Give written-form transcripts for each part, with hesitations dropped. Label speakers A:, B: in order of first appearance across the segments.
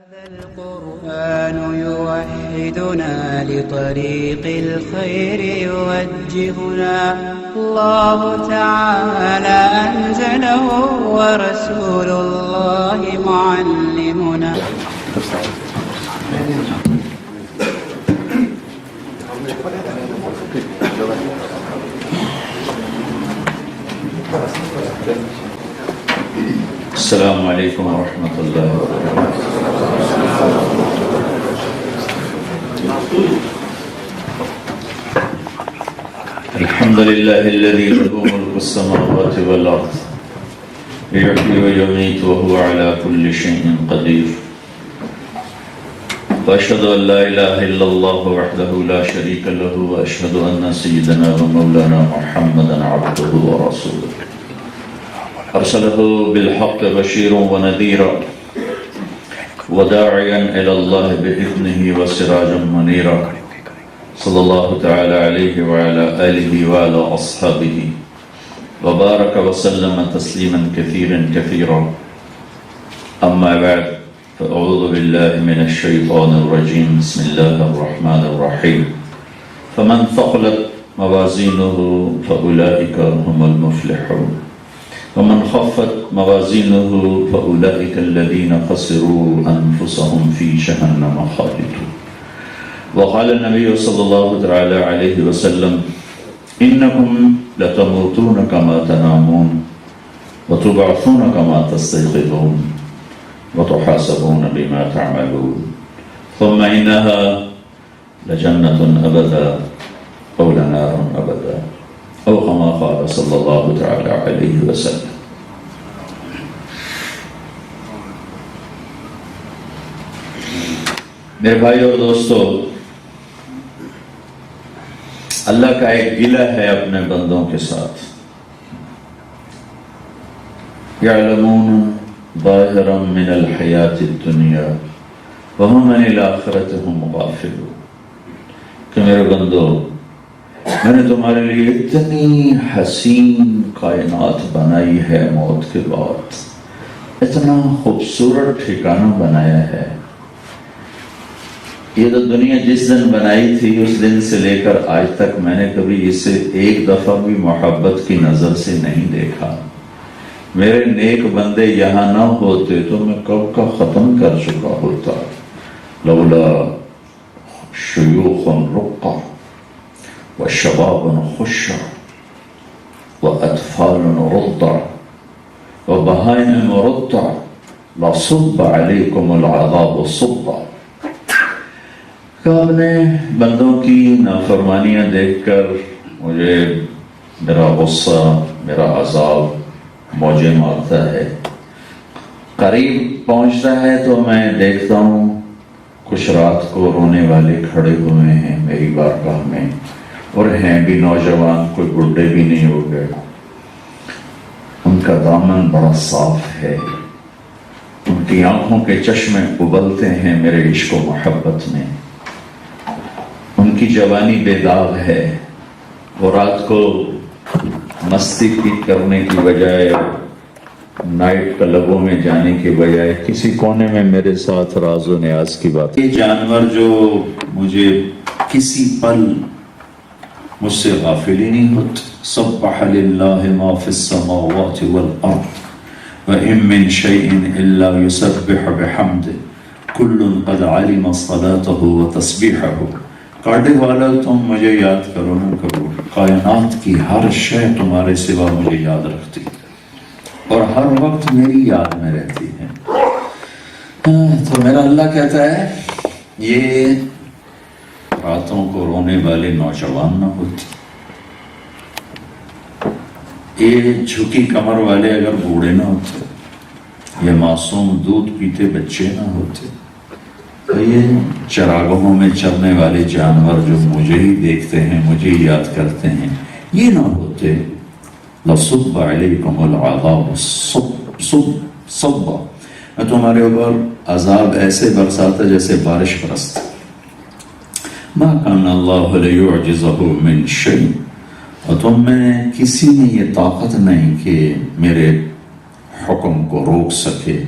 A: القرآن يوحدنا لطريق الخير يوجهنا الله تعالى أنزله ورسول الله معلمنا.
B: السلام علیکم ورحمۃ اللہ وبرکاتہ. الحمد للہ الذی له ملک السماوات والارض یحیی ویمیت وهو علی کل شیء قدیر. واشهد ان لا الہ الا اللہ وحدہ لا شریک له واشهد ان سیدنا ومولانا محمدا عبدہ ورسولہ أرسله بالحق بشيرا ونذيرا وداعيا إلى الله بإذنه وسراجا منيرا صلى الله تعالى عليه وعلى آله وعلى أصحابه وبارك وسلم تسليما كثيرا كثيرا. أما بعد فأعوذ بالله من الشيطان الرجيم. بسم الله الرحمن الرحيم. فمن ثقلت موازينه فأولئك هم المفلحون ومن خفت موازينه فأولئك الذين خسروا أنفسهم في جهنم خالدون. وقال النبي صلى الله عليه وسلم إنكم لتموتون كما تنامون وتبعثون كما تستيقظون وتحاسبون بما تعملون ثم إنها لجنة أبدا أو لنار أبدا او كما قال صلی اللہ تعالی علیہ وسلم. میرے بھائی اور دوستو، اللہ کا ایک گلہ ہے اپنے بندوں کے ساتھ. یعلمون ظاہرا من الحیات الدنیا وهم عن الآخرۃ هم غافلون. کہ میرے بندو، میں نے تمہارے لیے اتنی حسین کائنات بنائی ہے، موت کے بعد اتنا خوبصورت ٹھکانہ بنایا ہے. یہ تو دنیا جس دن بنائی تھی اس دن سے لے کر آج تک میں نے کبھی اسے ایک دفعہ بھی محبت کی نظر سے نہیں دیکھا. میرے نیک بندے یہاں نہ ہوتے تو میں کب کا ختم کر چکا ہوتا. لولا شیوخ رقہ وشباب خشع واطفال رضع وبهائم رضع لصب علیکم العذاب صبا. کہ اپنے بندوں کی نافرمانیاں دیکھ کر مجھے میرا غصہ، میرا عذاب موجیں مارتا ہے. قریب پہنچتا ہے تو میں دیکھتا ہوں کچھ رات کو رونے والے کھڑے ہوئے ہیں میری بارگاہ میں، اور ہیں بھی نوجوان، کوئی بڈھے بھی نہیں ہو گئے. ان کا دامن بڑا صاف ہے، ان کی آنکھوں کے چشمے ابلتے ہیں میرے عشق و محبت میں. ان کی جوانی بے داغ ہے، اور رات کو مستی کی کرنے کی بجائے، نائٹ کلبوں میں جانے کے بجائے کسی کونے میں میرے ساتھ راز و نیاز کی بات. یہ جانور جو مجھے کسی پل مجھ سے غافل ہی نہیں ہوتے. سبح للہ ما فی السماوات والارض وإن من شیء الا یسبح بحمدہ کل قد علم صلاته وتسبیحہ. کاٹے والا تم مجھے یاد کرو نہ کرو، کائنات کی ہر شے تمہارے سوا مجھے یاد رکھتی اور ہر وقت میری یاد میں رہتی ہے. تو میرا اللہ کہتا ہے یہ راتوں کو رونے والے نوجوان نہ ہوتے، یہ جھکی کمر والے اگر بوڑھے نہ ہوتے، یہ معصوم دودھ پیتے بچے نہ ہوتے، یہ چراگاہوں میں چرنے والے جانور جو مجھے ہی دیکھتے ہیں، مجھے ہی یاد کرتے ہیں، یہ نہ ہوتے، لَصُبَّ عَلَيْكُمُ الْعَذَابُ صَبًّا. میں تمہارے اوپر عذاب ایسے برساتا جیسے بارش برستا. مَا كَانَ اللَّهُ لِيُعْجِزَهُ مِنْ شَيْءٍ. اور تم میں کسی میں یہ طاقت نہیں کہ میرے حکم کو روک سکے.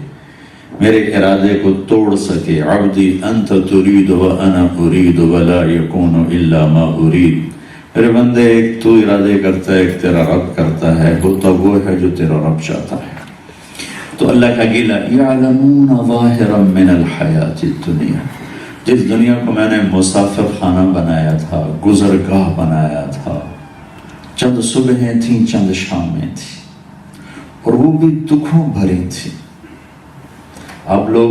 B: میرے ارادے کو توڑ سکے. عبدی انت ترید و انا ارید ولا یکون الا ما ارید. میرے بندے ایک تو ارادے کرتا ہے ایک تیرا رب کرتا ہے, ہوتا وہ ہے جو تیرا رب چاہتا ہے. تو اللہ کا گیلا یعلمون ظاہرا من الحیات الدنیا, جس دنیا کو میں نے مسافر خانہ بنایا تھا, گزرگاہ بنایا تھا, چند صبحیں تھیں چند شامیں تھیں, اور وہ بھی دکھوں بھری تھی. آپ لوگ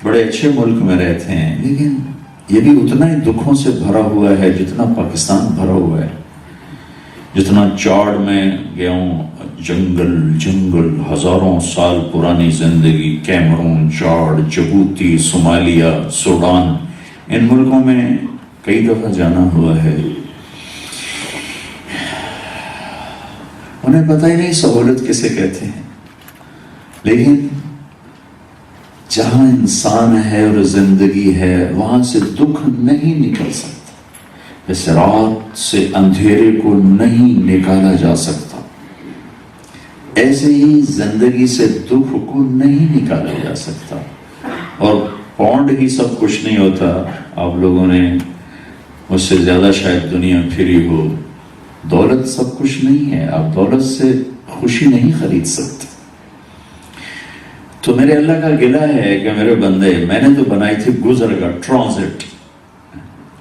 B: بڑے اچھے ملک میں رہتے ہیں, لیکن یہ بھی اتنا ہی دکھوں سے بھرا ہوا ہے جتنا پاکستان بھرا ہوا ہے. جتنا چاڑ میں گیا ہوں, جنگل جنگل, ہزاروں سال پرانی زندگی, کیمرون, چاڑ, جبوتی, صومالیہ, سوڈان, ان ملکوں میں کئی دفعہ جانا ہوا ہے. انہیں پتہ ہی نہیں سہولت کسے کہتے ہیں, لیکن جہاں انسان ہے اور زندگی ہے وہاں سے دکھ نہیں نکل سکتا. اس رات سے اندھیرے کو نہیں نکالا جا سکتا, ایسے ہی زندگی سے دکھ کو نہیں نکالا جا سکتا. اور پونڈ ہی سب کچھ نہیں ہوتا. آپ لوگوں نے مجھ سے زیادہ شاید دنیا پھری ہو. دولت سب کچھ نہیں ہے, آپ دولت سے خوشی نہیں خرید سکتے. تو میرے اللہ کا گلہ ہے کہ میرے بندے, میں نے تو بنائی تھی گزرگاہ, ٹرانزٹ.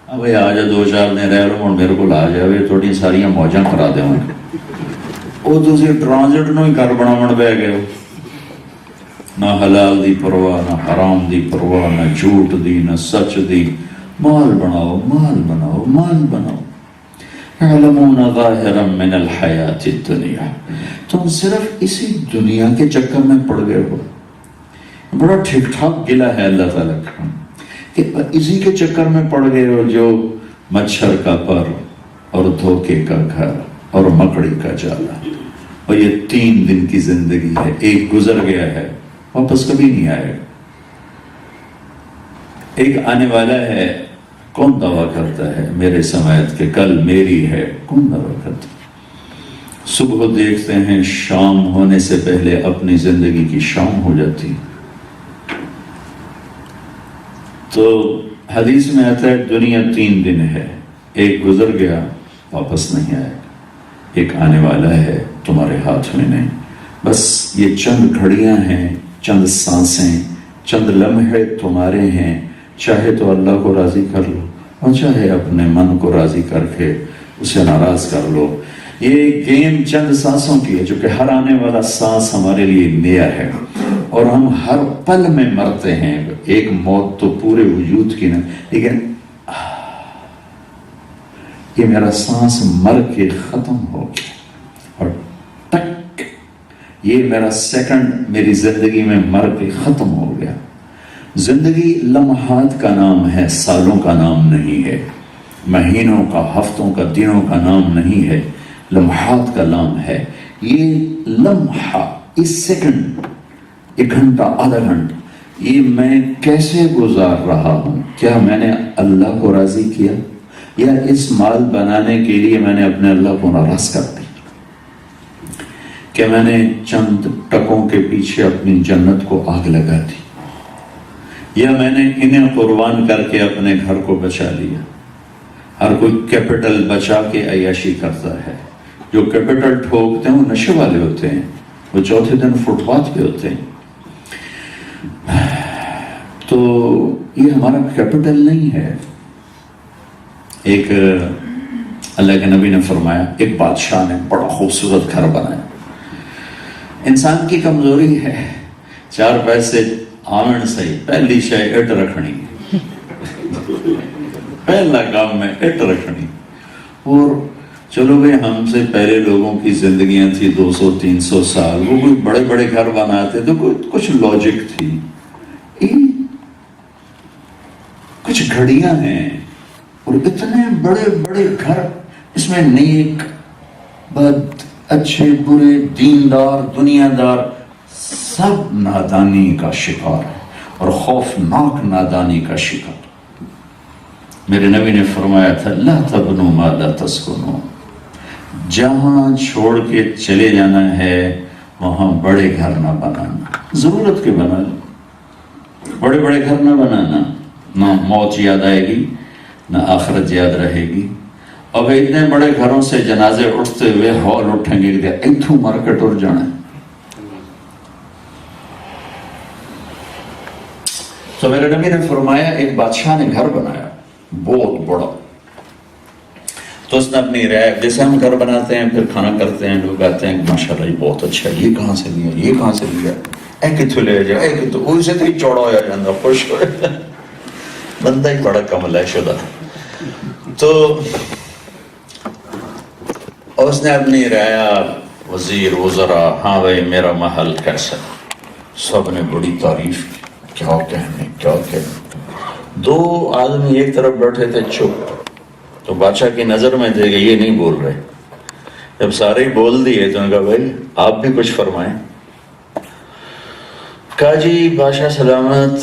B: اب آ جا 2-4 دن رہ لو اور میرے کو آ جائے تھوڑی ساریاں موجاں کرا دیں. وہ تسی ٹرانزٹ نو ہی گھر بناون بہ گئے ہو. نہ حلال دی پرواہ, نہ حرام دی پرواہ, نہ جھوٹ دی, نہ سچ دی. مال بناؤ, مال بناؤ, مال بناؤ. یعلمون ظاہرا من الحیات الدنیا. تم صرف اسی دنیا کے چکر میں پڑ گئے ہو. بڑا ٹھیک ٹھاک گلہ ہے اللہ تعالیٰ کا کہ اسی کے چکر میں پڑ گئے ہو جو مچھر کا پر اور دھوکے کا گھر اور مکڑی کا جالا. اور یہ 3 دن کی زندگی ہے, ایک گزر گیا ہے, واپس کبھی نہیں آئے گا. ایک آنے والا ہے. کون دعویٰ کرتا ہے میرے سماعت کہ کل میری ہے؟ کون دعویٰ کرتا ہے؟ صبح دیکھتے ہیں شام ہونے سے پہلے اپنی زندگی کی شام ہو جاتی. تو حدیث میں آتا ہے دنیا 3 دن ہے, ایک گزر گیا واپس نہیں آئے گا, ایک آنے والا ہے تمہارے ہاتھ میں نہیں. بس یہ چند گھڑیاں ہیں, چند سانسیں, چند لمحے تمہارے ہیں. چاہے تو اللہ کو راضی کر لو اور چاہے اپنے من کو راضی کر کے اسے ناراض کر لو. یہ گیم چند سانسوں کی ہے, جو کہ ہر آنے والا سانس ہمارے لیے نیا ہے, اور ہم ہر پل میں مرتے ہیں. ایک موت تو پورے وجود کی نہیں, لیکن یہ میرا سانس مر کے ختم ہو گیا, اور ٹک یہ میرا سیکنڈ میری زندگی میں مر کے ختم ہو گیا. زندگی لمحات کا نام ہے, سالوں کا نام نہیں ہے. مہینوں کا, ہفتوں کا, دنوں کا نام نہیں ہے, لمحات کا نام ہے. یہ لمحہ, اس سیکنڈ, 1 گھنٹہ, آدھا گھنٹہ, یہ میں کیسے گزار رہا ہوں؟ کیا میں نے اللہ کو راضی کیا, یا اس مال بنانے کے لیے میں نے اپنے اللہ کو ناراض کر دیا؟ کہ میں نے چند ٹکوں کے پیچھے اپنی جنت کو آگ لگا دی, یا میں نے انہیں قربان کر کے اپنے گھر کو بچا لیا؟ ہر کوئی کیپٹل بچا کے عیاشی کرتا ہے. جو کیپٹل ٹھوکتے ہیں وہ نشے والے ہوتے ہیں, وہ چوتھے دن فٹ پاتھ پہ ہوتے ہیں. تو یہ ہمارا کیپٹل نہیں ہے. ایک اللہ کے نبی نے فرمایا, ایک بادشاہ نے بڑا خوبصورت گھر بنایا. انسان کی کمزوری ہے 4 پیسے آمن صحیح, پہلی شے اٹ رکھنی, پہلا کام میں اٹ رکھنی. اور چلو بھئی ہم سے پہلے لوگوں کی زندگیاں تھی 200-300 سال, وہ کوئی بڑے بڑے گھر بناتے تو کچھ لاجک تھی. کچھ گھڑیاں ہیں اور اتنے بڑے بڑے گھر, اس میں نیک بد, اچھے برے, دیندار دنیا دار, سب نادانی کا شکار ہے اور خوفناک نادانی کا شکار. میرے نبی نے فرمایا تھا لا تبنوا ما لا تسکنوا, جہاں چھوڑ کے چلے جانا ہے وہاں بڑے گھر نہ بنانا, ضرورت کے بنا لو. بڑے بڑے گھر نہ بنانا، نہ موت یاد آئے گی نہ آخرت یاد رہے گی. اور اتنے بڑے گھروں سے جنازے اٹھتے ہوئے ہال اٹھیں گے کہ اتوں مر کے ٹر جانا ہے. تو میرے نبی نے فرمایا ایک بادشاہ نے گھر بنایا بہت بڑا. تو اس نے اپنی رائے، جیسے ہم گھر بناتے ہیں پھر کھانا کرتے ہیں، لوگ آتے ہیں کہ ماشاءاللہ یہ بہت اچھا ہے، یہ کہاں سے لیا، یہ کہاں سے لیا، اے کتوں لے جا، اے کتوں، اسے تو ہی چوڑا ہو جاتا، خوش ہو جاتا، بندہ ہی بڑا کمل ہے شدہ. تو اس نے اپنی رعایا، وزیر وزراء، ہاں بھائی میرا محل کیسا، سب نے بڑی تعریف کی. کیا کہنے. دو آدمی ایک طرف بیٹھے تھے چپ، تو بادشاہ کی نظر میں تھے کہ یہ نہیں بول رہے. جب سارے ہی بول دیے تو انہوں نے کہا بھائی آپ بھی کچھ فرمائیں. کہا جی بادشاہ سلامت،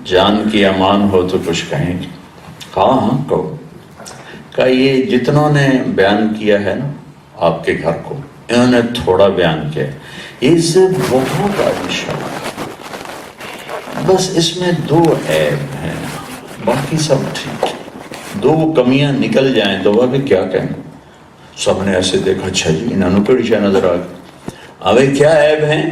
B: جان کی امان ہو تو کچھ کہیں گے. ہاں کہو. کہا یہ جتنوں نے بیان کیا ہے نا آپ کے گھر کو، انہوں نے تھوڑا بیان کیا ہے، یہ سے بہت عالیشان، بس اس میں 2 عیب ہیں، باقی سب ٹھیک ہے. 2 کمیاں نکل جائیں تو وہ بھی کیا کہیں. سب نے ایسے دیکھا، اچھا جی انہوں نے کڑی شاہ نظر آ گئی. ابھی کیا عیب ہیں؟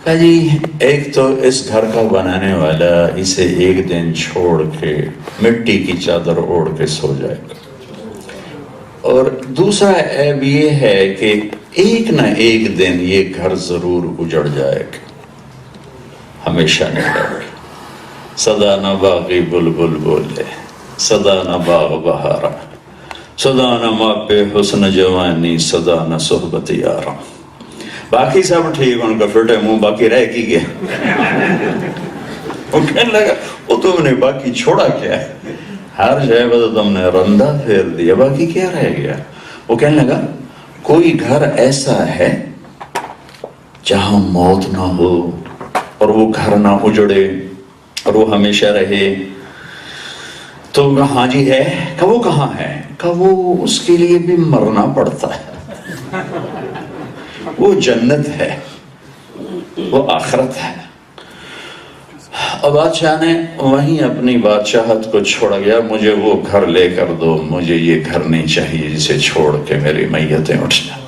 B: کہا جی ایک تو اس گھر کا بنانے والا اسے ایک دن چھوڑ کے مٹی کی چادر اوڑھ کے سو جائے گا، اور دوسرا عیب یہ ہے کہ ایک نہ ایک دن یہ گھر ضرور اجڑ جائے گا، ہمیشہ نہیں رہے گا. سدا نہ باغی بلبل بولے، سدا نہ باغ بہارا، سدا نہ ماں پہ حسن جوانی، سدا نہ صحبت یارا. باقی سب ٹھیک، ان کا پھٹے منہ باقی رہ کی گیا. وہ کہنے لگا وہ تم نے باقی چھوڑا کیا ہے، ہر شے پر تم نے رندہ پھیر دیا، باقی کیا رہ گیا. وہ کہنے لگا کوئی گھر ایسا ہے جہاں موت نہ ہو اور وہ گھر نہ اجڑے اور وہ ہمیشہ رہے. تو ہاں جی ہے. کہ وہ کہاں ہے؟ کہ وہ اس کے لیے بھی مرنا پڑتا ہے، وہ جنت ہے، وہ آخرت ہے. اور بادشاہ نے وہیں اپنی بادشاہت کو چھوڑ گیا. مجھے وہ گھر لے کر دو، مجھے یہ گھر نہیں چاہیے جسے چھوڑ کے میری میتیں اٹھ جائیں.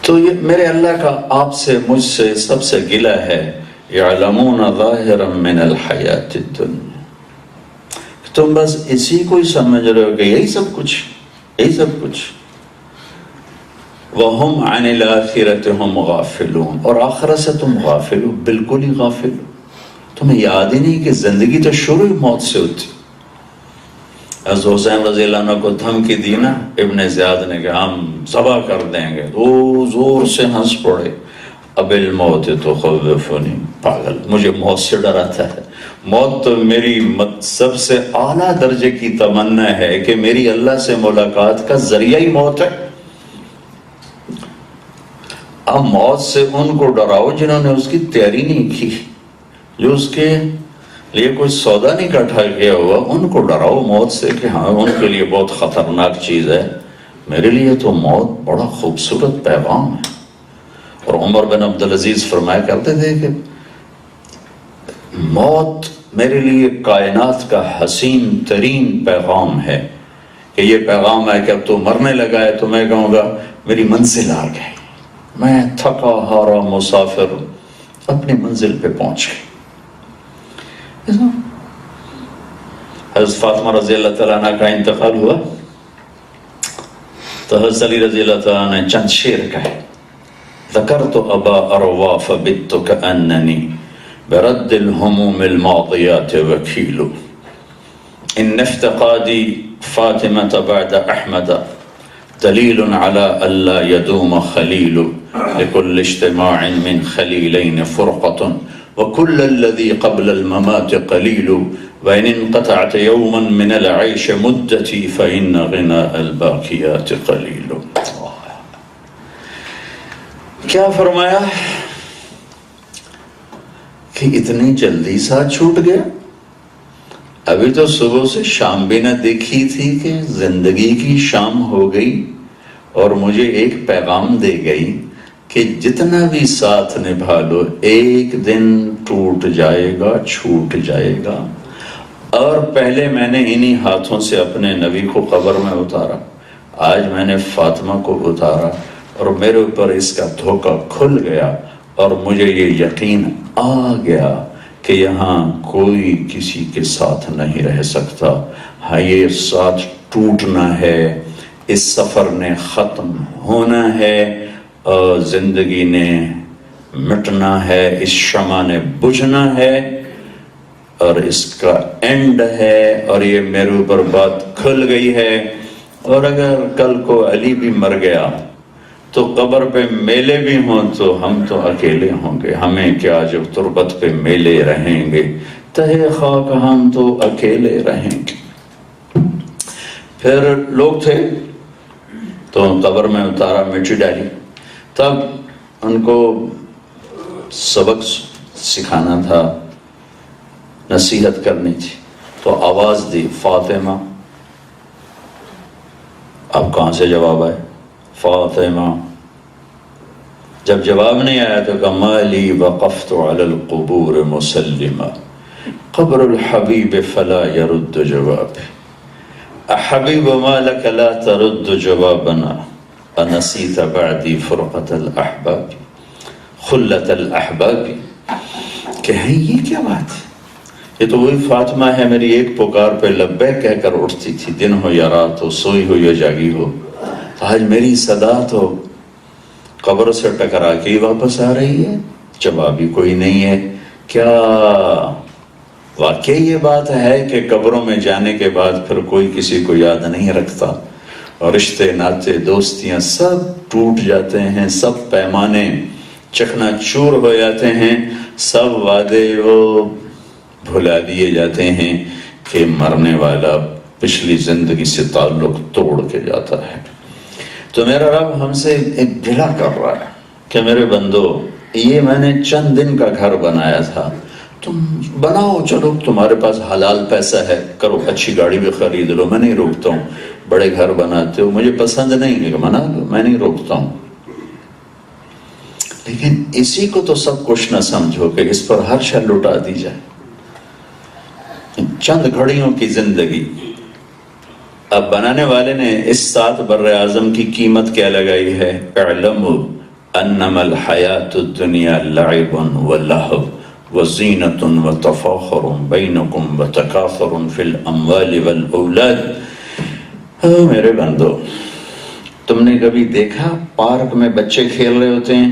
B: تو یہ میرے اللہ کا آپ سے مجھ سے سب سے گلہ ہے، یعلمون ظاہرا من الحیات الدنیا. تم بس اسی کو ہی سمجھ رہے ہو کہ یہی سب کچھ، یہی سب کچھ. وَهُمْ عَنِ الْآخِرَةِ هُمْ غَافِلُونَ، اور آخرت سے تم غافل ہو، بالکل ہی غافل ہو. تمہیں یاد ہی نہیں کہ زندگی تو شروع ہی موت سے ہوتی. حضرت حسین رضی اللہ عنہ کو دھمکی دی نا ابن زیاد نے کہ ہم ذبح کر دیں گے، تو زور سے ہنس پڑے. اب الموت تخوفنی، پاگل، مجھے موت سے ڈراتا ہے. موت تو میری سب سے اعلیٰ درجے کی تمنا ہے کہ میری اللہ سے ملاقات کا ذریعہ ہی موت ہے. اب موت سے ان کو ڈراؤ جنہوں نے اس کی تیاری نہیں کی، جو اس کے لیے کوئی سودا نہیں اکٹھا کیا ہوا، ان کو ڈراؤ موت سے کہ ہاں ان کے لیے بہت خطرناک چیز ہے. میرے لیے تو موت بڑا خوبصورت پیغام ہے. اور عمر بن عبدالعزیز فرمایا کرتے تھے کہ موت میرے لیے کائنات کا حسین ترین پیغام ہے، کہ یہ پیغام ہے کہ اب تو مرنے لگا ہے تو میں کہوں گا میری منزل آ گئی، میں تھکا ہارا مسافر اپنی منزل پہ پہنچ گئی. حضرت فاطمہ رضی اللہ تعالیٰ عنہ کا انتقال ہوا تو حضرت علی رضی اللہ تعالیٰ عنہ نے چند شعر کہے. ذکرت ابا اروا فبت کأننی برد الہموم الماضیات وکیل ان افتقادی فاطمة بعد احمد دلیل على الا يدوم خلیل لكل اجتماع من خلیلین فرقة وكل الذي قبل الممات قلیل وإن انقطعت يوما من العيش مدتي فإن غناء الباقيات قلیل. کیا فرمایا کہ اتنی جلدی ساتھ چھوٹ گیا؟ ابھی تو صبح سے شام بھی نہ دیکھی تھی کہ زندگی کی شام ہو گئی اور مجھے ایک پیغام دے گئی. کہ جتنا بھی ساتھ نبھا لو ایک دن ٹوٹ جائے گا، چھوٹ جائے گا۔ اور پہلے میں نے انہی ہاتھوں سے اپنے نبی کو قبر میں اتارا، آج میں نے فاطمہ کو اتارا، اور میرے اوپر اس کا دھوکہ کھل گیا، اور مجھے یہ یقین آ گیا کہ یہاں کوئی کسی کے ساتھ نہیں رہ سکتا۔ ہاں، یہ ساتھ ٹوٹنا ہے، اس سفر نے ختم ہونا ہے، اور زندگی نے مٹنا ہے، اس شمع نے بجھنا ہے، اور اس کا اینڈ ہے، اور یہ میرے اوپر بات کھل گئی ہے۔ اور اگر کل کو علی بھی مر گیا تو قبر پہ میلے بھی ہوں تو ہم تو اکیلے ہوں گے، ہمیں کیا جو تربت پہ میلے رہیں گے، تہے خاک ہم تو اکیلے رہیں گے۔ پھر لوگ تھے تو قبر میں اتارا، مٹی ڈالی، تب ان کو سبق سکھانا تھا، نصیحت کرنی تھی، تو آواز دی، فاطمہ۔ اب کہاں سے جواب آئے؟ فاطمہ۔ جب جواب نہیں آیا تو کہا مالی وقفت علی القبور مسلمہ قبر الحبیب فلا يرد جواب احبیب ما لک لا ترد جوابنا انسیت بعدی فرقت الاحباب خلت الاحباب۔ کہ ہے یہ کیا بات ہے؟ یہ تو وہی فاطمہ ہے میری ایک پکار پہ لبیک کہہ کر اٹھتی تھی، دن ہو یا رات ہو، سوئی ہو یا جاگی ہو، آج میری صدا تو قبر سے ٹکرا کے ہی واپس آ رہی ہے، جواب ہی کوئی نہیں ہے۔ کیا واقعی یہ بات ہے کہ قبروں میں جانے کے بعد پھر کوئی کسی کو یاد نہیں رکھتا، اور رشتے ناتے دوستیاں سب ٹوٹ جاتے ہیں، سب پیمانے چکنا چور ہو جاتے ہیں، سب وعدے وہ بھلا دیے جاتے ہیں کہ مرنے والا پچھلی زندگی سے تعلق توڑ کے جاتا ہے۔ تو میرا رب ہم سے ایک گلہ کر رہا ہے کہ میرے بندو، یہ میں نے چند دن کا گھر بنایا تھا، تم بناؤ، چلو تمہارے پاس حلال پیسہ ہے، کرو، اچھی گاڑی بھی خرید لو، میں نہیں روکتا ہوں، بڑے گھر بناتے ہو، مجھے پسند نہیں ہے، بنا لو، میں نہیں روکتا ہوں، لیکن اسی کو تو سب کچھ نہ سمجھو کہ اس پر ہر شے لٹا دی جائے۔ چند گھڑیوں کی زندگی۔ اب بنانے والے نے اس 7 بر اعظم کی قیمت کیا لگائی ہے؟ اعلموا انما الحیات الدنیا لعب ولہو وزینۃ وتفاخر بینکم وتکاثر فی الاموال والاولاد۔ میرے بندو، تم نے کبھی دیکھا پارک میں بچے کھیل رہے ہوتے ہیں؟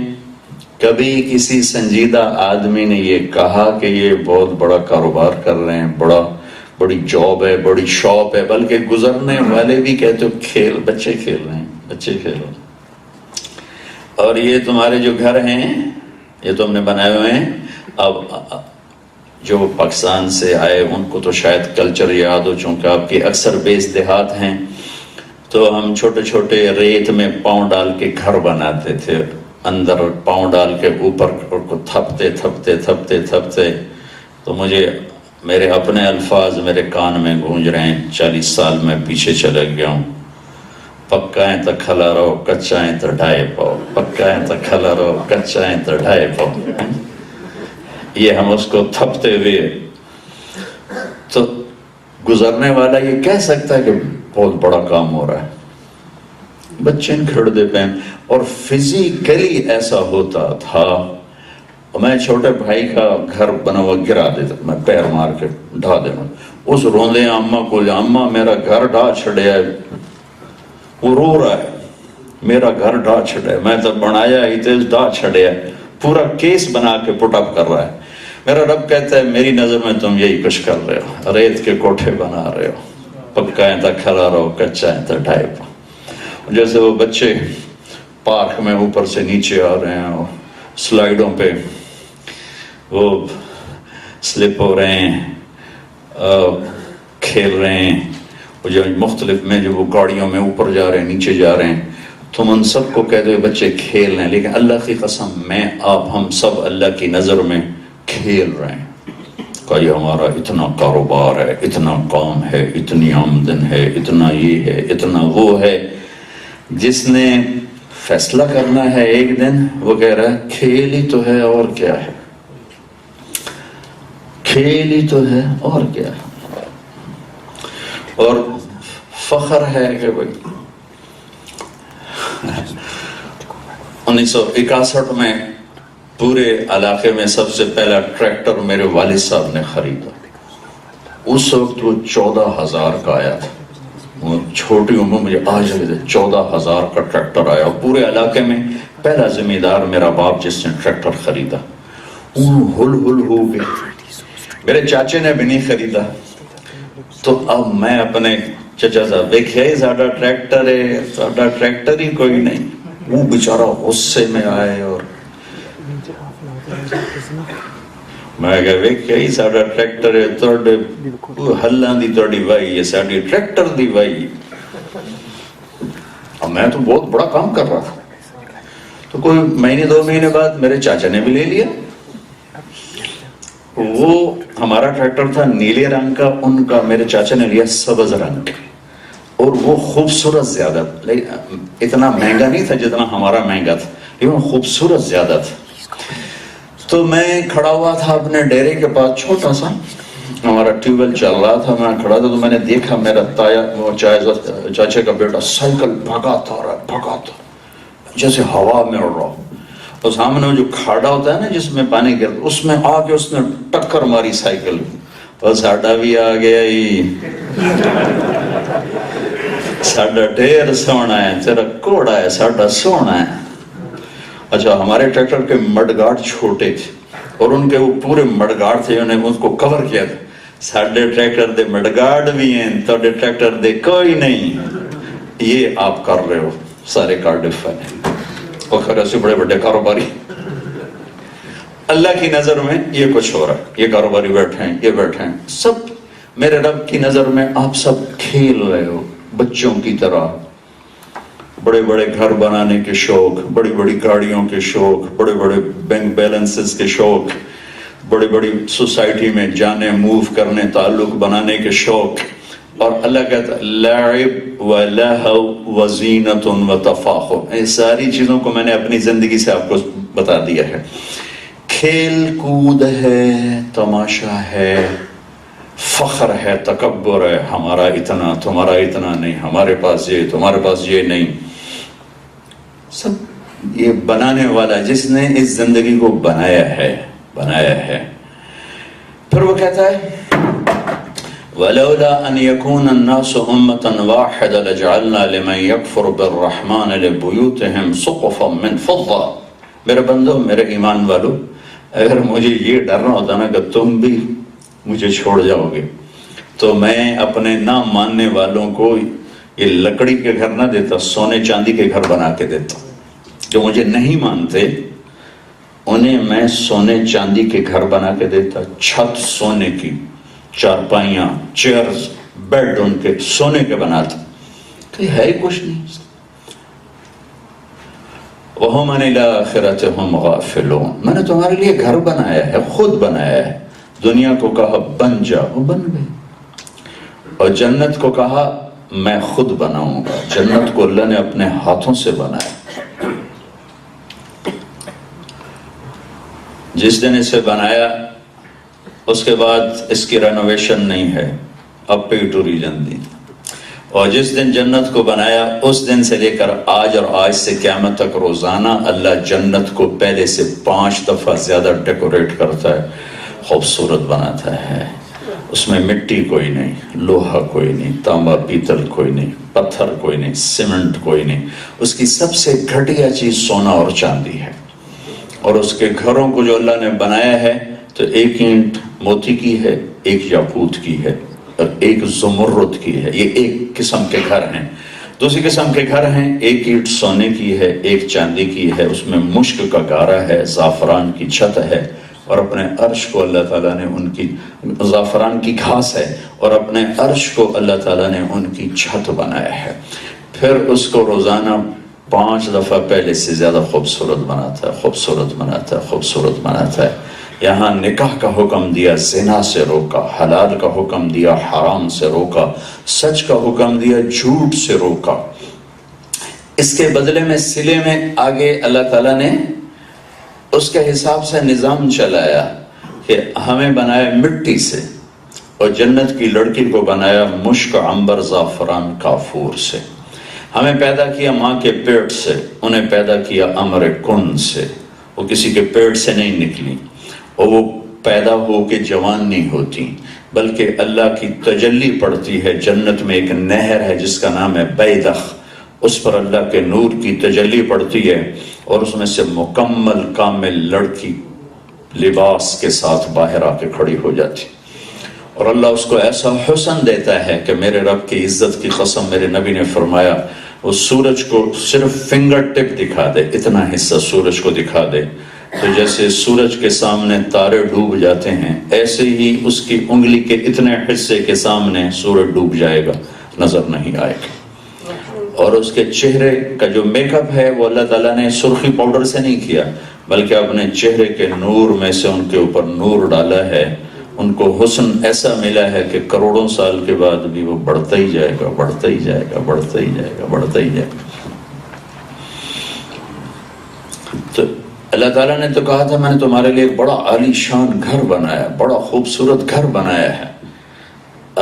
B: کبھی کسی سنجیدہ آدمی نے یہ کہا کہ یہ بہت بڑا کاروبار کر رہے ہیں، بڑی جاب ہے، بڑی شاپ ہے؟ بلکہ گزرنے والے بھی کہتے ہو بچے کھیل رہے ہیں، بچے کھیلو۔ اور یہ تمہارے جو گھر ہیں یہ تو ہم نے بنائے ہوئے ہیں، اب جو پاکستان سے آئے ان کو تو شاید کلچر یاد ہو، چونکہ آپ کے اکثر بیس دیہات ہیں، تو ہم چھوٹے چھوٹے ریت میں پاؤں ڈال کے گھر بناتے تھے، اندر پاؤں ڈال کے اوپر کو تھپتے تھپتے تھپتے تھپتے، تو مجھے میرے اپنے الفاظ میرے کان میں گونج رہے ہیں، 40 سال میں پیچھے چلے گیا ہوں۔ پکا ہے تو کھلا رہو، کچا ہے تو ڈھائے پاؤ، پکا ہے تو کھلا رہو، کچا ہے تو ڈھائے پاؤ۔ یہ ہم اس کو تھپتے ہوئے، تو گزرنے والا یہ کہہ سکتا ہے کہ بہت بڑا کام ہو رہا ہے، بچے کھڑتے پہ، اور فزیکلی ایسا ہوتا تھا۔ میں چھوٹے بھائی کا گھر بنا ہوا گرا دیتا، میں پیر مار کے ڈھا دینا، اس روندے اماں کو، اماں میرا گھر ڈھا چھڑیا ہے، وہ رو رہا ہے میرا گھر ڈھا چھڑیا ہے، میں تو بنایا ہی تھے ڈھا چھڑیا ہے، پورا کیس بنا کے پٹ اپ کر رہا ہے۔ میرا رب کہتا ہے میری نظر میں تم یہی کچھ کر رہے ہو، ریت کے کوٹھے بنا رہے ہو، پکا ہے تو کھلا رہو، کچا ہے تو ڈھائے پاؤ۔ جیسے وہ بچے پارک میں اوپر سے نیچے آ رہے ہیں، سلائیڈوں پہ وہ سلپ ہو رہے ہیں، کھیل رہے ہیں، وہ جو مختلف میں جو وہ گاڑیوں میں اوپر جا رہے ہیں، نیچے جا رہے ہیں، تم ان سب کو کہتے ہو بچے کھیل رہے ہیں، لیکن اللہ کی قسم میں آپ ہم سب اللہ کی نظر میں کھیل رہے ہیں۔ کہ یہ ہمارا اتنا کاروبار ہے، اتنا کام ہے، اتنی آمدن ہے، اتنا یہ ہے، اتنا وہ ہے۔ جس نے فیصلہ کرنا ہے ایک دن. وہ کہہ رہا ہے کھیل ہی تو ہے اور کیا ہے, کھیل ہی تو ہے اور کیا ہے. اور فخر ہے کہ بھائی 1961 میں پورے علاقے میں سب سے پہلا ٹریکٹر میرے والد صاحب نے خریدا. اس وقت وہ 14,000 کا آیا تھا. چھوٹی عمر مجھے آج 14,000 کا ٹریکٹر آیا. پورے علاقے میں پہلا ذمہ دار میرا باپ جس نے ٹریکٹر خریدا. ہل ہو گئے. میرے چاچے نے بھی نہیں خریدا. تو اب میں اپنے چچا صاحب دیکھے ساڈا ٹریکٹر ہے, ساڈا ٹریکٹر ہی کوئی نہیں. وہ بیچارہ غصے میں آئے اور میں کہا ویکھیا ہی ساڈا ٹریکٹر ہے, تواڈے ہلاں دی تواڈی وائی ہے, ساڈی ٹریکٹر دی وائی. اب میں تو بہت بڑا کام کر رہا تھا. تو کوئی مہینے 2 مہینے بعد میرے چاچا نے بھی لے لیا. وہ ہمارا ٹریکٹر تھا نیلے رنگ کا, ان کا میرے چاچا نے لیا سبز رنگ. اور وہ خوبصورت زیادہ, اتنا مہنگا نہیں تھا جتنا ہمارا مہنگا تھا, لیکن خوبصورت زیادہ تھا. تو میں کھڑا ہوا تھا اپنے ڈیرے کے پاس, چھوٹا سا ہمارا ٹیوب ویل چل رہا تھا. میں کھڑا تھا تو میں نے دیکھا میرا تایا وہ چاچے کا بیٹا سائیکل بھگاتا رہا جیسے ہوا میں اڑ رہا. اور سامنے وہ جو کھاڑا ہوتا ہے نا جس میں پانی گرتا, اس میں آ کے اس نے ٹکر ماری سائیکل. اور ساڈا بھی آ گیا ہی, ساڈا ڈھیر سونا ہے, تیرا کوڑا ہے, ساڈا سونا ہے. اچھا ہمارے ٹریکٹر کے مڈ گارڈ چھوٹے تھے اور ان کے وہ پورے مڈ گارڈ تھے, انہیں اس کو کور کیا تھا. ساڈے ٹریکٹر دے مڈ گارڈ بھی ہیں, تواڈے ٹریکٹر دے کوئی نہیں, یہ آپ کر رہے ہو سارے کارڈف والے. اور خیر ایسے بڑے بڑے کاروباری, اللہ کی نظر میں یہ کچھ ہو رہا ہے. یہ کاروباری بیٹھے ہیں, یہ بیٹھے ہیں, سب میرے رب کی نظر میں آپ سب کھیل رہے ہو بچوں کی طرح. بڑے بڑے گھر بنانے کے شوق, بڑی بڑی گاڑیوں کے شوق, بڑے بڑے بینک بیلنسز کے شوق, بڑی بڑی سوسائٹی میں جانے, موو کرنے, تعلق بنانے کے شوق. اور اللہ کہتا ہے لعب و لہو و زینت و تفاخر. یہ ساری چیزوں کو میں نے اپنی زندگی سے آپ کو بتا دیا ہے. کھیل کود ہے, تماشا ہے, فخر ہے, تکبر ہے, ہمارا اتنا تمہارا اتنا نہیں, ہمارے پاس یہ تمہارے پاس یہ نہیں. سب یہ بنانے والا جس نے اس زندگی کو بنایا ہے. پھر وہ کہتا ہے وَلَوْلَا أَنْ يَكُونَ النَّاسُ أُمَّةً وَاحِدَةً لَجَعَلْنَا لِمَنْ يَكْفُرُ بِالرَّحْمَنِ لِبُيُوتِهِمْ سُقُفًا مِّن فِضَّةٍ. میرے بندو, میرے ایمان والو, اگر مجھے یہ ڈرنا ہوتا نا کہ تم بھی مجھے چھوڑ جاؤ گے تو میں اپنے نہ ماننے والوں کو یہ لکڑی کے گھر نہ دیتا, سونے چاندی کے گھر بنا کے دیتا. جو مجھے نہیں مانتے انہیں میں سونے چاندی کے گھر بنا کے دیتا, چھت سونے کی, چارپائیاں, چیئرز, بیڈ ان کے سونے کے بناتا. کہ ہے ہی کچھ نہیں. وَهُمْ عَنِ الْآخِرَةِ هُمْ غَافِلُونَ. میں نے تمہارے لیے گھر بنایا ہے, خود بنایا ہے. دنیا کو کہا بن جا, وہ بن گئے. اور جنت کو کہا میں خود بناؤں گا. جنت کو اللہ نے اپنے ہاتھوں سے بنایا. جس دن اسے بنایا اس کے بعد اس کی رینوویشن نہیں ہے, اب پے ٹو ریجن دی. اور جس دن جنت کو بنایا اس دن سے لے کر آج اور آج سے قیامت تک روزانہ اللہ جنت کو پہلے سے 5 دفعہ زیادہ ڈیکوریٹ کرتا ہے, خوبصورت بناتا ہے. اس میں مٹی کوئی نہیں, لوہا کوئی نہیں, تانبا پیتل کوئی نہیں, پتھر کوئی نہیں, سیمنٹ کوئی نہیں. اس کی سب سے گھٹیا چیز سونا اور چاندی ہے. اور اس کے گھروں کو جو اللہ نے بنایا ہے تو ایک اینٹ موتی کی ہے, ایک یاقوت کی ہے, اور ایک زمرد کی ہے. یہ ایک قسم کے گھر ہیں. دوسری قسم کے گھر ہیں, ایک اینٹ سونے کی ہے, ایک چاندی کی ہے, اس میں مشک کا گارا ہے, زعفران کی چھت ہے, اور اپنے عرش کو اللہ تعالیٰ نے ان کی زعفران کی گھاس ہے, اور اپنے عرش کو اللہ تعالیٰ نے ان کی چھت بنایا ہے. پھر اس کو روزانہ 5 دفعہ پہلے سے زیادہ خوبصورت بناتا ہے, خوبصورت بناتا ہے, خوبصورت بناتا ہے. یہاں نکاح کا حکم دیا, زنا سے روکا, حلال کا حکم دیا, حرام سے روکا, سچ کا حکم دیا, جھوٹ سے روکا. اس کے بدلے میں سلے میں آگے اللہ تعالیٰ نے اس کے حساب سے نظام چلایا کہ ہمیں بنایا مٹی سے اور جنت کی لڑکی کو بنایا مشک عنبر زعفران کافور سے. ہمیں پیدا کیا ماں کے پیٹ سے، انہیں پیدا کیا امر کن سے. وہ کسی کے پیٹ سے نہیں نکلی اور وہ پیدا ہو کے جوان نہیں ہوتی، بلکہ اللہ کی تجلی پڑتی ہے. جنت میں ایک نہر ہے جس کا نام ہے بیدخ، اس پر اللہ کے نور کی تجلی پڑتی ہے اور اس میں سے مکمل کامل لڑکی لباس کے ساتھ باہر آ کے کھڑی ہو جاتی. اور اللہ اس کو ایسا حسن دیتا ہے کہ میرے رب کی عزت کی قسم، میرے نبی نے فرمایا وہ سورج کو صرف فنگر ٹپ دکھا دے، اتنا حصہ سورج کو دکھا دے تو جیسے سورج کے سامنے تارے ڈوب جاتے ہیں، ایسے ہی اس کی انگلی کے اتنے حصے کے سامنے سورج ڈوب جائے گا، نظر نہیں آئے گا. اور اس کے چہرے کا جو میک اپ ہے وہ اللہ تعالیٰ نے سرخی پاؤڈر سے نہیں کیا، بلکہ اپنے چہرے کے نور میں سے ان کے اوپر نور ڈالا ہے. ان کو حسن ایسا ملا ہے کہ کروڑوں سال کے بعد بھی وہ بڑھتا ہی جائے گا، بڑھتا ہی جائے گا، بڑھتا ہی جائے گا، بڑھتا ہی جائے گا. تو اللہ تعالیٰ نے تو کہا تھا میں نے تمہارے لیے ایک بڑا عالی شان گھر بنایا، بڑا خوبصورت گھر بنایا ہے.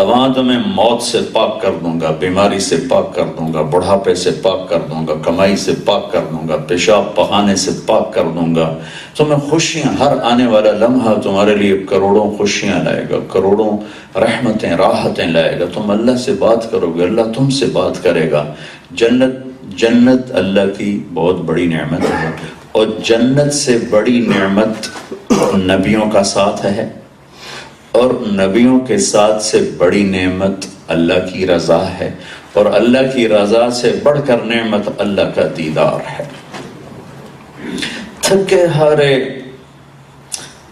B: وہاں تو میں موت سے پاک کر دوں گا، بیماری سے پاک کر دوں گا، بڑھاپے سے پاک کر دوں گا، کمائی سے پاک کر دوں گا، پیشاب پخانے سے پاک کر دوں گا. تو میں خوشیاں، ہر آنے والا لمحہ تمہارے لیے کروڑوں خوشیاں لائے گا، کروڑوں رحمتیں، راحتیں لائے گا. تم اللہ سے بات کرو گے، اللہ تم سے بات کرے گا. جنت اللہ کی بہت بڑی نعمت ہے، اور جنت سے بڑی نعمت نبیوں کا ساتھ ہے، اور نبیوں کے ساتھ سے بڑی نعمت اللہ کی رضا ہے، اور اللہ کی رضا سے بڑھ کر نعمت اللہ کا دیدار ہے. تھکے ہارے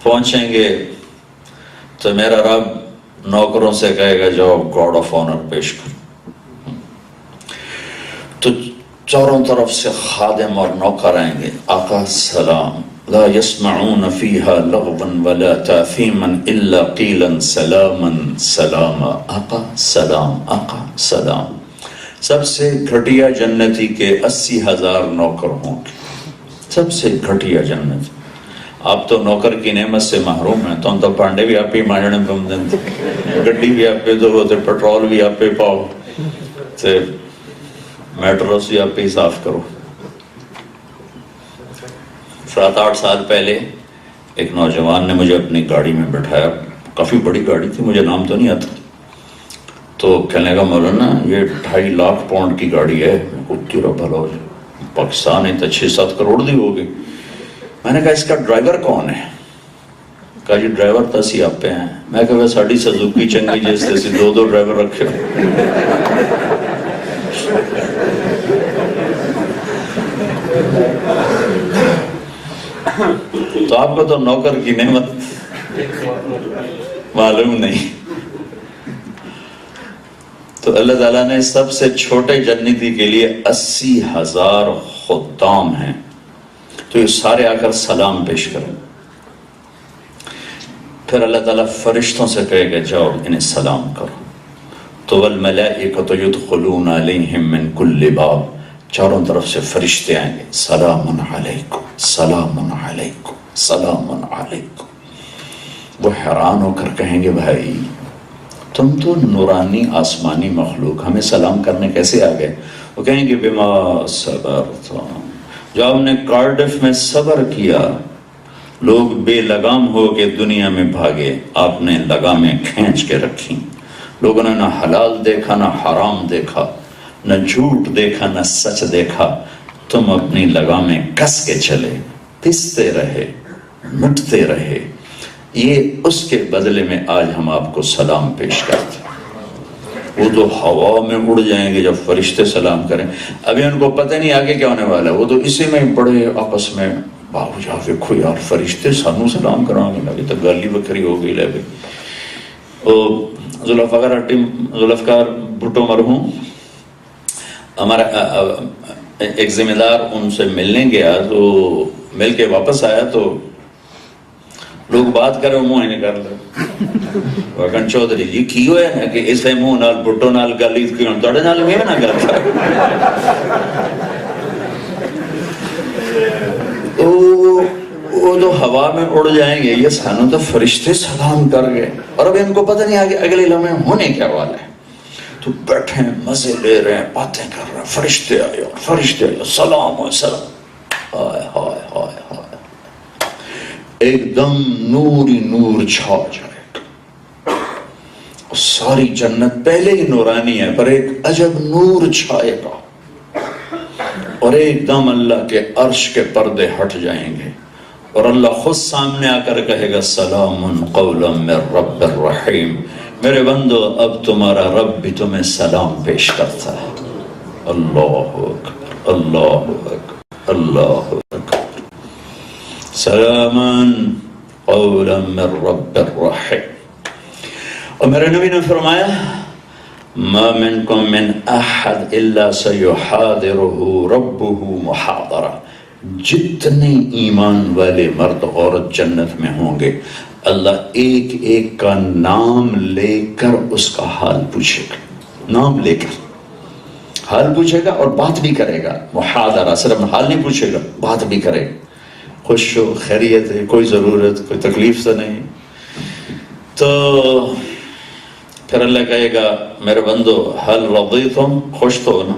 B: پہنچیں گے تو میرا رب نوکروں سے کہے گا جاؤ گارڈ آف آنر پیش کرو. تو چاروں طرف سے خادم اور نوکر آئیں گے. آقا سلام، لا يسمعون فيها لغوا ولا تاثیما الا قیلا سلاما سلاما. آقا سلام، آقا سلام. سب سے گھٹیا جنتی کے 80,000 نوکر ہوں گے، سب سے گھٹیا جنت. آپ تو نوکر کی نعمت سے محروم ہیں. تو پانڈے بھی آپ ہی ماننے بم دن، گڈی بھی آپ پہ دو ہوتے، پیٹرول بھی آپ پہ پاؤ، میٹروس بھی آپ پہ ہی صاف کرو. 7-8 سال پہلے ایک نوجوان نے مجھے اپنی گاڑی میں بٹھایا، کافی بڑی گاڑی تھی، مجھے نام تو نہیں آتا. تو کہنے لگا مولانا یہ 2.5 لاکھ پاؤنڈ کی گاڑی ہے. تیرا بھلا ہو جائے، پاکستان ہے تو 6-7 کروڑ دی ہوگی. میں نے کہا اس کا ڈرائیور کون ہے؟ کہا جی ڈرائیور تو اسی آپ پہ ہیں. میں کہا ساڑی سزوکی چنگی جیسے اسی 2 ڈرائیور رکھے. تو آپ کو تو نوکر کی نعمت معلوم نہیں. تو اللہ تعالیٰ نے سب سے چھوٹے جنتی کے لیے 80,000 خدام ہیں. تو یہ سارے آ کر سلام پیش کریں. پھر اللہ تعالیٰ فرشتوں سے کہے گا جاؤ انہیں سلام کرو. تو والملائکۃ یدخلون علیہم من کل باب. چاروں طرف سے فرشتے آئیں گے، سلام علیکم، سلام علیکم، سلام علیکم. وہ حیران ہو کر کہیں گے بھائی تم تو نورانی آسمانی مخلوق، ہمیں سلام کرنے کیسے آ گئے؟ وہ کہیں گے بما صبرتم. جو آپ نے کارڈف میں صبر کیا، لوگ بے لگام ہو کے دنیا میں بھاگے، آپ نے لگامیں کھینچ کے رکھی. لوگوں نے نہ حلال دیکھا نہ حرام دیکھا، نہ جھوٹ دیکھا نہ سچ دیکھا. تم اپنی لگامیں کس کے چلے، پستے رہے، مٹتے رہے. یہ اس کے بدلے میں آج ہم آپ کو سلام پیش کرتے ہیں. وہ تو ہوا میں اڑ جائیں گے جب فرشتے سلام کریں. ابھی ان کو پتہ نہیں آگے کیا ہونے والا ہے. وہ تو اسی میں بڑے آپس میں باہو جا دیکھو یار فرشتے سانو سلام کرائیں گے. لگے تو گالی بکری ہو گئی. لے ذوالفقار بھٹو مرحوم ہمارا ایک ذمہ دار ان سے ملنے گیا، تو مل کے واپس آیا تو لوگ بات کرے منہ نہیں کر لے. وکن چودھری جی کی ہوئے نا کہ اسے منہ نال بھٹو نال گل کیوں تھوڑے نال میں نہ گل کر. وہ تو ہوا میں اڑ جائیں گے، یہ سانو تو فرشتے سلام کر گئے، اور اب ان کو پتہ نہیں آگے اگلے لمحے ہونے کیا والا ہے. تو بیٹھے ہیں، مزے لے رہے ہیں، باتیں کر رہے ہیں، فرشتے آئے اور فرشتے آئے، سلام و سلام. ہائے ہائے ہائے ہائے، ایک دم نور ہی نور چھا جائے گا. ساری جنت پہلے ہی نورانی ہے، پر ایک عجب نور چھائے گا، اور ایک دم اللہ کے عرش کے پردے ہٹ جائیں گے، اور اللہ خود سامنے آ کر کہے گا سلام قولا من رب الرحیم. میرے بندو اب تمہارا رب بھی تمہیں سلام پیش کرتا ہے. اللہ اکبر اللہ اکبر اللہ اکبر. سلاما قولا من رب الرحیم. اور میرے نبی نے فرمایا ما منکم من احد الا سیحاضرہ ربہ محاضرہ. جتنے ایمان والے مرد عورت جنت میں ہوں گے، اللہ ایک ایک کا نام لے کر اس کا حال پوچھے گا. نام لے کر حال پوچھے گا اور بات بھی کرے گا. محاضرہ، صرف حال نہیں پوچھے گا، بات بھی کرے گا. خوش ہو، خیریت ہے، کوئی ضرورت، کوئی تکلیف تو نہیں. تو پھر اللہ کہے گا میرے بندو حل رضیتم، خوش تو ہو نا،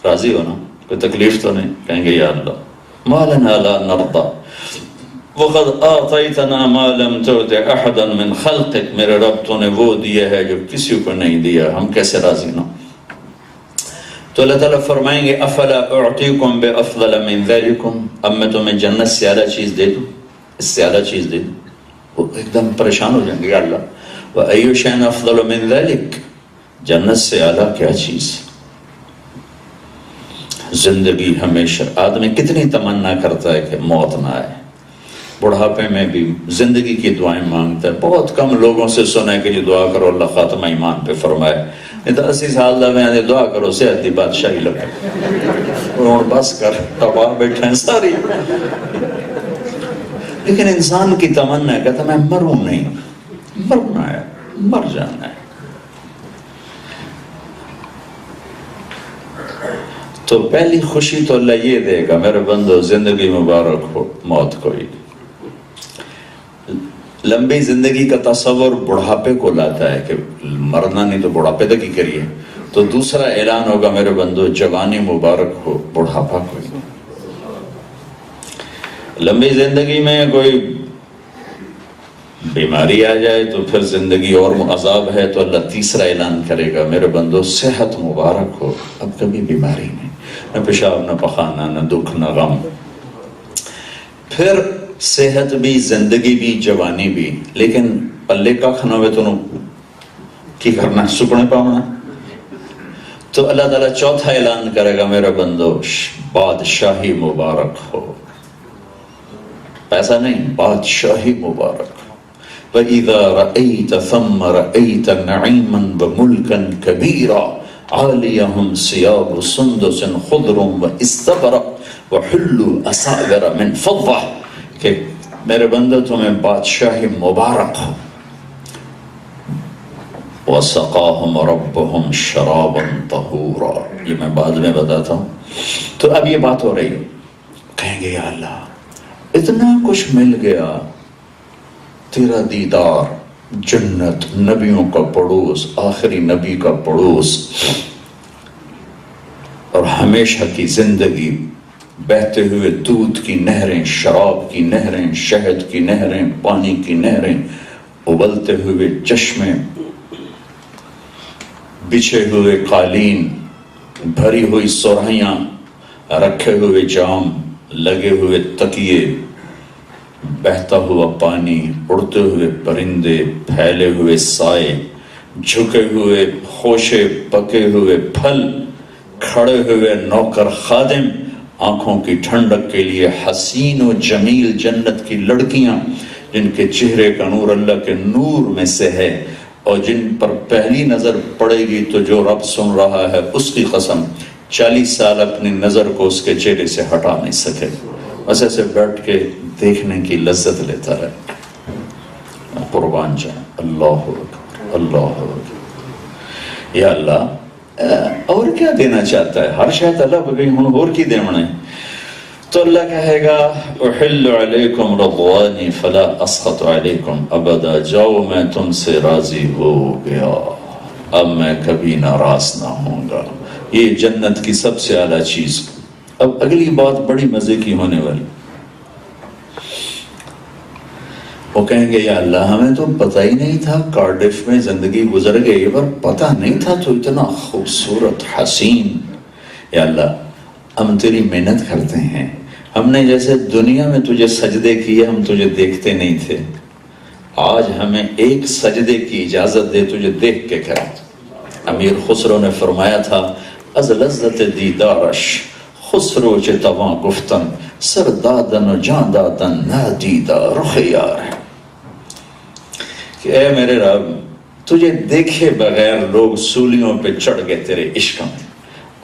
B: راضی ہو نا، کوئی تکلیف تو نہیں. کہیں گے یا اللہ ما لنا لا نرضى وقد آتیتنا ما لم تؤت احدا من خلقك. میرے رب تو نے وہ دیا ہے جو کسی کو نہیں دیا، ہم کیسے راضی نہ. تو اللہ تعالیٰ فرمائیں گے افلا اعطیکم بافضل من ذلکم، اب میں تمہیں جنت سے اعلیٰ چیز دے دوں، اس سے اعلیٰ چیز دے دوں. وہ ایک دم پریشان ہو جائیں گے، یا اللہ وَأَيُّ شَيْءٍ أَفْضَلُ مِنْ ذَلِكَ، جنت سے اعلیٰ کیا چیز. زندگی ہمیشہ آدمی کتنی تمنا کرتا ہے کہ موت نہ آئے، بڑھاپے میں بھی زندگی کی دعائیں مانگتا ہے. بہت کم لوگوں سے سنا ہے کہ یہ دعا کرو اللہ خاتمہ ایمان پہ فرمائے. نہیں تو 80 سال دا میں دعا کرو صحت دی بادشاہی لگے، اور بس کر تباہ بیٹھے ہیں ساری. لیکن انسان کی تمنا ہے، کہتا میں مروں نہیں، مرنا ہے، مر جانا ہے. تو پہلی خوشی تو اللہ یہ دے گا میرے بندو زندگی مبارک ہو، موت کوئی. لمبی زندگی کا تصور بڑھاپے کو لاتا ہے کہ مرنا نہیں تو بڑھاپے تک ہی کریے. تو دوسرا اعلان ہوگا میرے بندو جوانی مبارک ہو، بڑھاپا کوئی. لمبی زندگی میں کوئی بیماری آ جائے تو پھر زندگی اور عذاب ہے، تو اللہ تیسرا اعلان کرے گا میرے بندو صحت مبارک ہو، اب کبھی بیماری نہیں، نہ پیشاب نہ پخانہ نہ دکھ نہ غم. پھر صحت بھی، زندگی بھی، جوانی بھی، لیکن پلے کا کھانا ہوئے تو کی کرنا، سکنے پاؤنا. تو اللہ تعالیٰ چوتھا اعلان کرے گا میرے بندو بادشاہی مبارک ہو. پیسہ نہیں، بادشاہی مبارک. وَإِذَا رَأَيْتَ ثَمَّ رَأَيْتَ نَعِيمًا وَمُلْكًا كَبِيرًا عَالِيَهُمْ ثِيَابُ سُنْدُسٍ خُضْرٌ وَإِسْتَبْرَقٌ وَحُلُّوا أَسَاوِرَ مِنْ فِضَّةٍ. کہ میرے بندہ تمہیں بادشاہی مبارک ہو. وَسَقَاهُمْ رَبُّهُمْ شَرَابًا طَهُورًا. یہ میں بعد میں بتاتا ہوں. تو اب یہ بات ہو رہی، کہیں گے یا اللہ اتنا کچھ مل گیا، تیرا دیدار، جنت، نبیوں کا پڑوس، آخری نبی کا پڑوس، اور ہمیشہ کی زندگی، بہتے ہوئے دودھ کی نہریں، شراب کی نہریں، شہد کی نہریں، پانی کی نہریں، ابلتے ہوئے چشمے، بچھے ہوئے قالین، بھری ہوئی سرہیاں، رکھے ہوئے جام، لگے ہوئے تکیے، بہتا ہوا پانی، اڑتے ہوئے پرندے، پھیلے ہوئے سائے، جھکے ہوئے خوشے، پکے ہوئے پھل، کھڑے ہوئے نوکر خادم، آنکھوں کی ٹھنڈک کے لیے حسین و جمیل جنت کی لڑکیاں جن کے چہرے کا نور اللہ کے نور میں سے ہے، اور جن پر پہلی نظر پڑے گی تو جو رب سن رہا ہے اس کی قسم 40 سال اپنی نظر کو اس کے چہرے سے ہٹا نہیں سکے، بس ایسے بیٹھ کے دیکھنے کی لذت لیتا رہے. قربان جائیں. اللہ اکبر اللہ اکبر. یا اللہ اور کیا دینا چاہتا ہے، ہر شاید اللہ بگئی ہوں اور کی دیونا ہے. تو اللہ کہے گا احل علیکم رضوانی فلا اسخط علیکم ابدا، جاؤ میں تم سے راضی ہو گیا، اب میں کبھی ناراض نہ ہوں گا۔ یہ جنت کی سب سے اعلیٰ چیز۔ اب اگلی بات بڑی مزے کی ہونے والی، وہ کہیں گے یا اللہ ہمیں تو پتہ ہی نہیں تھا، کارڈف میں زندگی گزر گئی پر پتہ نہیں تھا تو اتنا خوبصورت حسین۔ یا اللہ ہم تیری محنت کرتے ہیں، ہم نے جیسے دنیا میں تجھے سجدے کیے ہم تجھے دیکھتے نہیں تھے، آج ہمیں ایک سجدے کی اجازت دے تجھے دیکھ کے کریں۔ امیر خسرو نے فرمایا تھا از لذت دیدارش خسرو چه توان گفتن، سر دادن و جان دادن نادیدہ رخ یار ہے کہ اے میرے رب تجھے دیکھے بغیر لوگ سولیوں پہ چڑھ گئے تیرے عشق میں،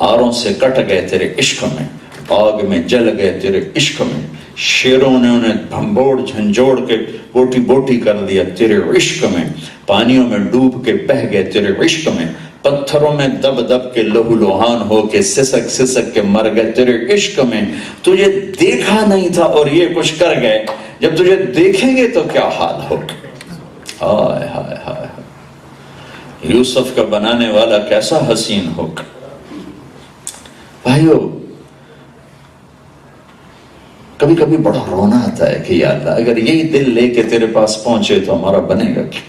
B: آروں سے کٹ گئے تیرے عشق میں، آگ میں جل گئے تیرے عشق میں، شیروں نے انہیں بھمبوڑ جھنجھوڑ کے بوٹی بوٹی کر دیا تیرے عشق میں، پانیوں میں ڈوب کے بہہ گئے تیرے عشق میں، پتھروں میں دب دب کے لہو لوہان ہو کے سسک سسک کے مر گئے تیرے عشق میں۔ تجھے دیکھا نہیں تھا اور یہ کچھ کر گئے، جب تجھے دیکھیں گے تو کیا حال ہوگا۔ ہائے ہائے ہائے، یوسف کا بنانے والا کیسا حسین ہوگا۔ بھائیو کبھی کبھی بڑا رونا آتا ہے کہ یا اللہ اگر یہی دل لے کے تیرے پاس پہنچے تو ہمارا بنے گا کیا؟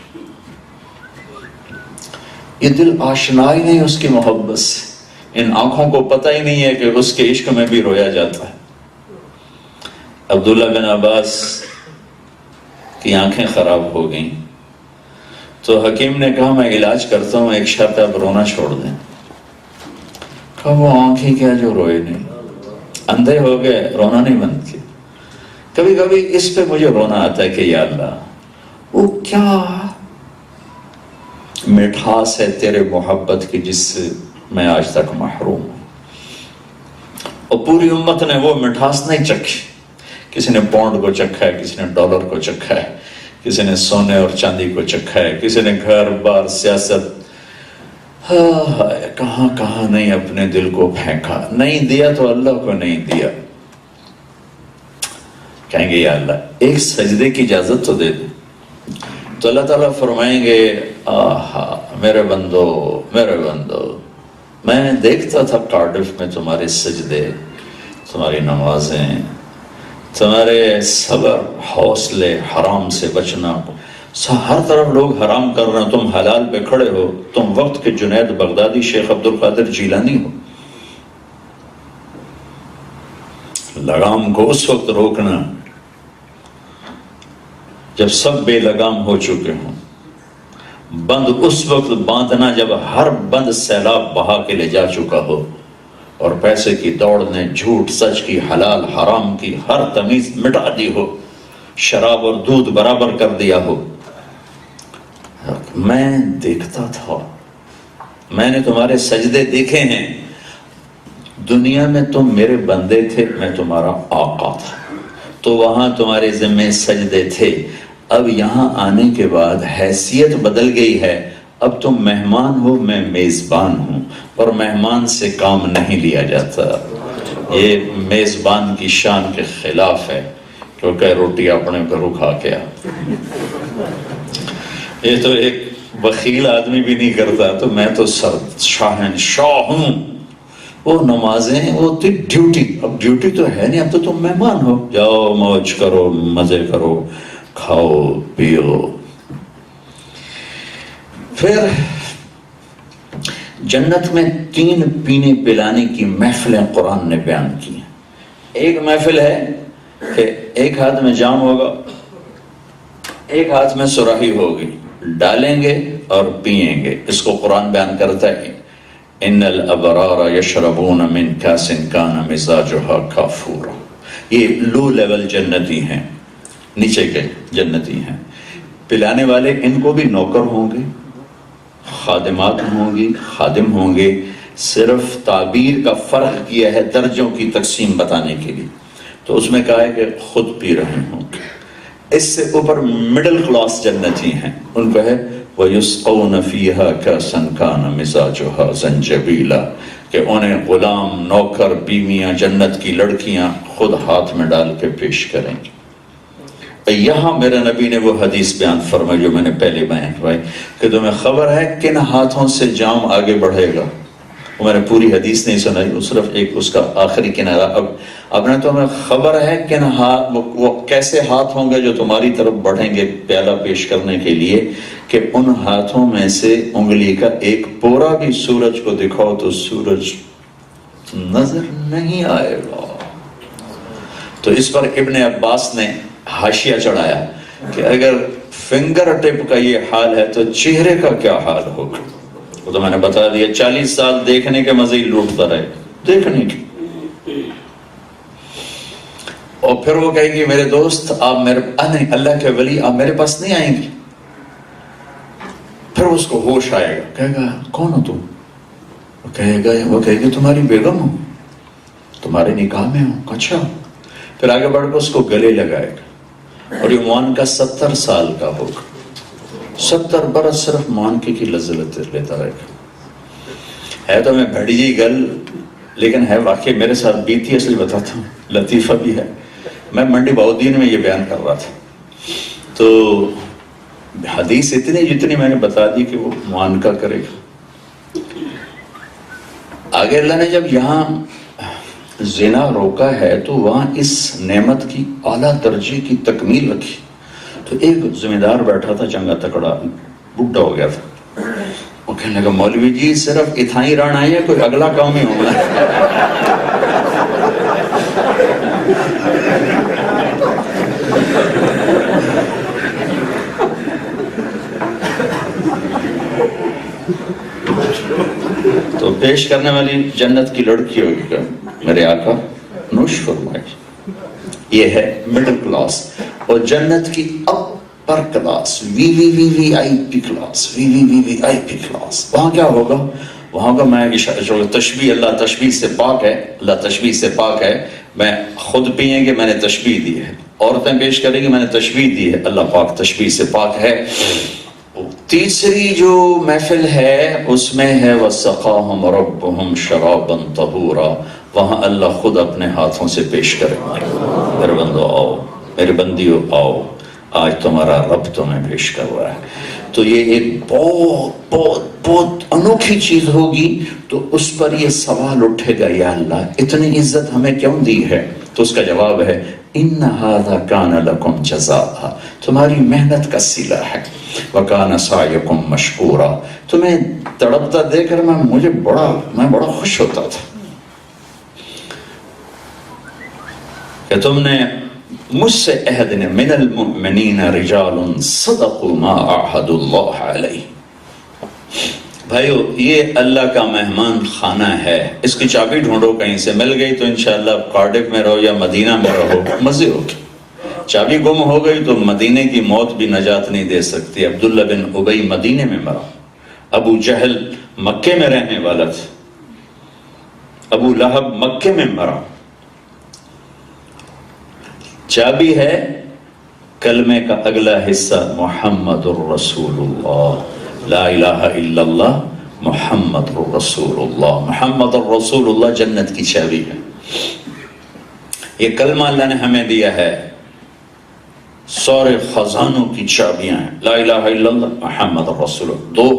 B: یہ دل آشنا ہی نہیں اس کی محبت سے، ان آنکھوں کو پتہ ہی نہیں ہے کہ اس کے عشق میں بھی رویا جاتا ہے۔ عبداللہ بن عباس کی آنکھیں خراب ہو گئیں تو حکیم نے کہا میں علاج کرتا ہوں، ایک شرط ہے اب رونا چھوڑ دیں۔ کہا وہ آنکھیں کیا جو روئے نہیں، اندھے ہو گئے رونا نہیں بند کیا۔ کبھی کبھی اس پہ مجھے رونا آتا ہے کہ یا اللہ وہ کیا مٹھاس ہے تیرے محبت کی جس سے میں آج تک محروم ہوں، اور پوری امت نے وہ مٹھاس نہیں چکھی۔ کسی نے پاؤنڈ کو چکھا ہے، کسی نے ڈالر کو چکھا ہے، کسی نے سونے اور چاندی کو چکھا ہے، کسی نے گھر بار سیاست، کہاں کہاں نہیں اپنے دل کو پھینکا۔ نہیں دیا تو اللہ کو نہیں دیا۔ کہیں گے یا اللہ ایک سجدے کی اجازت تو دے دے، تو اللہ تعالیٰ فرمائیں گے آہا میرے بندو میرے بندو، میں دیکھتا تھا کارڈف میں تمہارے سجدے، تمہاری نمازیں، تمہارے صبر، حوصلے، حرام سے بچنا، ہر طرف لوگ حرام کر رہے ہیں، تم حلال پہ کھڑے ہو، تم وقت کے جنید بغدادی شیخ عبد القادر جیلانی ہو۔ لگام کو اس وقت روکنا جب سب بے لگام ہو چکے ہوں، بند اس وقت باندھنا جب ہر بند سیلاب بہا کے لے جا چکا ہو، اور پیسے کی دوڑ نے جھوٹ سچ کی، حلال حرام کی ہر تمیز مٹا دی ہو، شراب اور دودھ برابر کر دیا ہو۔ میں دیکھتا تھا، میں نے تمہارے سجدے دیکھے ہیں، دنیا میں تم میرے بندے تھے، میں تمہارا آقا تھا، تو وہاں تمہارے ذمہ سجدے تھے۔ اب یہاں آنے کے بعد حیثیت بدل گئی ہے، اب تم مہمان ہو، میں میزبان ہوں، اور مہمان سے کام نہیں لیا جاتا۔ یہ میزبان کی شان کے خلاف ہے، کیونکہ روٹی اپنے گھروں کھا کے آ، یہ تو ایک بخیل آدمی بھی نہیں کرتا، تو میں تو شاہنشاہ ہوں۔ وہ نمازیں وہ تھی ڈیوٹی، اب ڈیوٹی تو ہے نہیں، اب تو تم مہمان ہو، جاؤ موج کرو، مزے کرو، کھاؤ پیو۔ پھر جنت میں 3 پینے پلانے کی محفلیں قرآن نے بیان کی ہیں۔ ایک محفل ہے کہ ایک ہاتھ میں جام ہوگا، ایک ہاتھ میں سراہی ہوگی، ڈالیں گے اور پئیں گے۔ اس کو قرآن بیان کرتا ہے ان الابرار یشربون من کاس کان مزاجها کافورا۔ یہ لو لیول جنتی ہیں، نیچے کے جنتی ہیں۔ پلانے والے ان کو بھی نوکر ہوں گے، خادمات ہوں گی، خادم ہوں گے، صرف تعبیر کا فرق کیا ہے درجوں کی تقسیم بتانے کے لیے، تو اس میں کہا ہے کہ خود پی رہے ہوں گے۔ اس سے اوپر مڈل کلاس جنتی ہیں، ان کو ہے وَيُسْقَوْنَ فِيهَا كَأْسًا كَانَ مِزَاجُهَا زَنْجَبِيلًا، کہ انہیں غلام، نوکر، بیویاں، جنت کی لڑکیاں خود ہاتھ میں ڈال کے پیش کریں گے۔ یہاں میرے نبی نے وہ حدیث بیان فرمائی جو میں نے پہلے بیان کروائی کہ تمہیں خبر ہے کن ہاتھوں سے جام آگے بڑھے گا؟ وہ میں نے پوری حدیث نہیں سنائی، وہ صرف ایک اس کا آخری کنارہ۔ اب نے تمہیں خبر ہے کن ہاتھ، وہ کیسے ہاتھ ہوں گے جو تمہاری طرف بڑھیں گے پیالہ پیش کرنے کے لیے، کہ ان ہاتھوں میں سے انگلی کا ایک پورا بھی سورج کو دکھاؤ تو سورج نظر نہیں آئے گا۔ تو اس پر ابن عباس نے حاشیہ چڑھایا کہ اگر فنگر ٹپ کا یہ حال ہے تو چہرے کا کیا حال ہوگا؟ وہ تو میں نے بتا دیا، 40 سال دیکھنے کے مزے ہی لوٹتا رہے، دیکھنے کی۔ اور پھر وہ کہے گی میرے دوست آپ میرے نہیں، اللہ کے ولی آپ میرے پاس نہیں آئیں گے؟ پھر اس کو ہوش آئے گا، کہے گا کون ہو تم؟ وہ کہے گی تمہاری بیگم ہوں، تمہارے نکاح میں ہوں۔ اچھا، پھر آگے بڑھ کر اس کو گلے لگائے گا، اور یہ معانقہ 70 سال کا ہوگا، 70 برس صرف معانقے کی لذت لیتا رہے گا۔ ہے تو میں بھڑی جی گل، لیکن ہے واقعی میرے ساتھ بیتی، اصلی بتاتا ہوں، لطیفہ بھی ہے۔ میں منڈی بہودین میں یہ بیان کر رہا تھا، تو حدیث اتنی جتنی میں نے بتا دی کہ وہ معانقہ کرے گا۔ آگے اللہ نے جب یہاں زنا روکا ہے تو وہاں اس نعمت کی اعلیٰ درجے کی تکمیل رکھی۔ تو ایک ذمہ دار بیٹھا تھا، چنگا تکڑا بڈھا ہو گیا تھا، وہ کہنے لگا مولوی جی صرف اتھائی ران آئی ہے، کوئی اگلا کام ہی ہوگا۔ تو پیش کرنے والی جنت کی لڑکی ہوگی کہ میرے آقا نوش فرمائے، یہ ہے مڈل کلاس، اور جنت کی اپر کلاس، وی وی وی وی آئی پی کلاس، وی وی وی وی آئی پی کلاس۔ وہاں کیا ہوگا؟ وہاں کا میں تشبیہ، اللہ تشبیہ سے پاک ہے، اللہ تشبیہ سے پاک ہے۔ میں خود پیئیں گے، میں نے تشبیہ دی ہے، عورتیں پیش کریں گی، میں نے تشبیہ دی ہے، اللہ پاک تشبیہ سے پاک ہے۔ تیسری جو محفل ہے اس میں ہے وَسَقَاهُمْ رَبُّهُمْ شَرَابًا طَهُورًا، وہاں اللہ خود اپنے ہاتھوں سے پیش کرے گا، میرے بندو آؤ، میرے بندیو آؤ، آج تمہارا رب تمہیں پیش کر رہا ہے۔ تو یہ ایک بہت بہت بہت انوکھی چیز ہوگی۔ تو اس پر یہ سوال اٹھے گا، یا اللہ اتنی عزت ہمیں کیوں دی ہے؟ تو اس کا جواب ہے ان ھذا کان لکم جزاء، تمہاری محنت کا صلہ ہے، وکان سعیکم مشکورا، تمہیں تڑپتا دیکھ کر میں بڑا خوش ہوتا تھا کہ تم نے مجھ سے عہد نے، من المؤمنین رجال صدقوا ما عاہدوا اللہ علیہ۔ بھائیو یہ اللہ کا مہمان خانہ ہے، اس کی چابی ڈھونڈو، کہیں سے مل گئی تو انشاءاللہ کارڈف میں رہو یا مدینہ میں رہو، مزے ہوگی۔ چابی گم ہو گئی تو مدینے کی موت بھی نجات نہیں دے سکتی۔ عبداللہ بن ابی مدینے میں مرا، ابو جہل مکے میں رہنے والا تھا، ابو لہب مکے میں مرا۔ چابی ہے کلمے کا اگلا حصہ محمد الرسول اللہ، لا الہ الا اللہ محمد الرسول اللہ۔ محمد الرسول اللہ جنت کی چابی ہے۔ یہ کلمہ اللہ نے ہمیں دیا ہے، سارے خزانوں کی چابیاں ہیں۔ لا الہ الا اللہ محمد الرسول اللہ،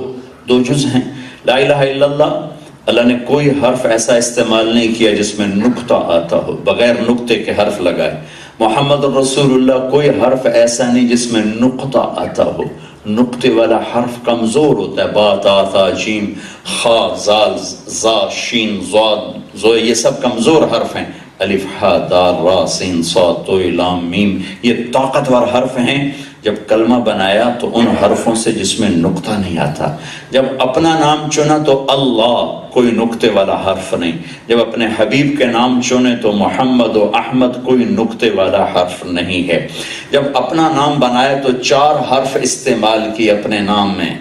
B: دو جز ہیں۔ لا الہ الا اللہ، اللہ نے کوئی حرف ایسا استعمال نہیں کیا جس میں نقطہ آتا ہو، بغیر نقطے کے حرف لگائے۔ محمد الرسول اللہ، کوئی حرف ایسا نہیں جس میں نقطہ آتا ہو، نقطے والا حرف کمزور ہوتا ہے، با تا ثا جیم خا زال زا شین ضاد زو، یہ سب کمزور حرف ہیں۔ الف ہا دال را سین صاد تو لام میم، یہ طاقتور حرف ہیں۔ جب کلمہ بنایا تو ان حرفوں سے جس میں نقطہ نہیں آتا۔ جب اپنا نام چنا تو اللہ، کوئی نقطے والا حرف نہیں۔ جب اپنے حبیب کے نام چنے تو محمد و احمد، کوئی نقطے والا حرف نہیں ہے۔ جب اپنا نام بنایا تو 4 حرف استعمال کیے اپنے نام میں،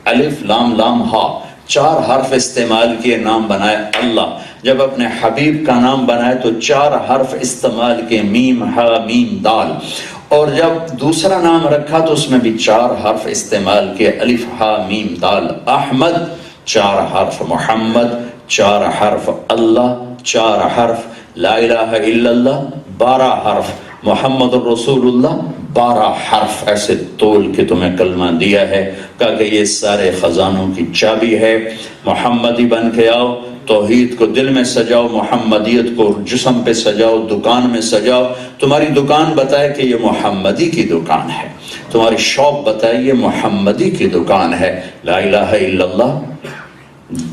B: الف لام لام ہا، 4 حرف استعمال کیے، نام بنایا اللہ۔ جب اپنے حبیب کا نام بنایا تو 4 حرف استعمال کیے، میم ہا میم دال۔ اور جب دوسرا نام رکھا تو اس میں بھی 4 حرف استعمال کیے، الف ہا میم دال۔ احمد 4 حرف، محمد 4 حرف اللہ، 4 حرف لا الہ الا اللہ، 12 حرف محمد الرسول اللہ، 12 حرف ایسے تول کے تمہیں کلمہ دیا ہے، کہا کہ یہ سارے خزانوں کی چابی ہے، محمدی بن کے آؤ، توحید کو دل میں سجاؤ، محمدیت کو جسم پہ سجاؤ، دکان میں سجاؤ، تمہاری دکان بتائے کہ یہ محمدی کی دکان ہے، تمہاری شاپ بتائے یہ محمدی کی دکان ہے۔ لا الہ الا اللہ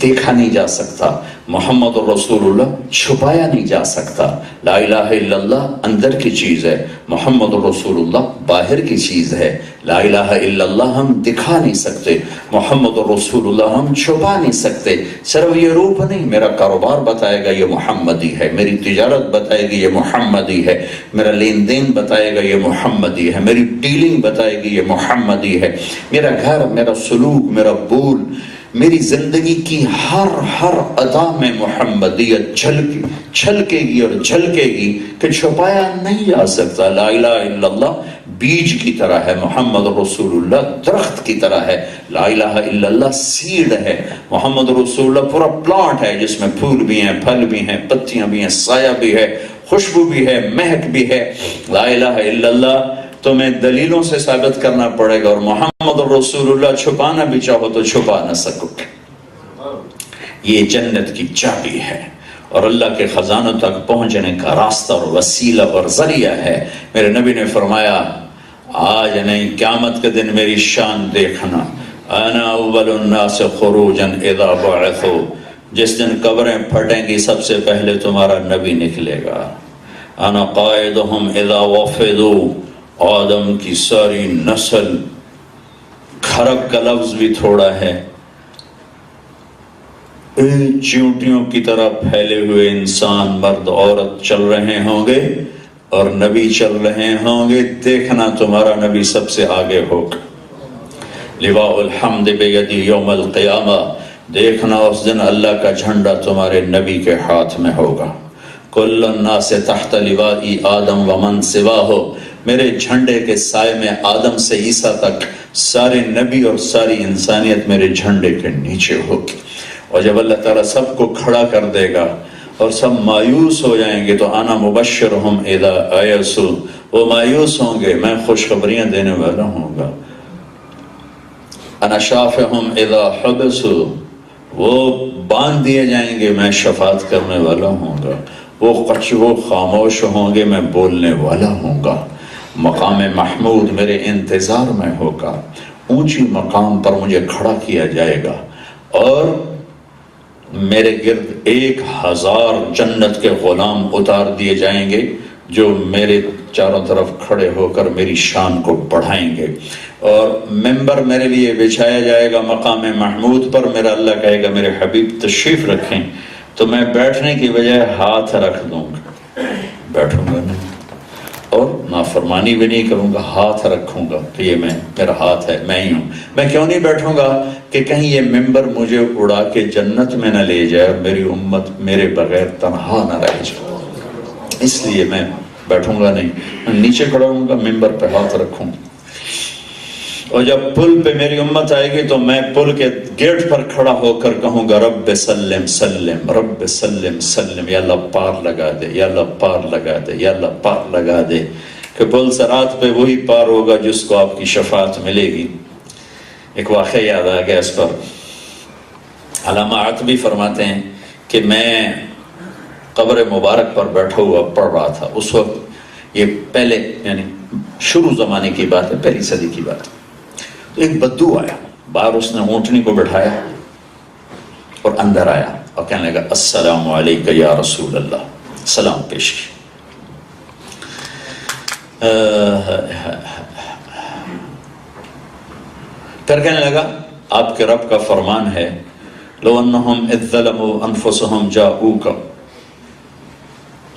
B: دیکھا نہیں جا سکتا، محمد الرسول اللہ چھپایا نہیں جا سکتا، لا الہ الا اللہ اندر کی چیز ہے، محمد الرسول اللہ باہر کی چیز ہے، لا الہ الا اللہ ہم دکھا نہیں سکتے، محمد الرسول اللہ ہم چھپا نہیں سکتے۔ صرف یہ روپ نہیں، میرا کاروبار بتائے گا یہ محمدی ہے، میری تجارت بتائے گی یہ محمدی ہے، میرا لین دین بتائے گا یہ محمدی ہے، میری ڈیلنگ بتائے گی یہ محمدی ہے، میرا گھر، میرا سلوک، میرا بول، میری زندگی کی ہر ادا میں محمدیت چھلکے گی اور جھلکے گی کہ چھپایا نہیں جا سکتا۔ لا الہ الا اللہ بیج کی طرح ہے، محمد رسول اللہ درخت کی طرح ہے، لا الہ الا اللہ سیڈ ہے، محمد رسول اللہ پورا پلانٹ ہے جس میں پھول بھی ہیں، پھل بھی ہیں، پتیاں بھی ہیں، سایہ بھی ہے، خوشبو بھی ہے، مہک بھی ہے۔ لا الہ الا اللہ تمہیں دلیلوں سے ثابت کرنا پڑے گا، اور محمد رسول اللہ چھپانا بھی چاہو تو چھپا نہ سکو۔ یہ جنت کی چابی ہے اور اللہ کے خزانوں تک پہنچنے کا راستہ اور وسیلہ اور ذریعہ ہے۔ میرے نبی نے فرمایا آج نہیں قیامت کے دن میری شان دیکھنا، انا اول الناس خروجا اذا بعثوا، جس دن قبریں پھٹیں گی سب سے پہلے تمہارا نبی نکلے گا، انا قائدہم اذا وفدوا، آدم کی ساری نسل، کھرک کا لفظ بھی تھوڑا ہے، چیونٹیوں کی طرح پھیلے ہوئے انسان، مرد عورت چل رہے ہوں گے اور نبی چل رہے ہوں گے، دیکھنا تمہارا نبی سب سے آگے ہوگا۔ لواء الحمد بیدی یوم القیامہ، دیکھنا اس دن اللہ کا جھنڈا تمہارے نبی کے ہاتھ میں ہوگا۔ کل الناس تحت لوائی آدم ومن سواہ، میرے جھنڈے کے سائے میں آدم سے عیسیٰ تک سارے نبی اور ساری انسانیت میرے جھنڈے کے نیچے ہوگی۔ اور جب اللہ تعالیٰ سب کو کھڑا کر دے گا اور سب مایوس ہو جائیں گے تو انا مبشرہم اذا ایسوا، وہ مایوس ہوں گے میں خوشخبریاں دینے والا ہوں گا۔ انا شافہم اذا حبسوا، وہ باندھ دیے جائیں گے میں شفاعت کرنے والا ہوں گا۔ وہ خاموش ہوں گے میں بولنے والا ہوں گا۔ مقام محمود میرے انتظار میں ہوگا، اونچی مقام پر مجھے کھڑا کیا جائے گا اور میرے گرد 1000 جنت کے غلام اتار دیے جائیں گے جو میرے چاروں طرف کھڑے ہو کر میری شان کو بڑھائیں گے، اور ممبر میرے لیے بچھایا جائے گا مقام محمود پر۔ میرا اللہ کہے گا میرے حبیب تشریف رکھیں، تو میں بیٹھنے کی بجائے ہاتھ رکھ دوں گا، بیٹھوں گا نہیں اور نافرمانی بھی نہیں کروں گا، ہاتھ رکھوں گا کہ یہ میرا ہاتھ ہے، میں ہی ہوں۔ میں کیوں نہیں بیٹھوں گا کہ کہیں یہ ممبر مجھے اڑا کے جنت میں نہ لے جائے اور میری امت میرے بغیر تنہا نہ رہ جائے، اس لیے میں بیٹھوں گا نہیں، میں نیچے کھڑا ہوں گا، ممبر پہ ہاتھ رکھوں گا۔ اور جب پل پہ میری امت آئے گی تو میں پل کے گیٹ پر کھڑا ہو کر کہوں گا رب سلم سلم، رب سلم سلم، یا اللہ پار لگا دے، یا اللہ پار لگا دے، یا اللہ پار لگا دے، کہ پل صراط پہ وہی پار ہوگا جس کو آپ کی شفاعت ملے گی۔ ایک واقعہ یاد آ گیا اس پر، علامہ عتبی فرماتے ہیں کہ میں قبر مبارک پر بیٹھا ہوا پڑھ رہا تھا، اس وقت یہ پہلے یعنی شروع زمانے کی بات ہے، پہلی صدی کی بات ہے، تو ایک بدو آیا باہر، اس نے اونٹنی کو بٹھایا اور اندر آیا اور کہنے لگا السلام علیکہ یا رسول اللہ، سلام پیش کی۔ پھر کہنے لگا آپ کے رب کا فرمان ہے لو انہم اذ ظلموا انفسہم جاؤوک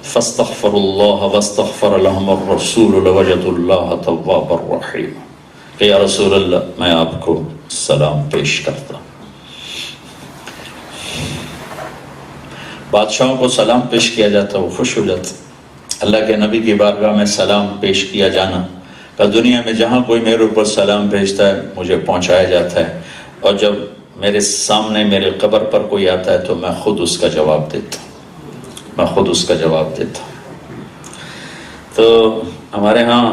B: فاستغفروا اللہ واستغفر لهم الرسول لوجدوا اللہ توابا رحیما، کہ یا رسول اللہ میں آپ کو سلام پیش کرتا ہوں۔ بادشاہوں کو سلام پیش کیا جاتا، وہ خوش ہو جاتے۔ اللہ کے نبی کی بارگاہ میں سلام پیش کیا جانا کہ دنیا میں جہاں کوئی میرے اوپر سلام بھیجتا ہے مجھے پہنچایا جاتا ہے، اور جب میرے سامنے میرے قبر پر کوئی آتا ہے تو میں خود اس کا جواب دیتا تو ہمارے ہاں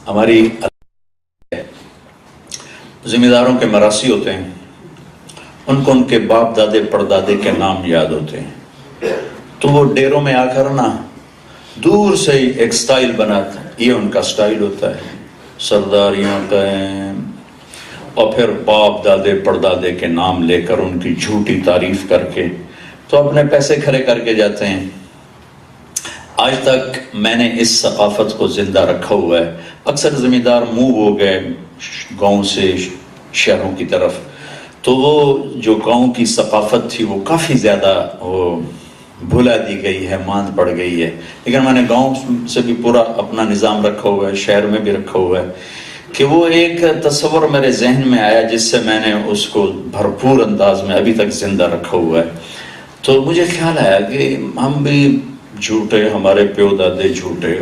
B: ہماری ذمہ داروں کے مراثی ہوتے ہیں، ان کو ان کے باپ دادے پردادے کے نام یاد ہوتے ہیں، تو وہ ڈیروں میں آ کر نا دور سے ہی ایک سٹائل بناتا ہے، یہ ان کا سٹائل ہوتا ہے، سرداریاں قائم، اور پھر باپ دادے پردادے کے نام لے کر ان کی جھوٹی تعریف کر کے تو اپنے پیسے کھڑے کر کے جاتے ہیں۔ آج تک میں نے اس ثقافت کو زندہ رکھا ہوا ہے۔ اکثر ذمہ دار موو ہو گئے گاؤں سے شہروں کی طرف، تو وہ جو گاؤں کی ثقافت تھی وہ کافی زیادہ بھلا دی گئی ہے، ماند پڑ گئی ہے، لیکن میں نے گاؤں سے بھی پورا اپنا نظام رکھا ہوا ہے، شہر میں بھی رکھا ہوا ہے، کہ وہ ایک تصور میرے ذہن میں آیا جس سے میں نے اس کو بھرپور انداز میں ابھی تک زندہ رکھا ہوا ہے۔ تو مجھے خیال آیا کہ ہم بھی جھوٹے، ہمارے پیو دادے جھوٹے،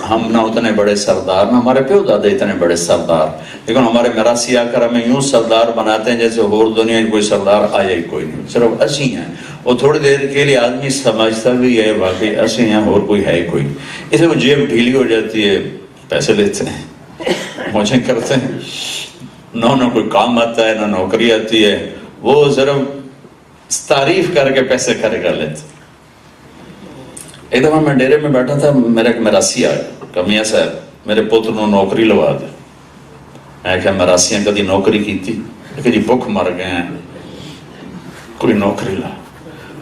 B: ہم نہ اتنے بڑے سردار، نہ ہمارے پیو دادے اتنے بڑے سردار، لیکن ہمارے میراثی آ کر ہمیں یوں سردار بناتے ہیں جیسے اور دنیا کوئی سردار آیا ہی کوئی نہیں، صرف اسی ہیں۔ اور تھوڑی دیر کے لیے آدمی سمجھتا بھی ہے واقعی اسی ہیں اور کوئی ہے ہی کوئی، اسے وہ جیب ڈھیلی ہو جاتی ہے، پیسے لیتے ہیں، موجیں کرتے ہیں، نہ کوئی کام آتا ہے نہ نوکری آتی ہے، وہ صرف تعریف کر کے پیسے کھڑے کر لیتے۔ ایک دفعہ میں ڈیرے میں بیٹھا تھا، میرا ایک میراثی آیا کہ میاں صاحب میرے پوتر نو نوکری لوا دے۔ میں کہا میراسیاں کدی نوکری کی تھی کہ جی بھوک مر گئے ہیں، کوئی نوکری لا۔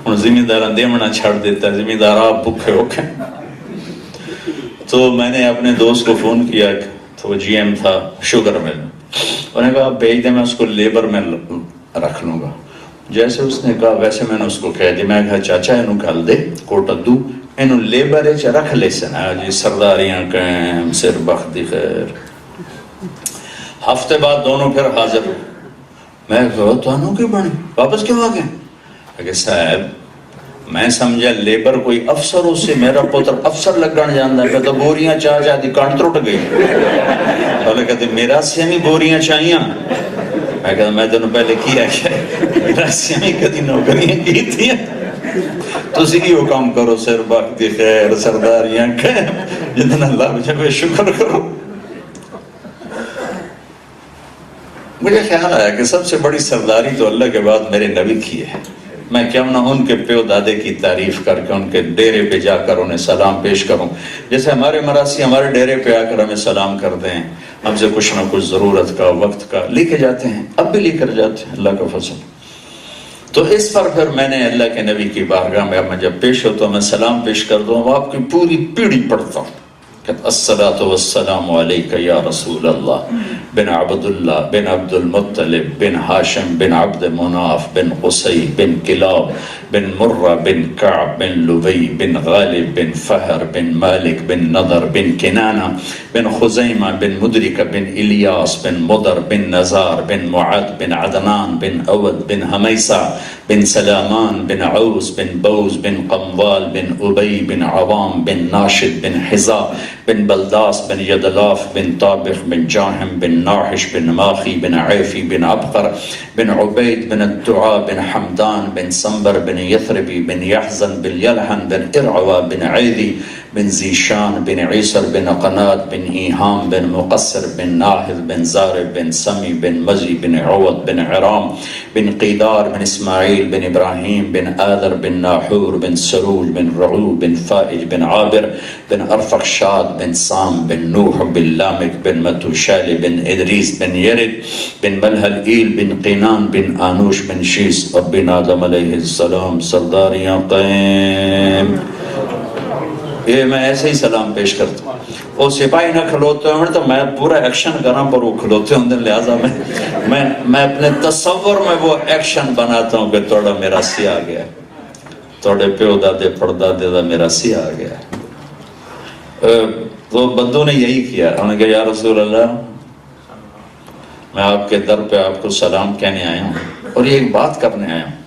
B: ہوں ذمہ دار دیونا چھڑ دیتا ہے، ذمہ دار آپ بھوکے ہو کے۔ تو میں نے اپنے دوست کو فون کیا، تو وہ جی ایم تھا شوگر مل، انہوں نے کہا بھیج دیں، میں اس کو لیبر میں رکھ لوں گا۔ جیسے اس نے کہا ویسے میں نے اس کو کہہ دی، میں کہا چاچا انہوں کھال دے کوٹا دو، انہوں لیبر چ رکھ لے سنا جی سرداریاں قائم، سر بخت خیر۔ ہفتے بعد دونوں پھر حاضر، میں کہا تانوں کی بنی واپس کیوں آ گئے؟ کہ صاحب میں سمجھا لیبر کوئی افسر، اس سے میرا پوتر افسر لگن جانا ہے، کہتا بوریاں چاہ جاتی کانٹ ٹوٹ گئی۔ بولے کہتے میرا سے بھی بوریاں چاہیاں، میں کہتا میں تینوں پہلے کیا کہ میرا سے بھی کدی نوکریاں کی تھی، تو سی وہ کام کرو، سر باقی خیر، سرداریاں قائم، جتنا اللہ جب شکر کرو۔ مجھے خیال آیا کہ سب سے بڑی سرداری تو اللہ کے بعد میرے نبی کی ہے، میں کیوں نہ ان کے پیو دادے کی تعریف کر کے ان کے ڈیرے پہ جا کر انہیں سلام پیش کروں، جیسے ہمارے مراثی ہمارے ڈیرے پہ آ کر ہمیں سلام کرتے ہیں، ہم سے کچھ نہ کچھ ضرورت کا وقت کا لے کے جاتے ہیں، اب بھی لے کر جاتے ہیں، اللہ کا فضل۔ تو اس پر پھر میں نے اللہ کے نبی کی بارگاہ میں اب میں جب پیش ہوتا ہوں، میں سلام پیش کرتا ہوں، وہ آپ کی پوری پیڑھی پڑھتا ہوں کہ الصلاۃ والسلام علیک یا رسول اللہ بن عبداللہ بن عبد المطلب بن ہاشم بن عبد مناف بن قصی بن کلاب بن مرہ بن کعب بن لبی بن غالب بن فہر بن مالک بن نضر بن کنانہ بن خزیمہ بن مدرکہ بن الیاس بن مضر بن نزار بن معد بن عدنان بن اود بن حمیسہ بن سلامان بن عوس بن بوز بن قموال بن ابی بن عوام بن ناشد بن حزا بن بلداس بن یدلاف بن طابخ بن جاہم بن ناحش بن ماخی بن عیفی بن عبقر بن عبید بن الدعاء بن حمدان بن سنبر بن یثربی بن یحزن بن یلحن بن ارعوا بن عیدی بن زیشان بن عیسر بن قنات بن ایہام بن مقصر بن ناہد بن زارب بن سمی بن مزی بن عوض بن عرام بن قیدار بن اسماعیل بن ابراہیم بن آذر بن ناحور بن سروج بن رعو بن فائج بن عابر بن ارفخشاد بن سام بن نوح بن لامک بن متوشال بن ادریس بن یرد بن ملحل بن قینان بن آنوش بن شیس اور بن آدم علیہ السلام۔ سرداریاں قائم، یہ میں ایسے ہی سلام پیش کرتا ہوں، وہ سپاہی نہ کھلوتے ہیں تو میں پورا ایکشن کرنا پر وہ کھلوتے ہوں، لہٰذا میں اپنے تصور میں وہ ایکشن بناتا ہوں کہ توڑا میرا سی آ گیا، توڑے پیو دادے پردادے دا میرا سی آ گیا۔ تو بندوں نے یہی کیا، انہوں نے کہا یا رسول اللہ میں آپ کے در پہ آپ کو سلام کہنے آیا ہوں اور یہ ایک بات کرنے آیا ہوں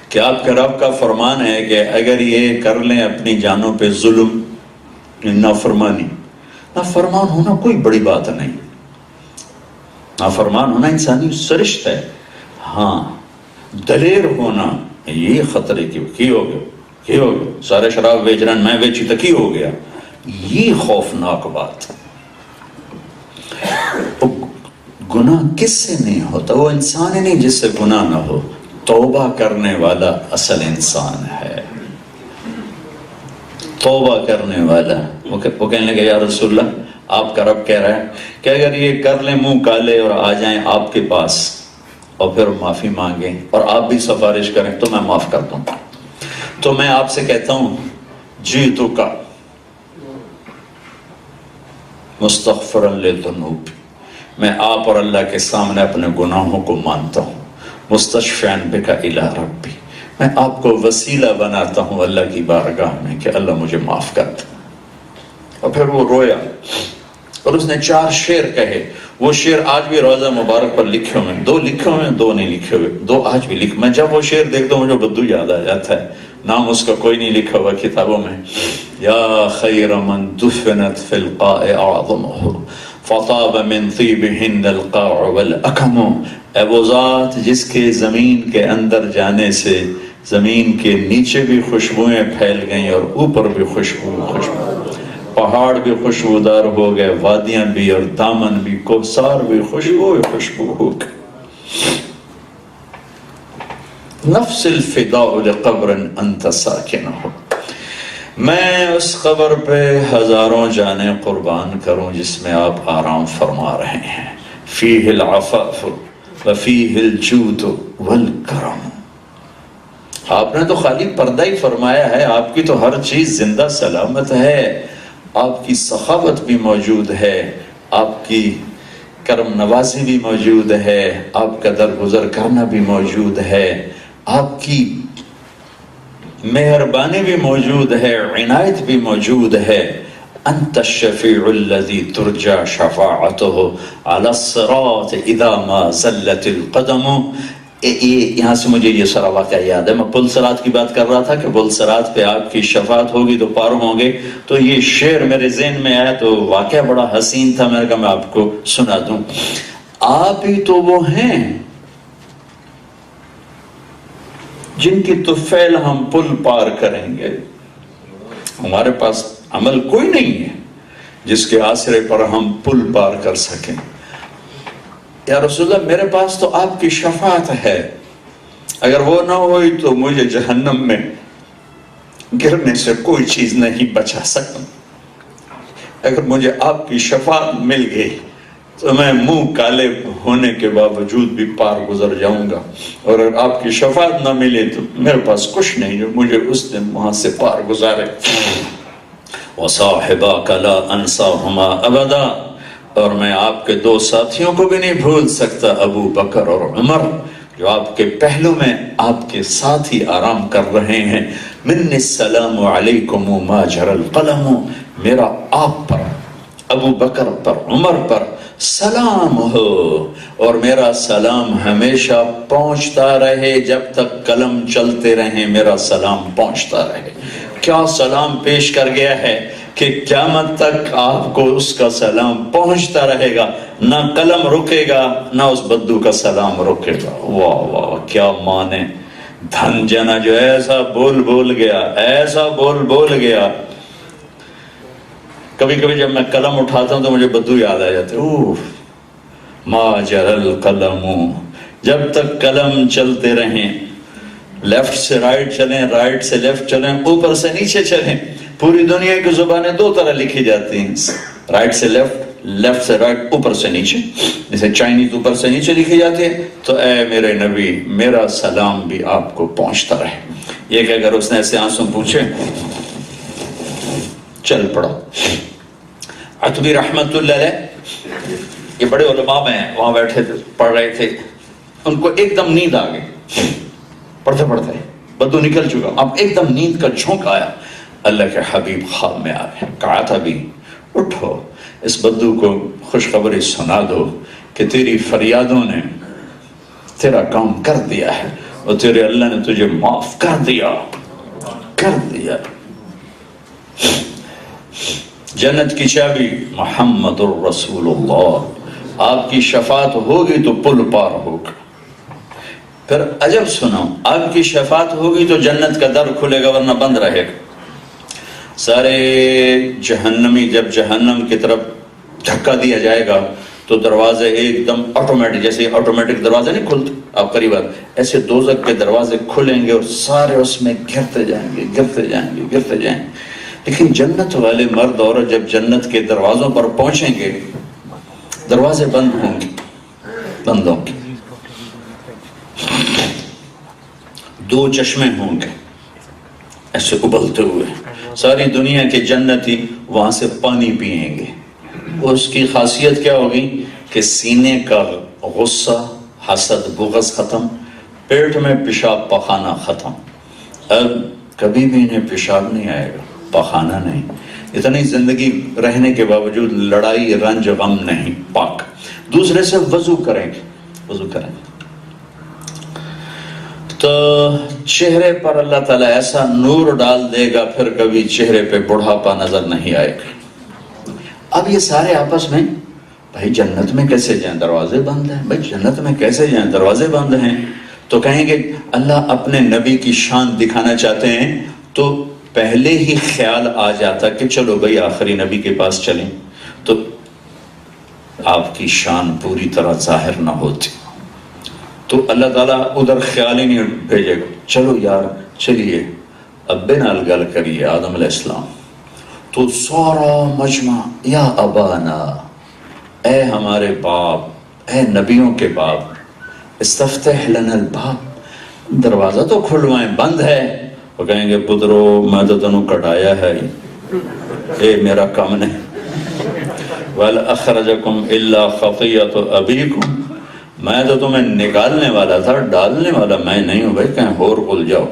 B: کہ آپ کے رب کا فرمان ہے کہ اگر یہ کر لیں اپنی جانوں پہ ظلم، نافرمانی، نافرمان ہونا کوئی بڑی بات نہیں، نافرمان ہونا انسانی سرشت ہے، ہاں دلیر ہونا یہ خطرے کی ہو گیا سارے شراب بیچ رہے ہیں میں بیچی تو کی ہو گیا، یہ خوفناک بات۔ گناہ کس سے نہیں ہوتا؟ وہ انسان ہی نہیں جس سے گناہ نہ ہو، توبہ کرنے والا اصل انسان ہے، توبہ کرنے والا۔ وہ کہنے لگے یا رسول اللہ آپ کا رب کہہ رہا ہے کہ اگر یہ کر لیں منہ کالے اور آ جائیں آپ کے پاس اور پھر معافی مانگیں اور آپ بھی سفارش کریں تو میں معاف کر دوں، تو میں آپ سے کہتا ہوں جیتو کا مستغفرا للذنوب، میں آپ اور اللہ کے سامنے اپنے گناہوں کو مانتا ہوں، مستشفعا بک الی ربی، میں آپ کو وسیلہ بناتا ہوں اللہ کی بارگاہ میں کہ اللہ مجھے معاف کر دے۔ اور پھر وہ رویا اور اس نے 4 شعر کہے، وہ شعر آج بھی روضہ مبارک پر لکھے ہوئے ہیں، 2 لکھے ہوئے ہیں 2 نہیں لکھے ہوئے، 2 آج بھی لکھے۔ میں جب وہ شعر دیکھتا ہوں مجھے بدو یاد آ جاتا ہے، نام اس کا کوئی نہیں لکھا ہوا کتابوں میں۔ یا خیر من دفنت فی القاء اعظمہ فطاب من طیبہن القاع والاکم، اے وہ ذات جس کے زمین کے اندر جانے سے زمین کے نیچے بھی خوشبوئیں پھیل گئیں اور اوپر بھی خوشبو، پہاڑ بھی خوشبودار ہو گئے، وادیاں بھی اور دامن بھی، کوثار بھی خوشبو ہو گئے۔ نفس الفداء لقبر انت ساکنہ، میں اس قبر پہ ہزاروں جانیں قربان کروں جس میں آپ آرام فرما رہے ہیں۔ فیہ العفاف وفیہ الجود والکرم، آپ نے تو خالی پردہ ہی فرمایا ہے، آپ کی تو ہر چیز زندہ سلامت ہے، آپ کی سخاوت بھی موجود ہے، آپ کی کرم نوازی بھی موجود ہے، آپ کا درگزر کرنا بھی موجود ہے، آپ کی مہربانی بھی موجود ہے، عنایت بھی موجود ہے۔ انت الشفیع الذی ترجى شفاعته علی الصراط اذا ما زلت القدم۔ یہاں سے مجھے یہ سارا واقعہ یاد ہے، میں پل صراط کی بات کر رہا تھا کہ پل صراط پہ آپ کی شفاعت ہوگی تو پار ہوں گے، تو یہ شعر میرے ذہن میں آیا تو واقعہ بڑا حسین تھا، میں نے کہا میں آپ کو سنا دوں۔ آپ ہی تو وہ ہیں جن کی طفیل ہم پل پار کریں گے، ہمارے پاس عمل کوئی نہیں ہے جس کے آسرے پر ہم پل پار کر سکیں۔ یا رسول اللہ میرے پاس تو آپ کی شفاعت ہے، اگر وہ نہ ہوئی تو مجھے جہنم میں گرنے سے کوئی چیز نہیں بچا سکتا، اگر مجھے آپ کی شفاعت مل گئی تو میں منہ کالے ہونے کے باوجود بھی پار گزر جاؤں گا، اور اگر آپ کی شفاعت نہ ملے تو میرے پاس کچھ نہیں جو مجھے اس دن وہاں سے پار گزارے۔ وَصَاحِبَاكَ لَا أَنْسَاهُمَا أَبَدًا، اور میں آپ کے 2 ساتھیوں کو بھی نہیں بھول سکتا، ابو بکر اور عمر، جو آپ کے پہلو میں آپ کے ساتھ ہی آرام کر رہے ہیں۔ مِنِّ السَّلَامُ عَلَيْكُمُ مَا جَرَى الْقَلَمُ، میرا آپ پر، ابو بکر پر، عمر پر سلام ہو، اور میرا سلام ہمیشہ پہنچتا رہے، جب تک قلم چلتے رہیں میرا سلام پہنچتا رہے۔ کیا سلام پیش کر گیا ہے کہ قیامت تک آپ کو اس کا سلام پہنچتا رہے گا، نہ قلم رکے گا نہ اس بدو کا سلام رکے گا۔ واہ واہ کیا مانے، دھن جنا جو ایسا بول بول گیا، ایسا بول بول گیا۔ کبھی کبھی جب میں قلم اٹھاتا ہوں تو مجھے بدو یاد آ جاتے، ما جرى القلم، جب تک قلم چلتے رہیں، لیفٹ سے رائٹ چلیں، رائٹ سے لیفٹ چلیں، اوپر سے نیچے چلیں۔ پوری دنیا کی زبانیں 2 طرح لکھی جاتی ہیں، رائٹ سے لیفٹ، لیفٹ سے رائٹ، اوپر سے نیچے۔ جیسے چائنیز اوپر سے نیچے لکھی جاتی ہے، تو اے میرے نبی میرا سلام بھی آپ کو پہنچتا رہے۔ یہ کہ اگر اس نے ایسے آنسوں پوچھے، چل پڑا۔ عتبی رحمت اللہ علیہ، یہ بڑے علماء میں وہاں بیٹھے تھے، پڑھ رہے تھے، ان کو ایک دم نیند آ گئی، پڑھتے پڑھتے بدو نکل چکا، اب ایک دم نیند کا جھونک آیا، اللہ کے حبیب خواب میں آ گئے، کہا تھا بھی اٹھو اس بدو کو خوشخبری سنا دو کہ تیری فریادوں نے تیرا کام کر دیا ہے، اور تیرے اللہ نے تجھے معاف کر دیا۔
C: جنت کی چابی محمد الرسول اللہ، آپ کی شفاعت ہوگی تو پل پار ہوگا۔ پھر عجب سنو، آپ کی شفاعت ہوگی تو جنت کا در کھلے گا ورنہ بند رہے گا۔ سارے جہنمی جب جہنم کی طرف دھکا دیا جائے گا تو دروازے ایک دم آٹومیٹک، جیسے آٹومیٹک دروازے نہیں کھلتے، آپ قریب ایسے دوزخ کے دروازے کھلیں گے اور سارے اس میں گرتے جائیں گے، گرتے جائیں گے، گرتے جائیں گے۔ لیکن جنت والے مرد اور جب جنت کے دروازوں پر پہنچیں گے دروازے بند ہوں گے، بند ہوں گے، دو چشمے ہوں گے ایسے ابلتے ہوئے، ساری دنیا کے جنتی وہاں سے پانی پئیں گے۔ اس کی خاصیت کیا ہوگی کہ سینے کا غصہ، حسد، بغض ختم، پیٹ میں پیشاب پخانہ ختم، اب کبھی بھی انہیں پیشاب نہیں آئے گا، پخانہ نہیں، اتنی زندگی رہنے کے باوجود لڑائی، رنج، غم نہیں، پاک۔ دوسرے سے وضو کریں گے، وضو کریں گے تو چہرے پر اللہ تعالیٰ ایسا نور ڈال دے گا پھر کبھی چہرے پہ بڑھاپا نظر نہیں آئے گا۔ اب یہ سارے آپس میں، بھائی جنت میں کیسے جائیں، دروازے بند ہیں، بھائی جنت میں کیسے جائیں، دروازے بند ہیں، تو کہیں گے اللہ اپنے نبی کی شان دکھانا چاہتے ہیں تو پہلے ہی خیال آ جاتا کہ چلو بھائی آخری نبی کے پاس چلیں تو آپ کی شان پوری طرح ظاہر نہ ہوتی، تو اللہ تعالیٰ ادھر خیال ہی نہیں بھیجے گا، چلو یار چلیے ابے نال گل کریے آدم علیہ السلام، تو سارا مجمع یا ابانا، اے ہمارے باپ، اے نبیوں کے باپ، استفتح لنا الباب، دروازہ تو کھلوائیں، بند ہے۔ وہ کہیں گے پترو میں تو تنوں کٹایا ہے، اے میرا کام نہیں، وَلْأَخْرَجَكُمْ إِلَّا خَطِيَّةُ أَبِيكُمْ، میں تو تمہیں نکالنے والا تھا، ڈالنے والا میں نہیں ہوں، بھائی کہیں اور کھل جاؤ۔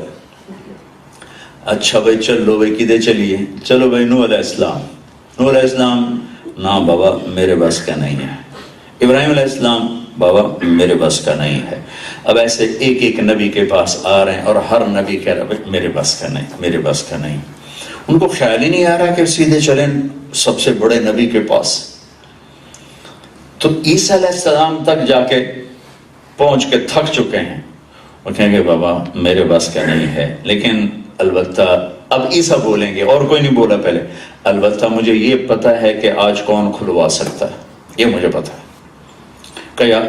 C: اچھا بھائی چلو بھائی کدھر چلیے، چلو بھائی نوح علیہ السلام، نوح علیہ السلام، نا بابا میرے بس کا نہیں ہے، ابراہیم علیہ السلام، بابا میرے بس کا نہیں ہے۔ اب ایسے ایک ایک نبی کے پاس آ رہے ہیں اور ہر نبی کہہ رہا ہے میرے بس کا نہیں، میرے بس کا نہیں۔ ان کو خیال ہی نہیں آ رہا کہ سیدھے چلیں سب سے بڑے نبی کے پاس۔ تو عیسیٰ علیہ السلام تک جا کے پہنچ کے تھک چکے ہیں، وہ کہیں گے بابا میرے بس کا نہیں ہے، لیکن البتہ اب عیسیٰ بولیں گے اور کوئی نہیں بولا پہلے، البتہ مجھے یہ پتہ ہے کہ آج کون کھلوا سکتا ہے، یہ مجھے پتہ ہے۔ کہا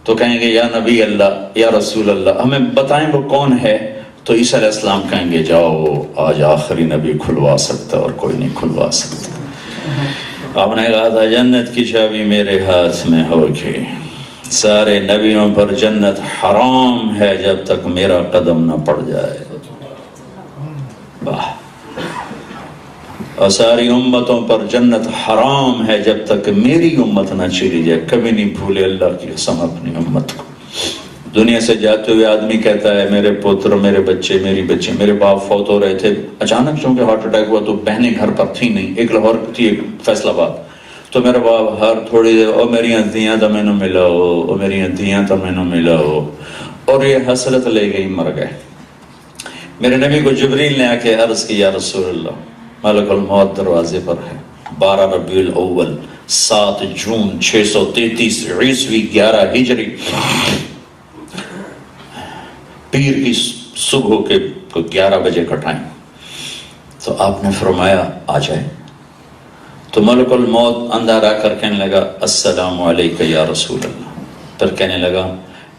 C: تو کہیں گے یا نبی اللہ، یا رسول اللہ، ہمیں بتائیں وہ کون ہے، تو عیسیٰ علیہ السلام کہیں گے جاؤ آج آخری نبی کھلوا سکتا اور کوئی نہیں کھلوا سکتا۔ آپ نے کہا تھا جنت کی چابی میرے ہاتھ میں ہوگی، سارے نبیوں پر جنت حرام ہے جب تک میرا قدم نہ پڑ جائے، واہ، اور ساری امتوں پر جنت حرام ہے جب تک میری امت نہ چلی جائے۔ کبھی نہیں بھولے اللہ کی قسم اپنی امت کو۔ دنیا سے جاتے ہوئے آدمی کہتا ہے میرے پوتر، میرے بچے، میری بچے، میرے باپ فوت ہو رہے تھے، اچانک چونکہ ہارٹ اٹیک ہوا تو بہنیں گھر پر تھی نہیں، ایک لاہور تھی ایک فیصل آباد، تو میرا باپ ہر تھوڑی دیر او میری ہدیاں تو مینوں ملاؤ، او میری ہدیاں تو مینوں ملاؤ، اور یہ حسرت لے گئی، مر گئے۔ میرے نبی کو جبریل نے آ کے عرض کی یا رسول اللہ ملک الموت دروازے پر ہے، 12 ربیع الاول 7 جون 633 عیسوی 11 ہجری، پیر کی صبح کے 11 بجے کا ٹائم۔ تو آپ نے فرمایا آ جائے، تو ملک الموت اندر آ کر کہنے لگا السلام علیکم یا رسول اللہ، پھر کہنے لگا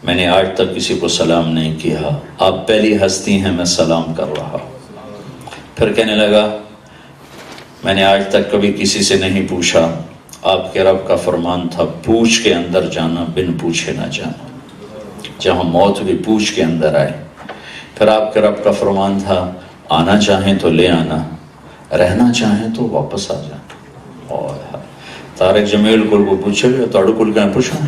C: میں نے آج تک کسی کو سلام نہیں کیا، آپ پہلی ہستی ہیں میں سلام کر رہا۔ پھر کہنے لگا میں نے آج تک کبھی کسی سے نہیں پوچھا، آپ کے رب کا فرمان تھا پوچھ کے اندر جانا، بن پوچھے نہ جانا، جہاں موت بھی پوچھ کے اندر آئے۔ پھر آپ کے رب کا فرمان تھا آنا چاہیں تو لے آنا، رہنا چاہیں تو واپس آ جانا۔ اور طارق جمیل کو پوچھے گا تو کل کہیں پوچھا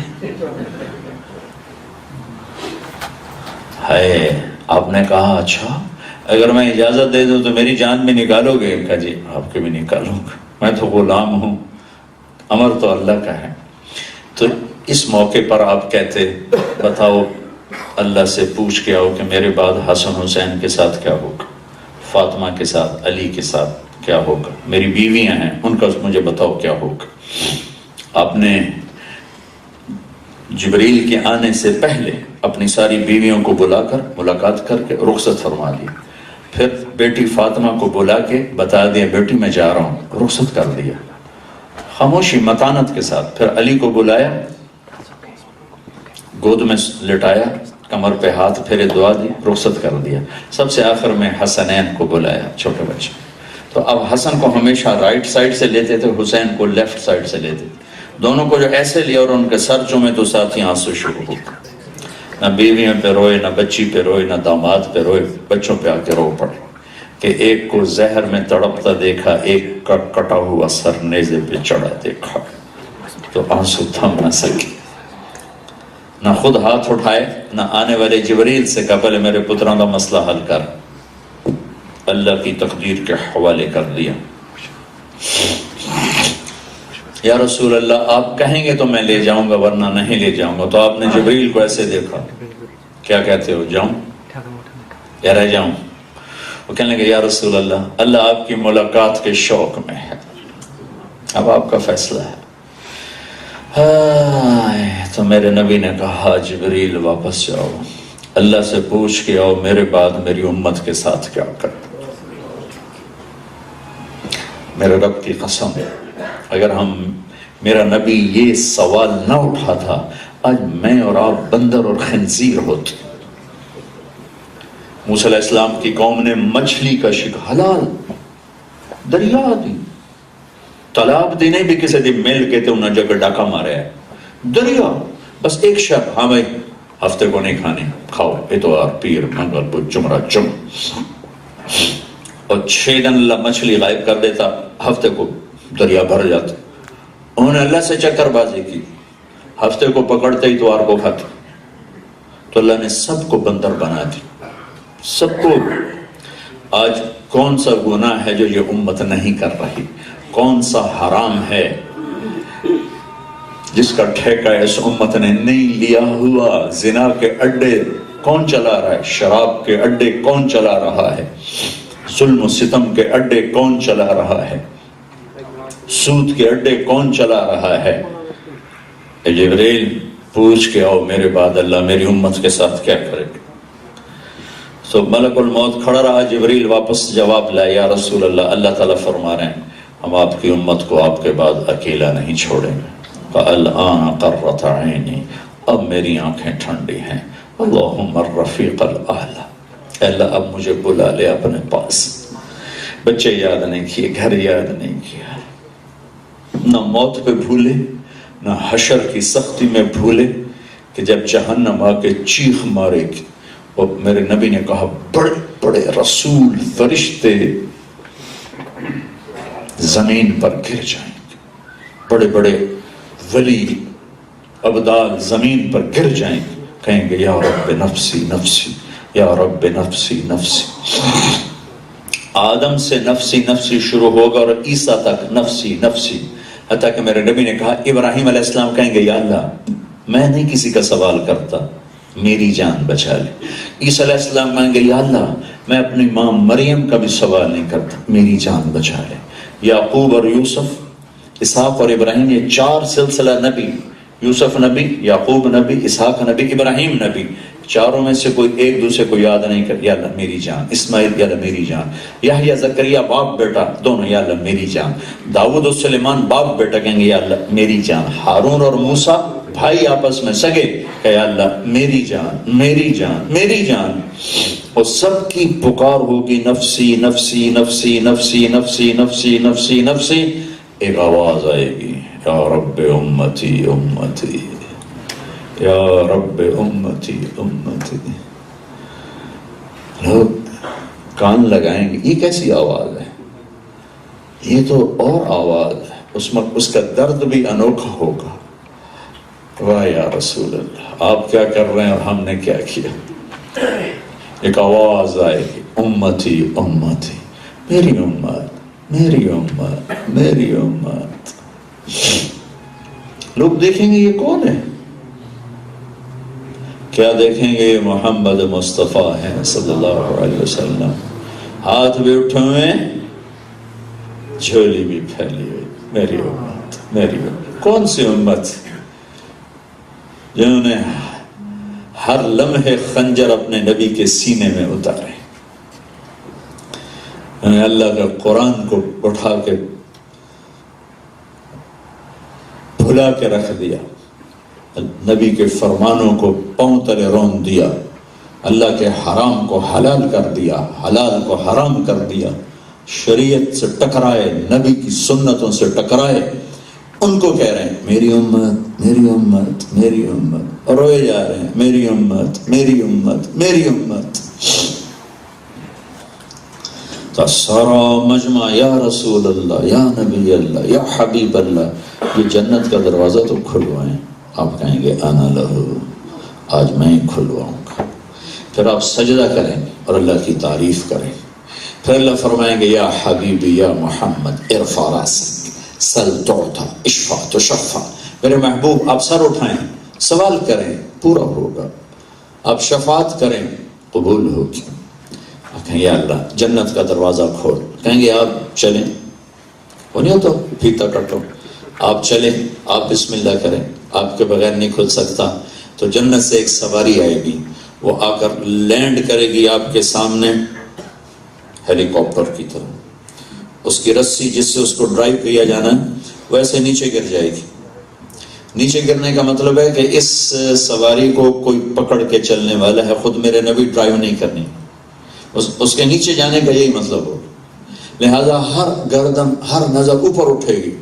C: ہے، آپ نے کہا اچھا اگر میں اجازت دے دوں تو میری جان بھی نکالو گے؟ کہا جی آپ کے بھی نکالوں گا، میں تو غلام ہوں، امر تو اللہ کا ہے۔ تو اس موقع پر آپ کہتے بتاؤ اللہ سے پوچھ کے آؤ کہ میرے بعد حسن حسین کے ساتھ کیا ہوگا، فاطمہ کے ساتھ، علی کے ساتھ کیا ہوگا، میری بیویاں ہیں ان کا مجھے بتاؤ کیا ہوگا۔ آپ نے جبریل کے آنے سے پہلے اپنی ساری بیویوں کو بلا کر ملاقات کر کے رخصت فرما لی، پھر بیٹی فاطمہ کو بلا کے بتا دیا بیٹی میں جا رہا ہوں، رخصت کر دیا خاموشی متانت کے ساتھ۔ پھر علی کو بلایا، گود میں لٹایا، کمر پہ ہاتھ پھیرے دعا دی، رخصت کر دیا۔ سب سے آخر میں حسنین کو بلایا، چھوٹے بچے۔ تو اب حسن کو ہمیشہ رائٹ سائڈ سے لیتے تھے، حسین کو لیفٹ سائڈ سے لیتے تھے۔ دونوں کو جو ایسے لیا اور ان کے سر چومے تو ساتھ ہی آنسو شروع ہو گئے۔ نہ بیویوں پہ روئے، نہ بچی پہ روئے، نہ داماد پہ روئے، بچوں پہ آ کے رو پڑے کہ ایک کو زہر میں تڑپتا دیکھا، ایک کا کٹا ہوا سر نیزے پہ چڑھا دیکھا، تو آنسو تھم نہ سکے۔ نہ خود ہاتھ اٹھائے، نہ آنے والے جبریل سے کہا پہلے میرے پتروں کا مسئلہ حل کر، اللہ کی تقدیر کے حوالے کر دیا۔ یا رسول اللہ آپ کہیں گے تو میں لے جاؤں گا ورنہ نہیں لے جاؤں گا۔ تو آپ نے جبریل کو ایسے دیکھا، کیا کہتے ہو، جاؤں یا رہ جاؤں؟ وہ کہنے لگے یا رسول اللہ، اللہ آپ کی ملاقات کے شوق میں ہے، اب آپ کا فیصلہ ہے۔ تو میرے نبی نے کہا جبریل واپس جاؤ، اللہ سے پوچھ کے آؤ میرے بعد میری امت کے ساتھ کیا کر۔ میرے رب کی قسم، اگر میرا نبی یہ سوال نہ اٹھا تھا، آج میں اور آپ بندر اور خنزیر ہوتے۔ موسیٰ علیہ السلام کی قوم نے مچھلی کا شکار، حلال دریا دی، تالاب دی نہیں بھی کسی دی مل کے تے انہیں جگہ ڈاکہ مارے ہے، دریا بس ایک شب، ہاں بھائی ہفتے کو نہیں کھانے، کھاؤ اتوار پیر منگل بدھ جمعہ جمعہ، اور 6 دن اللہ مچھلی غائب کر دیتا، ہفتے کو دریا بھر جاتا۔ انہوں نے اللہ سے چکر بازی کی، ہفتے کو پکڑتے اتوار کو کھاتے، تو اللہ نے سب کو بندر بنا دی، سب کو۔ آج کون سا گناہ ہے جو یہ امت نہیں کر رہی؟ کون سا حرام ہے جس کا ٹھیکہ اس امت نے نہیں لیا ہوا؟ زنا کے اڈے کون چلا رہا ہے؟ شراب کے اڈے کون چلا رہا ہے؟ ظلم و ستم کے اڈے کون چلا رہا ہے؟ سود کے اڈے کون چلا رہا ہے؟ اے جبریل پوچھ کے آؤ میرے بعد اللہ میری امت کے ساتھ کیا کرے گا۔ تو ملک الموت کھڑا رہا، جبریل واپس جواب لائے، یا رسول اللہ، اللہ تعالیٰ فرما رہے ہیں ہم آپ کی امت کو آپ کے بعد اکیلا نہیں چھوڑیں گے۔ فَالْآنَ قَرَّتْ عَيْنِي، اب میری آنکھیں ٹھنڈی ہیں۔ اللہم الرفیق الاعلیٰ، اللہ اب مجھے بلا لے اپنے پاس۔ بچے یاد نہیں کیے، گھر یاد نہیں کیا، نہ موت پہ بھولے، نہ حشر کی سختی میں بھولے کہ جب جہنم آ کے چیخ مارے گی۔ اور میرے نبی نے کہا بڑے بڑے رسول فرشتے زمین پر گر جائیں گے، بڑے بڑے ولی ابدال زمین پر گر جائیں گے، کہیں گے یا رب نفسی نفسی، یا رب نفسی نفسی۔ آدم سے نفسی نفسی شروع ہوگا اور عیسیٰ تک نفسی نفسی، حتیٰ کہ میرے نبی نے کہا ابراہیم علیہ السلام کہیں گے یا اللہ میں نہیں کسی کا سوال کرتا، میری جان بچا لے۔ عیسیٰ علیہ السلام کہیں گے یا اللہ میں اپنی ماں مریم کا بھی سوال نہیں کرتا، میری جان بچا لے۔ یعقوب اور یوسف، اسحاق اور ابراہیم، یہ 4 سلسلہ نبی، یوسف نبی، یعقوب نبی، اسحاق نبی، ابراہیم نبی، چاروں میں سے کوئی ایک دوسرے کو یاد نہیں کر، یا اللہ میری جان۔ اسماعیل، یا اللہ میری جان۔ یحییٰ زکریا باپ بیٹا دونوں، یا اللہ میری جان۔ داؤد اور سلیمان باپ بیٹا کہیں گے یا اللہ میری جان۔ ہارون اور موسیٰ بھائی آپس میں سگے کہ یا اللہ میری جان میری جان میری جان۔ اور سب کی پکار ہوگی نفسی نفسی نفسی نفسی نفسی نفسی نفسی نفسی، ایک آواز آئے گی یا رب امتی امتی، یا رب امتی امتی۔ لوگ کان لگائیں گے یہ کیسی آواز ہے، یہ تو اور آواز ہے، اس کا درد بھی انوکھا ہوگا۔ واہ یا رسول اللہ، آپ کیا کر رہے ہیں اور ہم نے کیا کیا۔ ایک آواز آئے گی امتی امتی، میری امت میری امت میری امت۔ لوگ دیکھیں گے یہ کون ہے، کیا دیکھیں گے؟ محمد مصطفیٰ ہیں صلی اللہ علیہ وسلم، ہاتھ بھی اٹھے ہوئے جھولی بھی پھیلی ہوئی. میری امت، میری امت. کون سی امت جنہوں نے ہر لمحے خنجر اپنے نبی کے سینے میں اتارے، اللہ کے قرآن کو اٹھا کے بھلا کے رکھ دیا، نبی کے فرمانوں کو پاؤں تلے رون دیا، اللہ کے حرام کو حلال کر دیا، حلال کو حرام کر دیا، شریعت سے ٹکرائے، نبی کی سنتوں سے ٹکرائے. ان کو کہہ رہے ہیں میری امت، میری امت، میری امت، اور روئے جا رہے ہیں میری امت، میری امت، میری امت. سارا مجمع یا رسول اللہ، یا نبی اللہ، یا حبیب اللہ، یہ جنت کا دروازہ تو کھلوائیں. آپ کہیں گے انا لہو، آج میں ہی کھلواؤں گا. پھر آپ سجدہ کریں اور اللہ کی تعریف کریں. پھر اللہ فرمائیں گے یا حبیبی یا محمد ارفع راسک سل تعطا اشفع تشفع. میرے محبوب آپ سر اٹھائیں، سوال کریں پورا ہوگا، آپ شفاعت کریں قبول ہوگی. کہیں یا اللہ جنت کا دروازہ کھول. کہیں گے آپ چلیں، وہ نہیں ہوتا پھیتا کٹو، آپ چلیں، آپ بسم اللہ کریں، آپ کے بغیر نہیں کھل سکتا. تو جنت سے ایک سواری آئے گی، وہ آ کر لینڈ کرے گی آپ کے سامنے ہیلی کاپٹر کی طرح. اس کی رسی جس سے اس کو ڈرائیو کیا جانا ہے ویسے نیچے گر جائے گی. نیچے گرنے کا مطلب ہے کہ اس سواری کو کوئی پکڑ کے چلنے والا ہے، خود میرے نبی ڈرائیو نہیں کرنی. اس کے نیچے جانے کا یہی مطلب ہو. لہذا ہر گردن، ہر نظر اوپر اٹھے گی،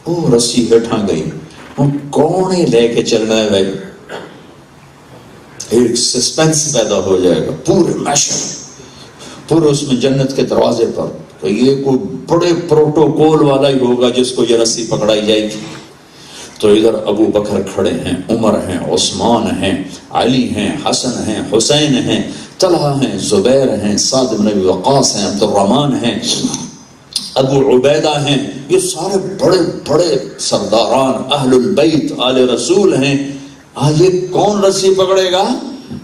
C: وہ رسی ہٹا گئی، وہ کون ہی لے کے چلنا ہے بھائی. ایک سسپینس پیدا ہو جائے گا پورے معاشرے، پورے اس میں جنت کے دروازے پر. تو یہ کوئی بڑے پروٹوکول والا ہی ہوگا جس کو یہ رسی پکڑائی جائے گی. تو ادھر ابو بکر کھڑے ہیں، عمر ہیں، عثمان ہیں، علی ہیں، حسن ہیں، حسین ہیں، طلحہ ہیں، زبیر ہیں، سعد بن ابی وقاص ہیں، عبد الرحمن ہیں، ابو عبیدہ ہیں. یہ سارے بڑے بڑے سرداران اہل البیت آل رسول ہیں. آج یہ کون رسی پکڑے گا؟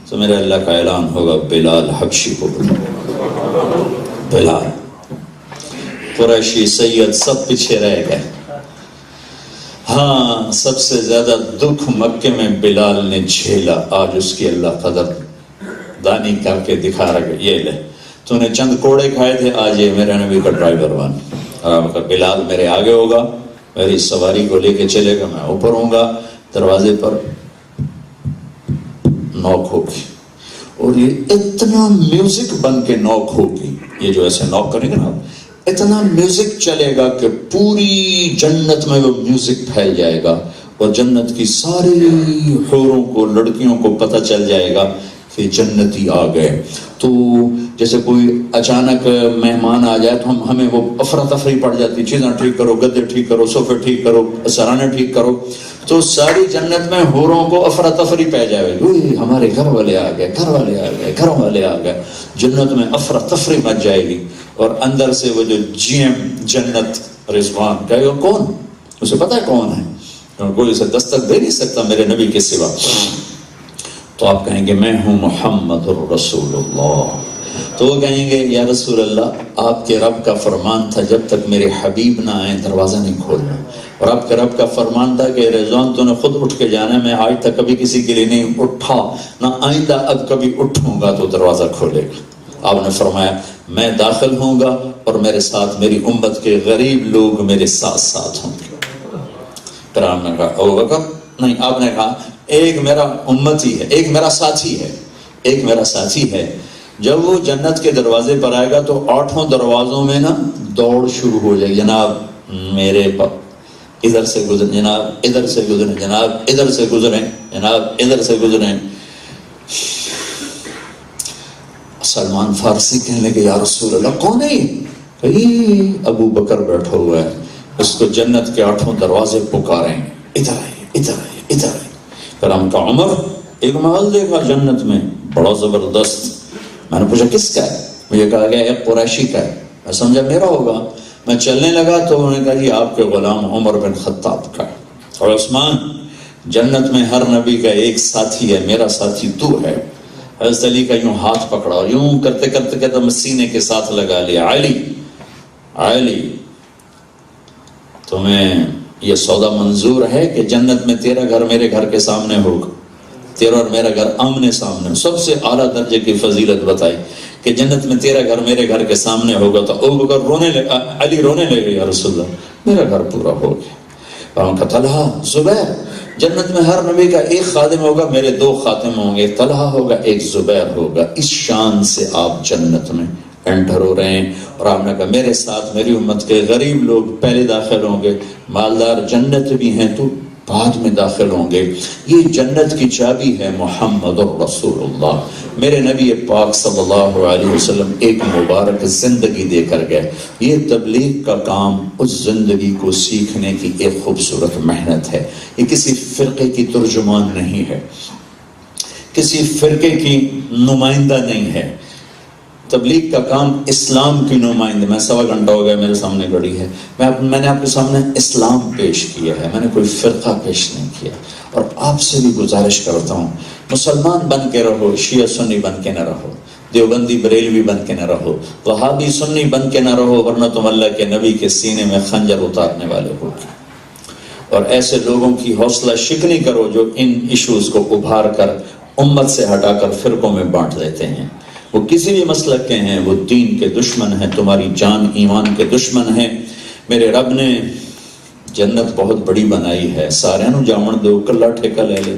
C: تو میرے اللہ کا اعلان ہوگا بلال حبشی کو. بلال قریشی سید سب پیچھے رہ گئے. ہاں سب سے زیادہ دکھ مکے میں بلال نے جھیلا. آج اس کی اللہ قدر دانی کر کے دکھا رہا، یہ لے تو نے چند کوڑے کھائے تھے، آج یہ میرے نبی کا ڈرائیور بن. اور آپ کا بلال میرے آگے ہوگا، میری سواری کو لے کے چلے گا، میں اوپر ہوں گا. دروازے پر نوک ہوگی اور یہ اتنا میوزک بن کے نوک ہوگی. یہ جو ایسے نوک کریں گے نا، اتنا میوزک چلے گا کہ پوری جنت میں وہ میوزک پھیل جائے گا. اور جنت کی ساری حوروں کو، لڑکیوں کو پتہ چل جائے گا کہ جنتی آ گئے. تو جیسے کوئی اچانک مہمان آ جائے تو ہمیں وہ افراتفری پڑ جاتی، چیزیں ٹھیک کرو، گدے ٹھیک کرو، صوفے ٹھیک کرو، سرانے ٹھیک کرو. تو ساری جنت میں حوروں کو افراتفری پہ جائے گی، ہمارے گھر والے آ گئے، گھر والے آ گئے، گھر والے آ گئے. جنت میں افراتفری مچ جائے گی. اور اندر سے وہ جو جی ایم جنت رضوان کہے گا کون؟ اسے پتا ہے کون ہے، کوئی اسے دستک دے نہیں سکتا میرے نبی کے سوا. تو آپ کہیں گے میں ہوں محمد الرسول اللہ. تو وہ کہیں گے یا رسول اللہ آپ کے رب کا فرمان تھا جب تک میرے حبیب نہ آئے دروازہ نہیں کھولنا. اور آپ کے رب کا فرمان تھا کہ رضوان تو نے خود اٹھ کے جانا ہے، میں آج تک کبھی کسی کے لیے نہیں اٹھا، نہ آئندہ اب کبھی اٹھوں گا تو دروازہ کھولے گا. آپ نے فرمایا میں داخل ہوں گا اور میرے ساتھ میری امت کے غریب لوگ میرے ساتھ ساتھ ہوں گے. پھر آپ نے کہا ابو بکر نہیں، آپ نے کہا ایک میرا امتی ہے، ایک میرا ساتھی ہے، ایک میرا ساتھی ہے. جب وہ جنت کے دروازے پر آئے گا تو 8 دروازوں میں نا دوڑ شروع ہو جائے گی. جناب میرے ادھر سے گزریں، جناب ادھر سے گزریں، جناب ادھر سے گزریں، جناب ادھر سے گزریں. سلمان فارسی کہنے لگے یا رسول اللہ کون ہے یہ؟ ابو بکر بیٹھا ہوا ہے، اس کو جنت کے 8 دروازے پکاریں، ادھر آئیے، ادھر آئیے، ادھر آئیے. پھر ہم کا عمر ایک محل دیکھا جنت میں بڑا زبردست. میں نے پوچھا کس کا ہے؟ مجھے کہا گیا ایک قریشی کا ہے. میں سمجھا میرا ہوگا. میں چلنے لگا تو انہوں نے کہا جی آپ کے غلام عمر بن خطاب کا ہے. اور عثمان جنت میں ہر نبی کا ایک ساتھی ہے، میرا ساتھی تو ہے. حضرت علی کا یوں ہاتھ پکڑا، یوں کرتے کرتے کہتا میں سینے کے ساتھ لگا لیا. علی علی تمہیں یہ سودا منظور ہے کہ جنت میں تیرا گھر میرے گھر کے سامنے ہوگا، تیرا اور میرا گھر آمنے سامنے؟ سب سے اعلیٰ درجے کی فضیلت بتائی کہ جنت میں تیرا گھر میرے گھر کے سامنے ہوگا. تو ابوبکر علی رونے لگے، یا رسول اللہ میرا گھر پورا ہو گیا. اور کا طلحہ، زبیر، جنت میں ہر نبی کا ایک خادم ہوگا، میرے 2 خاتم ہوں گے، ایک طلحہ ہوگا ایک زبیر ہوگا. اس شان سے آپ جنت میں انٹر ہو رہے ہیں. اور آپ نے کہا میرے ساتھ میری امت کے غریب لوگ پہلے داخل ہوں گے، مالدار جنت بھی ہیں تو بعد میں داخل ہوں گے. یہ جنت کی چابی ہے محمد رسول اللہ. میرے نبی پاک صلی اللہ علیہ وسلم ایک مبارک زندگی دے کر گئے. یہ تبلیغ کا کام اس زندگی کو سیکھنے کی ایک خوبصورت محنت ہے. یہ کسی فرقے کی ترجمان نہیں ہے، کسی فرقے کی نمائندہ نہیں ہے. تبلیغ کا کام اسلام کی نمائندہ. میں 1.25 گھنٹہ ہو گیا میرے سامنے گھڑی ہے، میں نے آپ کے سامنے اسلام پیش کیا ہے، میں نے کوئی فرقہ پیش نہیں کیا. اور آپ سے بھی گزارش کرتا ہوں، مسلمان بن کے رہو، شیعہ سنی بن کے نہ رہو، دیوبندی بریلوی بن کے نہ رہو، وہابی سنی بن کے نہ رہو، ورنہ تم اللہ کے نبی کے سینے میں خنجر اتارنے والے ہو. اور ایسے لوگوں کی حوصلہ شکنی کرو جو ان ایشوز کو ابھار کر امت سے ہٹا کر فرقوں میں بانٹ دیتے ہیں. وہ کسی بھی مسلک کے ہیں، وہ دین کے دشمن ہیں، تمہاری جان ایمان کے دشمن ہیں. میرے رب نے جنت بہت بڑی بنائی ہے، سارے نو جاون دو، کلا ٹھیکہ لے لے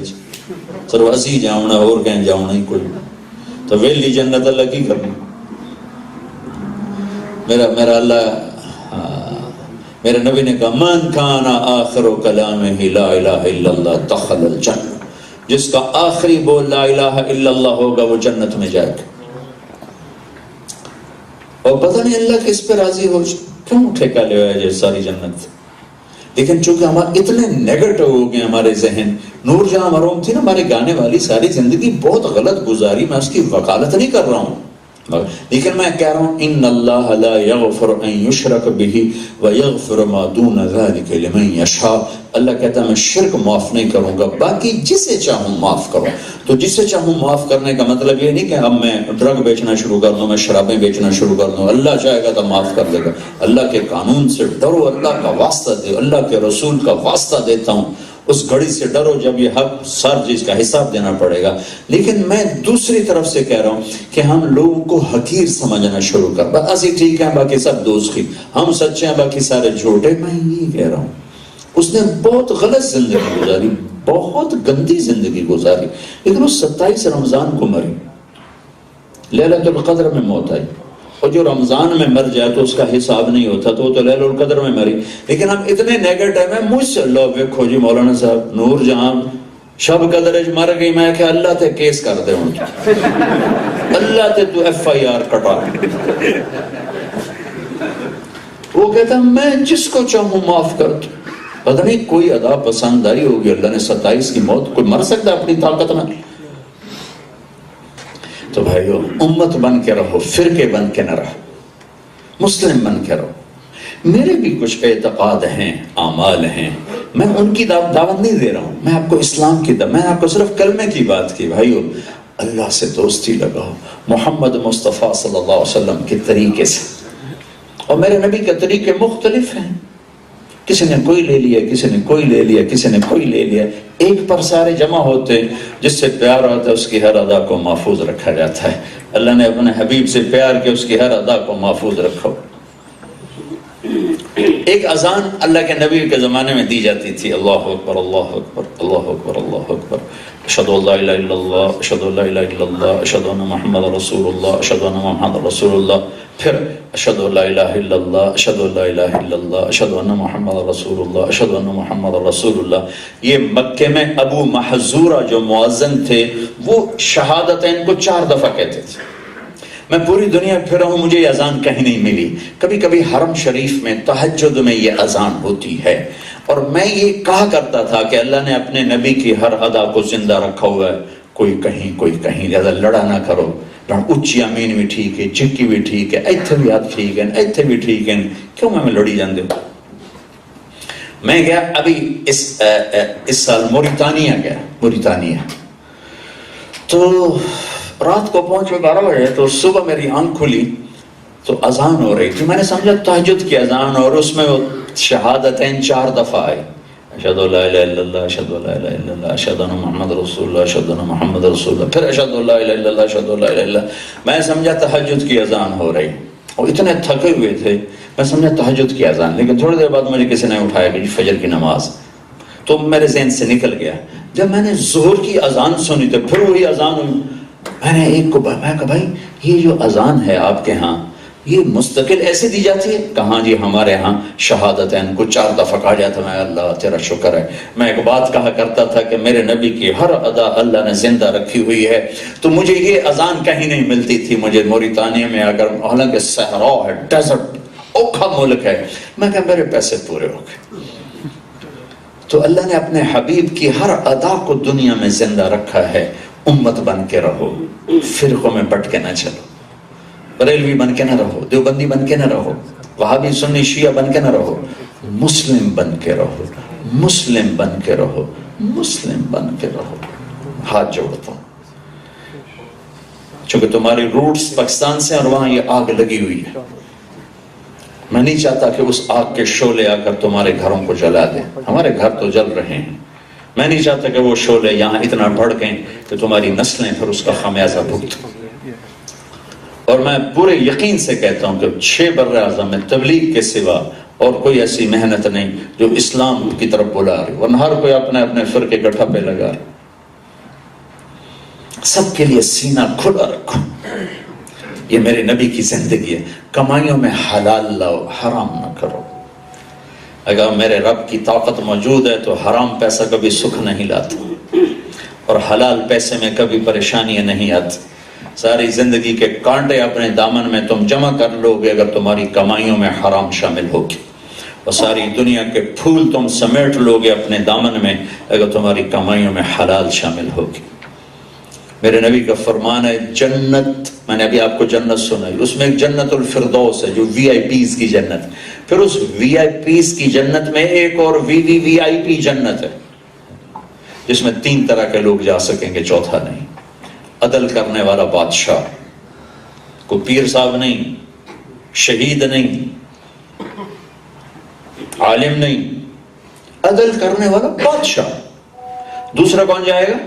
C: سر اسی جاونا اور کہیں جاونا ہی کوئی. تو ویلی جنت اللہ کی کرنی. میرا اللہ میرے نبی نے کہا من کان آخر کلامہ لا الہ الا اللہ دخل الجنہ. جس کا آخری بول لا الہ الا اللہ ہوگا وہ جنت میں جائے گا. اور پتہ نہیں اللہ کس پہ راضی ہو، کیوں ٹھیکہ لے آیا جائے ساری جنت. لیکن چونکہ ہمارے اتنے نیگیٹو ہو گئے ہمارے ذہن. نور جہاں مرحوم تھی نا ہمارے گانے والی، ساری زندگی بہت غلط گزاری. میں اس کی وکالت نہیں کر رہا ہوں، لیکن میں کہہ رہا ہوں ان اللہ لا یغفر ان یشرک بہ ویغفر ما دون ذلک لمن یشاء. اللہ کہتا ہے میں شرک معاف نہیں کروں گا، باقی جسے چاہوں معاف کروں. تو جسے چاہوں معاف کرنے کا مطلب یہ نہیں کہ اب میں ڈرگ بیچنا شروع کر دوں، میں شرابیں بیچنا شروع کر دوں. اللہ چاہے گا تو معاف کر دے گا. اللہ کے قانون سے ڈرو، اللہ کا واسطہ دے، اللہ کے رسول کا واسطہ دیتا ہوں. اس گھڑی سے ڈرو جب یہ حق سر چیز کا حساب دینا پڑے گا. لیکن میں دوسری طرف سے کہہ رہا ہوں کہ ہم لوگوں کو حقیر سمجھنا شروع کر، بس اسی ٹھیک ہے باقی سب دوست ہی، ہم سچے ہیں باقی سارے جھوٹے. میں یہ کہہ رہا ہوں اس نے بہت غلط زندگی گزاری، بہت گندی زندگی گزاری، لیکن وہ 27 رمضان کو مری، لیلۃ القدر میں موت آئی. اور جو رمضان میں مر جائے تو اس کا حساب نہیں ہوتا، تو وہ تو لیلۃ القدر میں مری. لیکن ہم اتنے نیگیٹو ہیں. مجھ سے اللہ دیکھو جی مولانا صاحب نور جہاں شب قدر مر گئی، میں کہ اللہ تے کیس کر دے ہوں، اللہ تے تو FIR کٹا. وہ کہتا میں جس کو چاہوں معاف کر دوں. پتہ نہیں کوئی ادا پسند آئی ہوگی، اللہ نے 27 کی موت. کوئی مر سکتا اپنی طاقت میں؟ تو بھائیو امت بن کے رہو، فرقے بن کے نہ رہو، مسلم بن کے رہو. میرے بھی کچھ اعتقاد ہیں، اعمال ہیں، میں ان کی دعوت نہیں دے رہا ہوں. میں آپ کو اسلام کی میں آپ کو صرف کلمے کی بات کی. بھائیو اللہ سے دوستی لگاؤ محمد مصطفیٰ صلی اللہ علیہ وسلم کے طریقے سے. اور میرے نبی کے طریقے مختلف ہیں، کسی نے کوئی لے لیا، کسی نے کوئی لے لیا، کسی نے کوئی لے لیا. ایک پر سارے جمع ہوتے، جس سے پیار آتا ہے اس کی ہر ادا کو محفوظ رکھا جاتا ہے. اللہ نے اپنے حبیب سے پیار کے اس کی ہر ادا کو محفوظ رکھو. ایک اذان اللہ کے نبی کے زمانے میں دی جاتی تھی، اللہ اکبر اللہ اکبر اللہ اکبر اللہ اکبر، اشہد ان لا الہ الا اللہ اشہد ان لا الہ الا اللہ اشہد ان محمد رسول اللہ اشہد ان محمد رسول اللہ. پھر اشہد ان لا الہ الا اللہ اشہد ان لا الہ الا اللہ اشہد ان محمد رسول اللہ اشہد ان محمد رسول اللہ. یہ مکے میں ابو محذورہ جو مؤذن تھے وہ شہادتین کو 4 دفعہ کہتے تھے. میں پوری دنیا پھرا ہوں، مجھے یہ اذان کہیں نہیں ملی. کبھی کبھی حرم شریف میں تہجد میں یہ اذان ہوتی ہے. اور میں یہ کہا کرتا تھا کہ اللہ نے اپنے نبی کی ہر ادا کو زندہ رکھا ہوا ہے، کوئی کہیں لہذا لڑا نہ کرو. اچھی امین بھی ٹھیک ہے، چکی بھی ٹھیک ہے، ایتھے بھی یاد ٹھیک ہے، ایتھے بھی ٹھیک ہے، کیوں میں لڑی جاندے ہوں. میں گیا ابھی اس سال موریتانیہ گیا. موریتانیہ تو رات کو پہنچے 12 بجے، تو صبح میری آنکھ کھلی تو اذان ہو رہی تھی، میں نے سمجھا تہجد کی اذان، اور اس میں وہ شہادتین 4 دفعہ آئی، اشہد ان لا الہ الا اللہ، اشہد ان لا الہ الا اللہ، اشہد ان محمد رسول اللہ، اشہد ان محمد رسول اللہ، پھر اشہد ان لا الہ الا اللہ، اشہد ان لا الہ الا اللہ۔ میں سمجھا تہجد کی اذان ہو رہی، اور اتنے تھکے ہوئے تھے، میں سمجھا تہجد کی اذان، لیکن تھوڑی دیر بعد مجھے کسی نے اٹھایا کہ فجر کی نماز، تو میرے ذہن سے نکل گیا۔ جب میں نے ظہر کی اذان سنی تو پھر وہی اذان ہوئی، میں نے ایک کو میں کہا بھائی یہ جو اذان ہے آپ کے ہاں یہ مستقل ایسے دی جاتی ہے؟ کہاں جی ہمارے ہاں شہادتین کو 4 دفعہ کہا جاتا ہے۔ میں اللہ تیرا شکر ہے، میں ایک بات کہا کرتا تھا کہ میرے نبی کی ہر ادا اللہ نے زندہ رکھی ہوئی ہے، تو مجھے یہ اذان کہیں نہیں ملتی تھی۔ مجھے موریتانیہ میں اگر حالانکہ صحرا ہے، ڈیزرٹ، اوکھا ملک ہے، میں کہا میرے پیسے پورے ہو گئے۔ تو اللہ نے اپنے حبیب کی ہر ادا کو دنیا میں زندہ رکھا ہے۔ امت بن کے رہو، فرقوں میں بٹ کے نہ چلو، بریلوی بن کے نہ رہو، دیوبندی بن کے نہ رہو، وہابی سنی شیعہ بن کے نہ رہو، مسلم بن کے رہو، مسلم بن کے رہو، مسلم بن کے رہو۔ ہاتھ جوڑتا ہوں، چونکہ تمہاری روٹس پاکستان سے اور وہاں یہ آگ لگی ہوئی ہے، میں نہیں چاہتا کہ اس آگ کے شعلے آ کر تمہارے گھروں کو جلا دیں۔ ہمارے گھر تو جل رہے ہیں، میں نہیں چاہتا کہ وہ شعلے یہاں اتنا بھڑکیں کہ تمہاری نسلیں پھر اس کا خمیازہ بھگتیں۔ اور میں پورے یقین سے کہتا ہوں کہ 6 بر اعظم میں تبلیغ کے سوا اور کوئی ایسی محنت نہیں جو اسلام کی طرف بلا رہی، ورنہ ہر کوئی اپنے اپنے فرقے گٹھا پہ لگا رہا۔ سب کے لیے سینہ کھلا رکھو، یہ میرے نبی کی زندگی ہے۔ کمائیوں میں حلال لاؤ، حرام نہ کرو۔ اگر میرے رب کی طاقت موجود ہے تو حرام پیسہ کبھی سکھ نہیں لاتا، اور حلال پیسے میں کبھی پریشانیاں نہیں آتی۔ ساری زندگی کے کانٹے اپنے دامن میں تم جمع کر لو گے اگر تمہاری کمائیوں میں حرام شامل ہوگی، اور ساری دنیا کے پھول تم سمیٹ لو گے اپنے دامن میں اگر تمہاری کمائیوں میں حلال شامل ہوگی۔ میرے نبی کا فرمان ہے، جنت، میں نے ابھی آپ کو جنت سنائی، اس میں ایک جنت الفردوس ہے جو وی آئی پیز کی جنت، پھر اس وی آئی پیز کی جنت میں ایک اور وی آئی پی جنت ہے جس میں 3 طرح کے لوگ جا سکیں گے، چوتھا نہیں۔ عدل کرنے والا بادشاہ، کوئی پیر صاحب نہیں، شہید نہیں، عالم نہیں، عدل کرنے والا بادشاہ۔ دوسرا کون جائے گا؟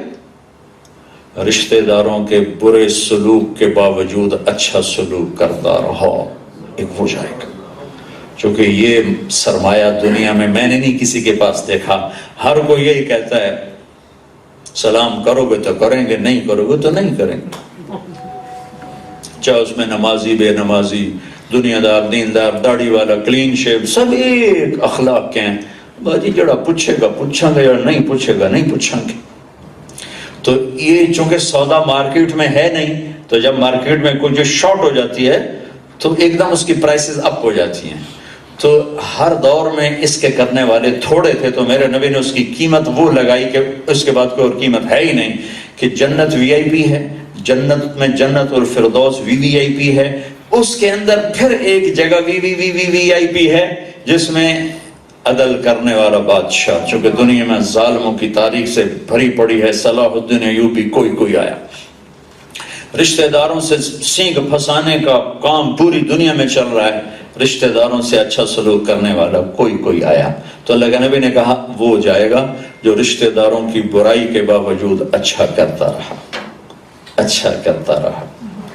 C: رشتہ داروں کے برے سلوک کے باوجود اچھا سلوک کرتا رہا، ایک وہ جائے گا۔ چونکہ یہ سرمایہ دنیا میں نے نہیں کسی کے پاس دیکھا، ہر کوئی یہی کہتا ہے سلام کرو گے تو کریں گے، نہیں کرو گے تو نہیں کریں گے، چاہے اس میں نمازی بے نمازی، دنیا دار دیندار، داڑھی والا، کلین شیو، سب ایک اخلاق کے ہیں۔ باجی جڑا پوچھے گا پوچھیں گے، اور نہیں پوچھے گا نہیں پوچھیں گے۔ تو یہ چونکہ سودا مارکیٹ میں ہے نہیں، تو جب مارکیٹ میں کوئی جو شارٹ ہو جاتی ہے تو ایک دم اس کی پرائسز اپ ہو جاتی ہیں۔ تو ہر دور میں اس کے کرنے والے تھوڑے تھے، تو میرے نبی نے اس کی قیمت وہ لگائی کہ اس کے بعد کوئی اور قیمت ہے ہی نہیں، کہ جنت وی آئی پی ہے، جنت میں جنت الفردوس وی آئی پی ہے، اس کے اندر پھر ایک جگہ وی آئی پی ہے جس میں عدل کرنے والا بادشاہ، چونکہ دنیا میں ظالموں کی تاریخ سے بھری پڑی ہے۔ صلاح الدین ایوبی کوئی آیا، رشتہ داروں سے سینگ پھنسانے کا کام پوری دنیا میں چل رہا ہے، رشتہ داروں سے اچھا سلوک کرنے والا کوئی آیا، تو اللہ کے نبی نے کہا وہ جائے گا جو رشتہ داروں کی برائی کے باوجود اچھا کرتا رہا، اچھا کرتا رہا،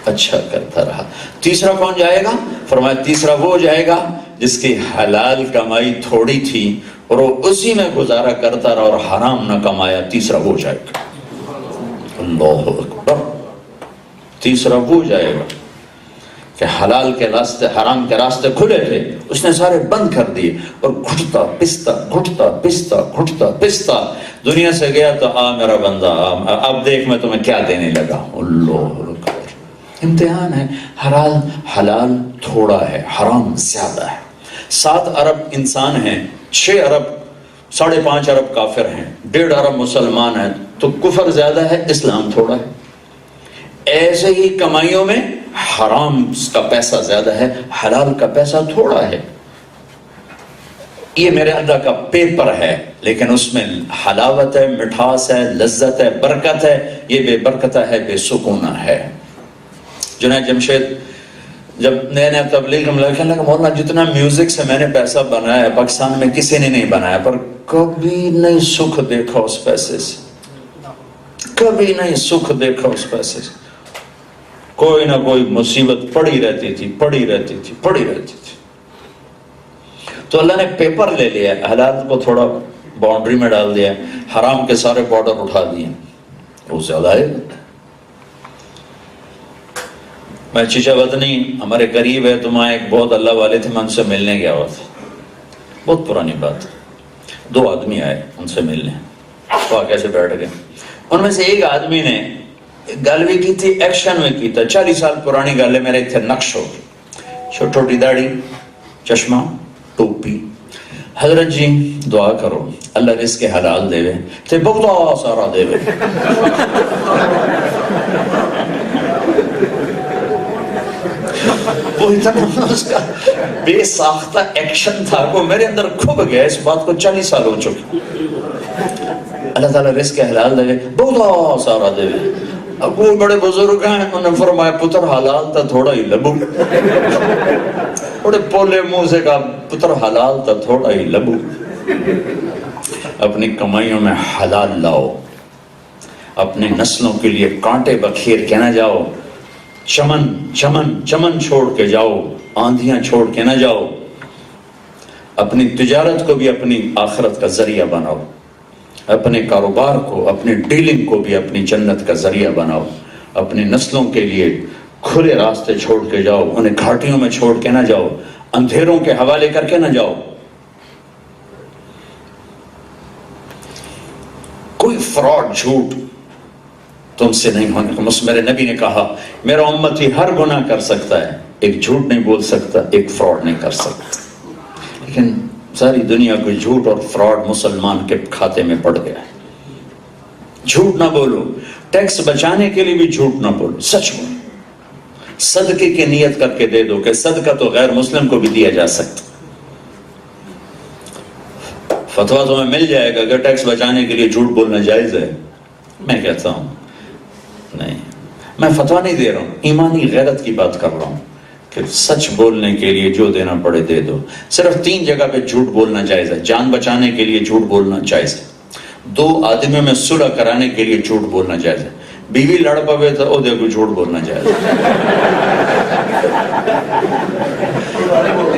C: اچھا کرتا رہا۔ تیسرا کون جائے گا؟ فرمایا تیسرا وہ جائے گا جس کی حلال کمائی تھوڑی تھی اور وہ اسی میں گزارا کرتا رہا اور حرام نہ کمایا، تیسرا وہ جائے گا۔ اللہ اکبر، تیسرا وہ جائے گا کہ حلال کے راستے، حرام کے راستے کھلے تھے، اس نے سارے بند کر دیے، اور گھٹتا پستا دنیا سے گیا تو آ میرا بندہ، اب دیکھ میں تمہیں کیا دینے لگا۔ اللہ اکبر، امتحان ہے۔ حلال تھوڑا ہے، حرام زیادہ ہے۔ 7 ارب انسان ہیں، 6 ارب 5.5 ارب کافر ہیں، 1.5 ارب مسلمان ہیں، تو کفر زیادہ ہے، اسلام تھوڑا ہے۔ ایسے ہی کمائیوں میں حرام کا پیسہ زیادہ ہے، حلال کا پیسہ تھوڑا ہے۔ یہ میرے اللہ کا پیپر ہے، لیکن اس میں حلاوت ہے، مٹھاس ہے، لذت ہے، برکت ہے۔ یہ بے برکتہ ہے، بے سکونہ ہے۔ جنید جمشید جب نئے نئے تبلیغ میں لگا کہ مولانا جتنا میوزک سے میں نے پیسہ بنایا ہے پاکستان میں کسی نے نہیں بنایا، پر کبھی نہیں سکھ دیکھا اس پیسے سے، کبھی نہیں سکھ دیکھا اس پیسے سے. کوئی نہ کوئی مصیبت پڑی رہتی تھی. تو اللہ نے پیپر لے لیا، حلال کو تھوڑا باؤنڈری میں ڈال دیا، حرام کے سارے بارڈر اٹھا دیے. وہ زیادہ ہے. میں چیچا وطنی ہمارے قریب ہے، تو وہاں ایک بہت اللہ والے تھے، میں ان سے ملنے گیا ہوا تھا. بہت پرانی بات. 2 آدمی آئے ان سے ملنے، وہ آ کیسے بیٹھ گئے. ان میں سے ایک آدمی نے گل بھی کی تھی، ایکشن میں کی تھا. 40 سال پرانی گل ہے، میرے تھے نقش ہو، چھوٹی داڑھی، چشمہ، ٹوپی. حضرت جی دعا کرو اللہ رزق حلال دے وے تے بہت سارا دے وے. وہ اتنا اس کا بے ساختہ ایکشن تھا، وہ میرے اندر کھب گیا. اس بات کو 40 سال ہو چکے. اللہ تعالیٰ رزق حلال دے بہت سارا دے. اب وہ بڑے بزرگ ہیں، انہوں نے فرمایا پتر حلال تا تھوڑا ہی لبو. بڑے پولے منہ سے کہا پتر حلال تا تھوڑا ہی لبو. اپنی کمائیوں میں حلال لاؤ، اپنی نسلوں کے لیے کانٹے بکھیر کے نہ جاؤ. چمن چھوڑ کے جاؤ، آندھیاں چھوڑ کے نہ جاؤ. اپنی تجارت کو بھی اپنی آخرت کا ذریعہ بناؤ، اپنے کاروبار کو، اپنی ڈیلنگ کو بھی اپنی جنت کا ذریعہ بناؤ. اپنی نسلوں کے لیے کھلے راستے چھوڑ کے جاؤ، انہیں گھاٹیوں میں چھوڑ کے نہ جاؤ، اندھیروں کے حوالے کر کے نہ جاؤ. کوئی فراڈ جھوٹ تم سے نہیں ہونے کا. میرے نبی نے کہا میرا امتی ہر گناہ کر سکتا ہے، ایک جھوٹ نہیں بول سکتا، ایک فراڈ نہیں کر سکتا. لیکن ساری دنیا کو جھوٹ اور فراڈ مسلمان کے کھاتے میں پڑ گیا ہے. جھوٹ نہ بولو، ٹیکس بچانے کے لیے بھی جھوٹ نہ بولو، سچ بولو. صدقے کی نیت کر کے دے دو کہ صدقہ تو غیر مسلم کو بھی دیا جا سکتا. فتویٰ تمہیں مل جائے گا کہ ٹیکس بچانے کے لیے جھوٹ بولنا جائز ہے. میں کہتا ہوں نہیں، میں فتویٰ نہیں دے رہا ہوں، ایمانی غیرت کی بات کر رہا ہوں کہ سچ بولنے کے لیے جو دینا پڑے دے دو. صرف 3 جگہ پہ جھوٹ بولنا جائز ہے. جان بچانے کے لیے جھوٹ بولنا جائز ہے. 2 آدمیوں میں صلح کرانے کے لیے جھوٹ بولنا جائز ہے. بیوی لڑ پوے تو او دیکھو جھوٹ بولنا جائز ہے.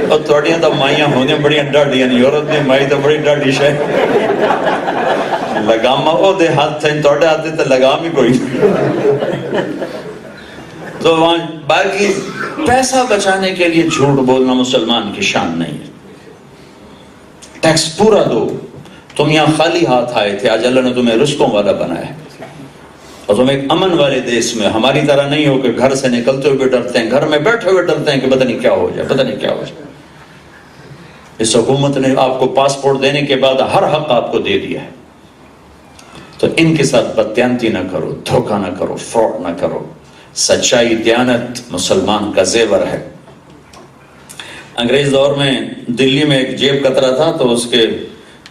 C: اور تھوڑیاں تو مائیاں ہونے بڑی ڈاڈیاں نہیں، عورت نے مائی تو بڑی ڈاڈی شے لگاما او دے ہاتھ تھے، توڑے ہاتھ تو لگام ہی کوئی. تو وہاں باقی پیسہ بچانے کے لیے جھوٹ بولنا مسلمان کی شان نہیں ہے. ٹیکس پورا دو. تم یہاں خالی ہاتھ آئے تھے، آج اللہ نے تمہیں رزقوں والا بنایا ہے، اور تم ایک امن والے دیش میں. ہماری طرح نہیں ہو کہ گھر سے نکلتے ہوئے ڈرتے ہیں، گھر میں بیٹھے ہوئے ڈرتے ہیں کہ پتہ نہیں کیا ہو جائے، پتہ نہیں کیا ہو جائے. اس حکومت نے آپ کو پاسپورٹ دینے کے بعد ہر حق آپ کو دے دیا ہے. تو ان کے ساتھ بددیانتی نہ کرو، دھوکہ نہ کرو، فراڈ نہ کرو. سچائی دیانت مسلمان کا زیور ہے. انگریز دور میں دلی میں ایک جیب کترا تھا، تو اس کے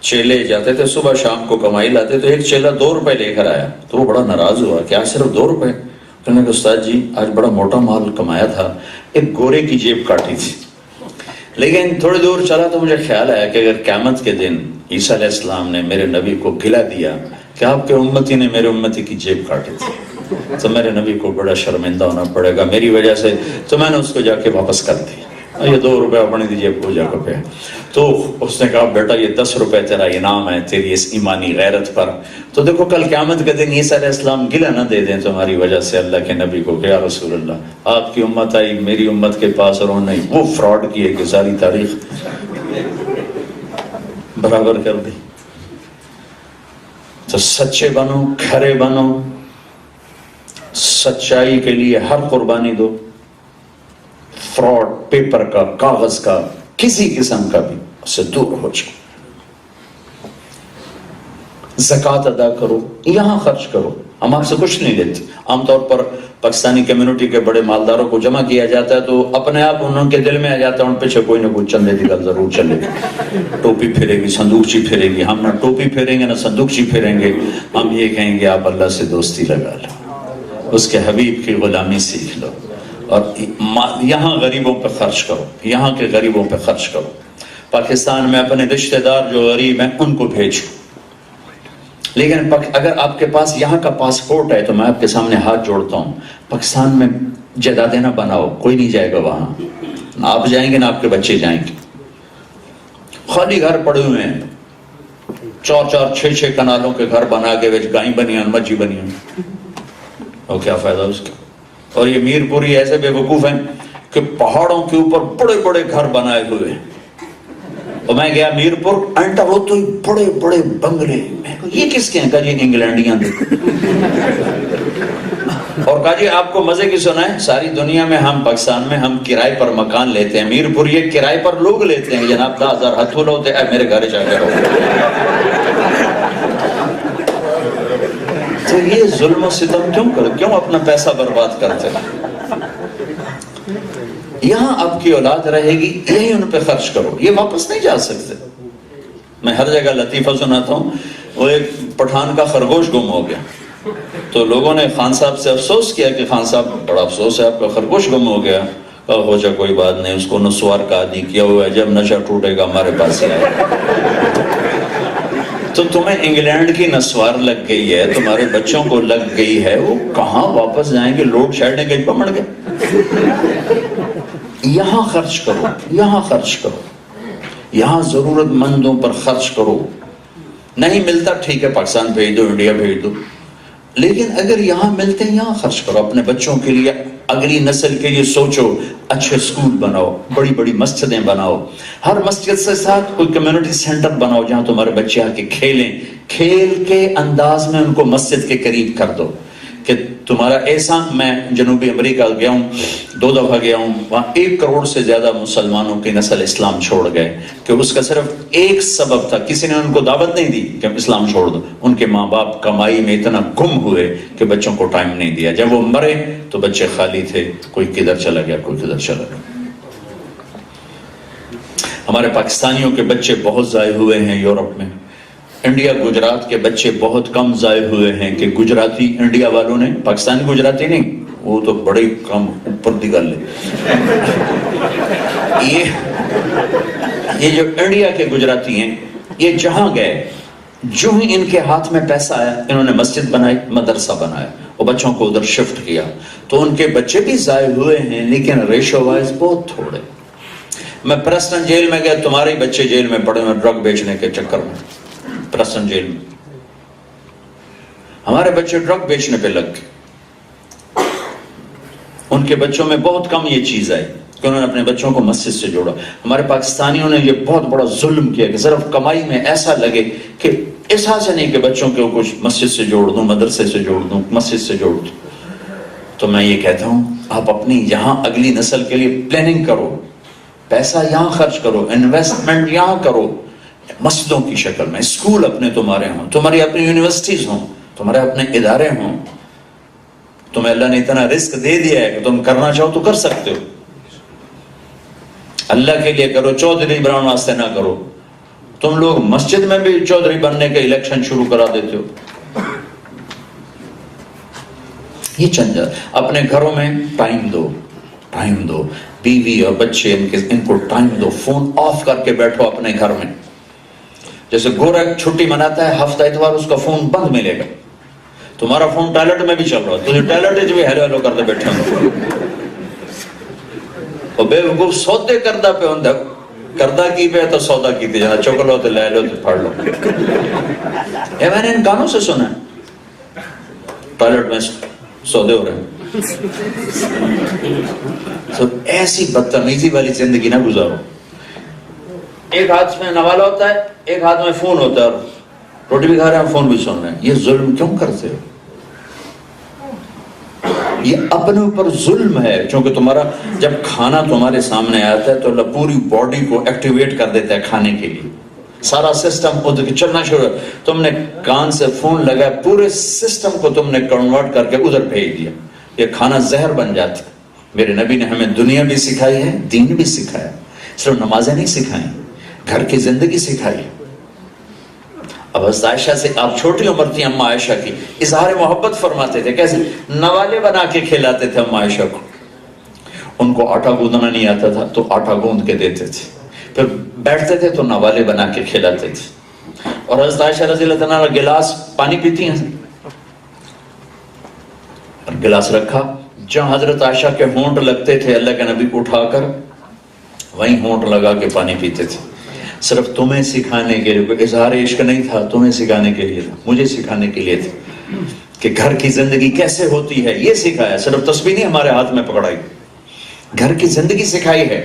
C: چیلے جاتے تھے صبح شام کو کمائی لاتے. تو ایک چیلا 2 روپے لے کر آیا، تو وہ بڑا ناراض ہوا کہ آج صرف 2 روپے. کہنے لگا استاد جی آج بڑا موٹا مال کمایا تھا. ایک گورے کی جیب کاٹی تھی. لیکن تھوڑی دور چلا تو مجھے خیال آیا کہ اگر قیامت کے دن عیسیٰ علیہ السلام نے میرے نبی کو گلہ دیا کہ آپ کے امتی نے میرے امتی کی جیب کاٹی تھی، تو میرے نبی کو بڑا شرمندہ ہونا پڑے گا میری وجہ سے. تو میں نے اس کو جا کے واپس کر دیا. یہ 2 روپے اپنی دی جیب کو جا کے پہ. تو اس نے کہا بیٹا یہ 10 روپے تیرا انعام ہے تیری اس ایمانی غیرت پر. تو دیکھو کل قیامت کے دن عیسیٰ علیہ السلام گلہ نہ دے دیں تمہاری وجہ سے اللہ کے نبی کو کہ یا رسول اللہ آپ کی امت آئی میری امت کے پاس، اور انہوں نے وہ فراڈ کیے کہ ساری تاریخ برابر کر دی. تو سچے بنو، کھرے بنو، سچائی کے لیے ہر قربانی دو. فراڈ، پیپر کا، کاغذ کا، کسی قسم کا بھی اس سے دور ہو جاؤ. زکوٰۃ ادا کرو، یہاں خرچ کرو. ہم آپ سے کچھ نہیں لیتے. عام طور پر پاکستانی کمیونٹی کے بڑے مالداروں کو جمع کیا جاتا ہے تو اپنے آپ ان کے دل میں آ جاتا ہے ان پیچھے کوئی نہ کوئی چندے کی گل ضرور چلے گی. ٹوپی پھیرے گی، صندوقچی پھیرے گی. ہم نہ ٹوپی پھیریں گے نہ صندوقچی پھیریں گے. ہم یہ کہیں گے آپ اللہ سے دوستی لگا لو، اس کے حبیب کی غلامی سیکھ لو. اور یہاں غریبوں پہ خرچ کرو، یہاں کے غریبوں پہ خرچ کرو. پاکستان میں اپنے رشتہ دار جو غریب ہیں ان کو بھیجو. لیکن اگر آپ کے پاس یہاں کا پاسپورٹ ہے تو میں آپ کے سامنے ہاتھ جوڑتا ہوں، پاکستان میں جائیدادیں نہ بناؤ، کوئی نہیں جائے گا وہاں. نہ آپ جائیں گے نہ آپ کے بچے جائیں گے. خالی گھر پڑے ہوئے ہیں، 4 6 کنالوں کے گھر بنا کے گائیں بنی ہیں، مجھی بنی ہیں، اور کیا فائدہ اس کا. اور یہ میر پوری ایسے بے وقوف ہیں کہ پہاڑوں کے اوپر بڑے بڑے گھر بنائے ہوئے ہیں. اور میں گیا میر پور، انٹر ہو تو بڑے بڑے بنگلے. یہ کس کے ہیں؟ کہا جی انگلینڈیاں دے. اور کہا جی آپ کو مزے کی سنائیں، ساری دنیا میں ہم پاکستان میں ہم کرائے پر مکان لیتے ہیں، میر پور یہ کرائے پر لوگ لیتے ہیں. جناب 10,000 ہاتھ بولا ہوتے ہیں میرے گھر جا کے رہو. تو یہ ظلم و ستم کیوں کرو؟ کیوں اپنا پیسہ برباد کرتے ہیں؟ یہاں آپ کی اولاد رہے گی، یہی ان پہ خرچ کرو، یہ واپس نہیں جا سکتے. میں ہر جگہ لطیفہ سناتا ہوں. وہ ایک پٹھان کا خرگوش گم ہو گیا تو لوگوں نے خان صاحب سے افسوس کیا کہ خان صاحب بڑا افسوس ہے، آپ کا خرگوش گم ہو گیا. ہو جا کوئی بات نہیں، اس کو نسوار کا عادی کیا ہوا ہے، جب نشہ ٹوٹے گا ہمارے پاس ہی آئے گا. تو تمہیں انگلینڈ کی نسوار لگ گئی ہے، تمہارے بچوں کو لگ گئی ہے، وہ کہاں واپس جائیں گے؟ لوڈ شیڈنگ کہیں پہ مڑ گئے. یہاں خرچ کرو، یہاں خرچ کرو، یہاں ضرورت مندوں پر خرچ کرو. نہیں ملتا ٹھیک ہے پاکستان بھیج دو، انڈیا بھیج دو، لیکن اگر یہاں ملتے ہیں یہاں خرچ کرو. اپنے بچوں کے لیے، اگلی نسل کے لیے سوچو. اچھے سکول بناؤ، بڑی بڑی مسجدیں بناؤ، ہر مسجد سے ساتھ کوئی کمیونٹی سینٹر بناؤ جہاں تمہارے بچے آ کے کھیلیں. کھیل کے انداز میں ان کو مسجد کے قریب کر دو کہ تمہارا ایسا. میں جنوبی امریکہ گیا ہوں، 2 دفعہ گیا ہوں، وہاں 1 کروڑ سے زیادہ مسلمانوں کی نسل اسلام چھوڑ گئے کہ اس کا صرف ایک سبب تھا، کسی نے ان کو دعوت نہیں دی کہ اسلام چھوڑ دو. ان کے ماں باپ کمائی میں اتنا گم ہوئے کہ بچوں کو ٹائم نہیں دیا. جب وہ مرے تو بچے خالی تھے، کوئی کدھر چلا گیا، کوئی کدھر چلا گیا. ہمارے پاکستانیوں کے بچے بہت ضائع ہوئے ہیں یورپ میں. انڈیا گجرات کے بچے بہت کم ضائع ہوئے ہیں کہ گجراتی انڈیا والوں نے، پاکستانی گجراتی نہیں، وہ تو بڑی کم اوپر دی گل ہے. یہ جو انڈیا کے گجراتی ہیں، یہ جہاں گئے جو ہی ان کے ہاتھ میں پیسہ آیا انہوں نے مسجد بنائی، مدرسہ بنایا اور بچوں کو ادھر شفٹ کیا. تو ان کے بچے بھی ضائع ہوئے ہیں لیکن ریشو وائز بہت تھوڑے. میں پریسٹن جیل میں گیا، تمہارے بچے جیل میں پڑے ہوئے ڈرگ بیچنے کے چکر میں. پریسٹن جیل میں ہمارے بچے ڈرگ بیچنے پہ لگ گئے. ان کے بچوں میں بہت کم یہ چیز آئی کہ انہوں نے اپنے بچوں کو مسجد سے جوڑا. ہمارے پاکستانیوں نے یہ بہت بڑا ظلم کیا کہ صرف کمائی میں ایسا لگے کہ ایسا سے نہیں کہ بچوں کو کچھ مسجد سے جوڑ دوں، مدرسے سے جوڑ دوں، مسجد سے جوڑ دوں. تو میں یہ کہتا ہوں آپ اپنی یہاں اگلی نسل کے لیے پلاننگ کرو، پیسہ یہاں خرچ کرو، انویسٹمنٹ یہاں کرو، مسجدوں کی شکل میں. اسکول اپنے تمہارے ہوں، تمہاری اپنی یونیورسٹیز ہوں، تمہارے اپنے ادارے ہوں. تمہیں اللہ نے اتنا رزق دے دیا ہے کہ تم کرنا چاہو تو کر سکتے ہو. اللہ کے لیے کرو، چودھری بنانے واسطے نہ کرو. تم لوگ مسجد میں بھی چودھری بننے کے الیکشن شروع کرا دیتے ہو. یہ چند اپنے گھروں میں ٹائم دو، ٹائم دو. بیوی اور بچے ان کو ٹائم دو. فون آف کر کے بیٹھو اپنے گھر میں. جیسے گورکھ چھٹی مناتا ہے ہفتہ اتوار، اس کا فون بند ملے گا. تمہارا فون ٹائلٹ میں بھی چل رہا ہے، تجھے ٹائلٹ بھی ہیلو ہیلو کرتے بیٹھے ہوں. اور بے وقوف سودے کردہ پہ ہوں، کردہ کی پہ تو سودا کی تھی جانا، چکل ہو تو لے لو تو پھاڑ لو. یہ میں نے ان کانوں سے سنا ہے ٹائلٹ میں سودے ہو رہے ہیں. تو ایسی بدتمیزی والی زندگی نہ گزارو. ایک ہاتھ میں نوالا ہوتا ہے، ایک ہاتھ میں فون ہوتا ہے، اور روٹی بھی کھا رہے ہیں فون بھی سن رہے ہیں. یہ ظلم کیوں کرتے ہو؟ یہ اپنے اوپر ظلم ہے. چونکہ تمہارا جب کھانا تمہارے سامنے آتا ہے تو اللہ پوری باڈی کو ایکٹیویٹ کر دیتا ہے کھانے کے لیے. سارا سسٹم ادھر چلنا شروع. تم نے کان سے فون لگا، پورے سسٹم کو تم نے کنورٹ کر کے ادھر بھیج دیا. یہ کھانا زہر بن جاتا ہے. میرے نبی نے ہمیں دنیا بھی سکھائی ہے، دین بھی سکھایا. صرف نمازیں نہیں سکھائیں، گھر کی زندگی سکھائی. اب حضرت عائشہ سے، آپ چھوٹی عمر تھی اماں عائشہ کی، اظہار محبت فرماتے تھے. کیسے؟ نوالے بنا کے کھلاتے تھے اماں عائشہ کو. ان کو آٹا گوندنا نہیں آتا تھا تو آٹا گوند کے دیتے تھے، پھر بیٹھتے تھے تو نوالے بنا کے کھلاتے تھے۔ اور حضرت عائشہ رضی اللہ عنہا گلاس پانی پیتی ہیں، اور گلاس رکھا جہاں حضرت عائشہ کے ہونٹ لگتے تھے اللہ کے نبی کو اٹھا کر وہیں ہونٹ لگا کے پانی پیتے تھے۔ صرف تمہیں سکھانے کے لیے، کوئی اظہار عشق نہیں تھا، تمہیں سکھانے کے لیے تھا، مجھے سکھانے کے لیے تھا کہ گھر کی زندگی کیسے ہوتی ہے، یہ سکھایا۔ صرف تسبیح نہیں ہمارے ہاتھ میں پکڑائی، گھر کی زندگی سکھائی ہے۔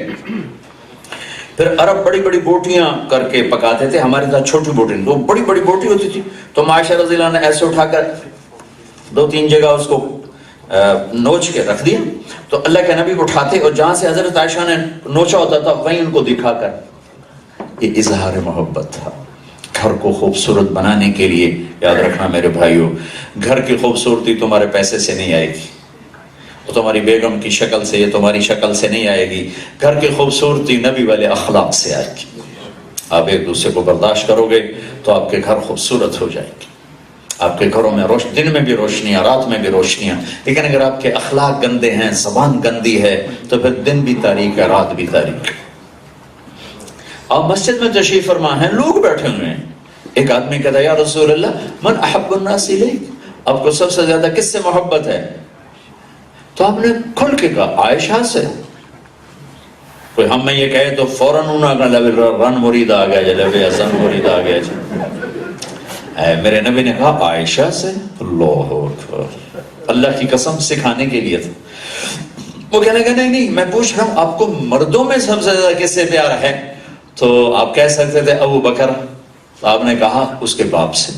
C: پھر عرب بڑی بڑی بوٹیاں کر کے پکاتے تھے، ہمارے ساتھ چھوٹی بوٹی، وہ بڑی بڑی بوٹی ہوتی تھی تو عائشہ رضی اللہ عنہ ایسے اٹھا کر 2-3 جگہ اس کو نوچ کے رکھ دیا تو اللہ کے نبی اٹھاتے اور جہاں سے حضرت عائشہ نے نوچا ہوتا تھا وہیں ان کو دکھا کر، یہ اظہار محبت تھا۔ گھر کو خوبصورت بنانے کے لیے یاد رکھنا میرے بھائیوں، گھر کی خوبصورتی تمہارے پیسے سے نہیں آئے گی، وہ تمہاری بیگم کی شکل سے یا تمہاری شکل سے نہیں آئے گی، گھر کی خوبصورتی نبی والے اخلاق سے آئے گی۔ آپ ایک دوسرے کو برداشت کرو گے تو آپ کے گھر خوبصورت ہو جائے گی۔ آپ کے گھروں میں دن میں بھی روشنیاں، رات میں بھی روشنیاں، لیکن اگر آپ کے اخلاق گندے ہیں، زبان گندی ہے تو پھر دن بھی تاریک ہے، رات بھی تاریک ہے۔ آپ مسجد میں تشریف فرما ہیں، لوگ بیٹھے ہوئے ہیں، ایک آدمی کہتا ہے یا رسول اللہ من احب الناس الیک، آپ کو سب سے زیادہ کس سے محبت ہے؟ تو آپ نے کھل کے کہا عائشہ سے۔ کوئی ہم میں یہ کہے تو فوراً رن مرید آ گیا، جلبے حسن مرید آ گیا جی۔ میرے نبی نے کہا عائشہ سے، اللہ اکبر، اللہ کی قسم سکھانے کے لیے تھا۔ وہ کہنے لگا نہیں میں پوچھ رہا ہوں آپ کو مردوں میں سب سے زیادہ کس سے پیار ہے؟ تو آپ کہہ سکتے تھے ابو بکر، آپ نے کہا اس کے باپ سے۔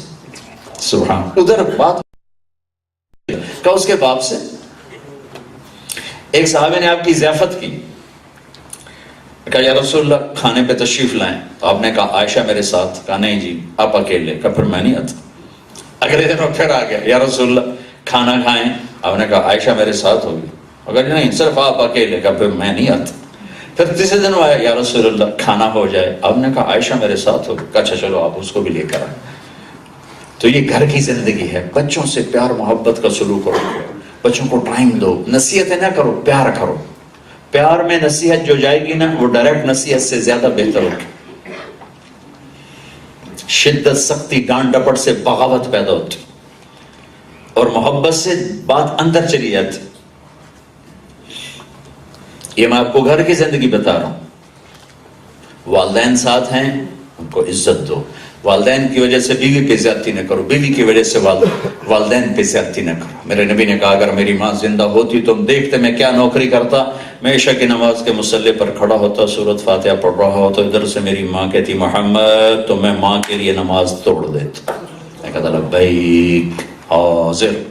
C: سبحان، ادھر بات کہا اس کے باپ سے۔ ایک صحابی نے آپ کی ضیافت کی، کہا یا رسول اللہ کھانے پہ تشریف لائیں، تو آپ نے کہا عائشہ میرے ساتھ، کہا نہیں جی آپ اکیلے، کہا پھر میں نہیں آتا۔ اگلے دن وہ پھر آ گیا، یا رسول اللہ کھانا کھائیں، آپ نے کہا عائشہ میرے ساتھ ہوگی، اگر نہیں صرف آپ اکیلے، کہا پھر میں نہیں آتا۔ پھر تیسرے دن وہ آیا، یا رسول اللہ کھانا ہو جائے، آپ نے کہا عائشہ میرے ساتھ ہوگی، کہا اچھا چلو آپ اس کو بھی لے کر آئیں۔ تو یہ گھر کی زندگی ہے، بچوں سے پیار محبت کا سلوک کرو، بچوں کو ٹائم دو، نصیحتیں نہ کرو، پیار کرو۔ پیار میں نصیحت جو جائے گی نا وہ ڈائریکٹ نصیحت سے زیادہ بہتر ہوگی۔ شدت، سختی، ڈانٹ ڈپٹ سے بغاوت پیدا ہوتی اور محبت سے بات اندر چلی جاتی۔ یہ میں آپ کو گھر کی زندگی بتا رہا ہوں۔ والدین ساتھ ہیں ان کو عزت دو، والدین کی وجہ سے بیوی پہ زیادتی نہ کرو، بیوی کی وجہ سے والدین پہ زیادتی نہ کرو۔ میرے نبی نے کہا اگر میری ماں زندہ ہوتی تم دیکھتے میں کیا نوکری کرتا، میں عشاء کی نماز کے مصلی پر کھڑا ہوتا، سورۃ فاتحہ پڑھ رہا ہوتا، ادھر سے میری ماں کہتی محمد، تو میں ماں کے لیے نماز توڑ دیتا۔ میں کہتا لبیک حاضر۔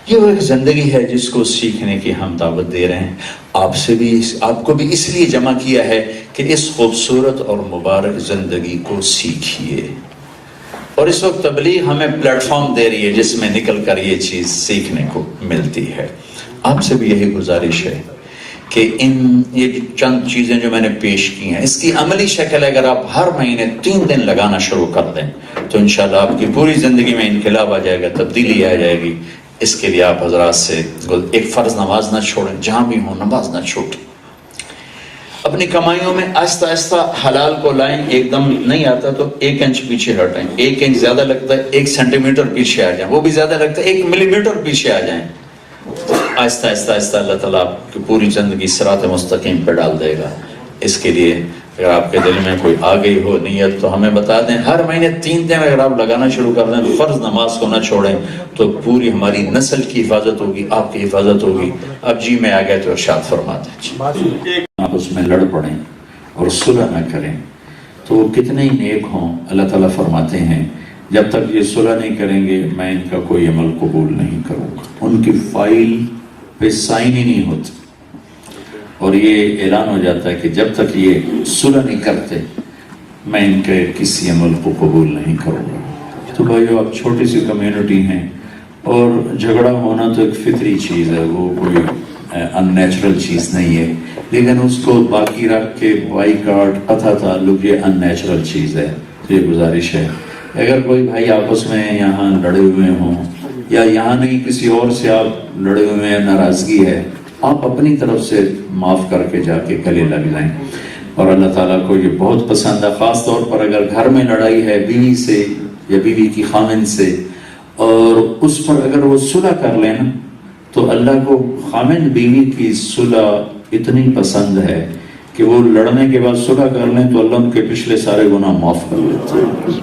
C: یہ وہ ایک زندگی ہے جس کو سیکھنے کی ہم دعوت دے رہے ہیں۔ آپ کو بھی اس لیے جمع کیا ہے کہ اس خوبصورت اور مبارک زندگی کو سیکھیے۔ اور اس وقت تبلیغ ہمیں پلیٹ فارم دے رہی ہے جس میں نکل کر یہ چیز سیکھنے کو ملتی ہے۔ آپ سے بھی یہی گزارش ہے کہ یہ چند چیزیں جو میں نے پیش کی ہیں اس کی عملی شکل اگر آپ ہر مہینے 3 دن لگانا شروع کر دیں تو انشاءاللہ آپ کی پوری زندگی میں انقلاب آ جائے گا، تبدیلی آ جائے گی۔ اس کے لیے آپ حضرات سے ایک فرض نماز نہ چھوڑیں، جہاں بھی ہوں نماز نہ چھوڑیں۔ اپنی کمائیوں میں آہستہ آہستہ حلال کو لائیں، ایک دم نہیں آتا تو 1 انچ پیچھے ہٹیں، 1 انچ زیادہ لگتا ہے 1 سینٹی میٹر پیچھے آ جائیں، وہ بھی زیادہ لگتا ہے 1 ملی میٹر پیچھے آ جائیں۔ آہستہ آہستہ آہستہ اللہ تعالیٰ آپ کی پوری زندگی صراط مستقیم پہ ڈال دے گا۔ اس کے لیے اگر آپ کے دل میں کوئی آ گئی ہو نیت تو ہمیں بتا دیں، ہر مہینے 3 دن اگر آپ لگانا شروع کر دیں، فرض نماز کو نہ چھوڑیں تو پوری ہماری نسل کی حفاظت ہوگی، آپ کی حفاظت ہوگی۔ اب جی میں آ گئے تو ارشاد فرما دیں۔ آپ اس میں لڑ پڑیں اور صلح نہ کریں تو وہ کتنے ہی نیک ہوں، اللہ تعالیٰ فرماتے ہیں جب تک یہ صلح نہیں کریں گے میں ان کا کوئی عمل قبول نہیں کروں گا۔ ان کی فائل پہ سائن ہی نہیں ہوتی اور یہ اعلان ہو جاتا ہے کہ جب تک یہ صلح نہیں کرتے میں ان کے کسی عمل کو قبول نہیں کروں گا۔ تو بھائیو آپ چھوٹی سی کمیونٹی ہیں اور جھگڑا ہونا تو ایک فطری چیز ہے، وہ کوئی ان نیچرل چیز نہیں ہے، لیکن اس کو باقی رکھ کے بائی کاٹ قطع تعلق یہ ان نیچرل چیز ہے۔ تو یہ گزارش ہے اگر کوئی بھائی آپس میں یہاں لڑے ہوئے ہوں یا یہاں نہیں کسی اور سے آپ لڑے ہوئے ہیں، ناراضگی ہے،
B: آپ اپنی طرف سے معاف کر کے جا کے گلے لگ جائیں. اور اللہ تعالیٰ کو یہ بہت پسند ہے، خاص طور پر اگر گھر میں لڑائی ہے بیوی سے یا بیوی کی خامن سے، اور اس پر اگر وہ صلح کر لیں نا، تو اللہ کو خامن بیوی کی صلح اتنی پسند ہے کہ وہ لڑنے کے بعد صلح کر لیں تو اللہ ان کے پچھلے سارے گناہ معاف کر لیتے ہیں.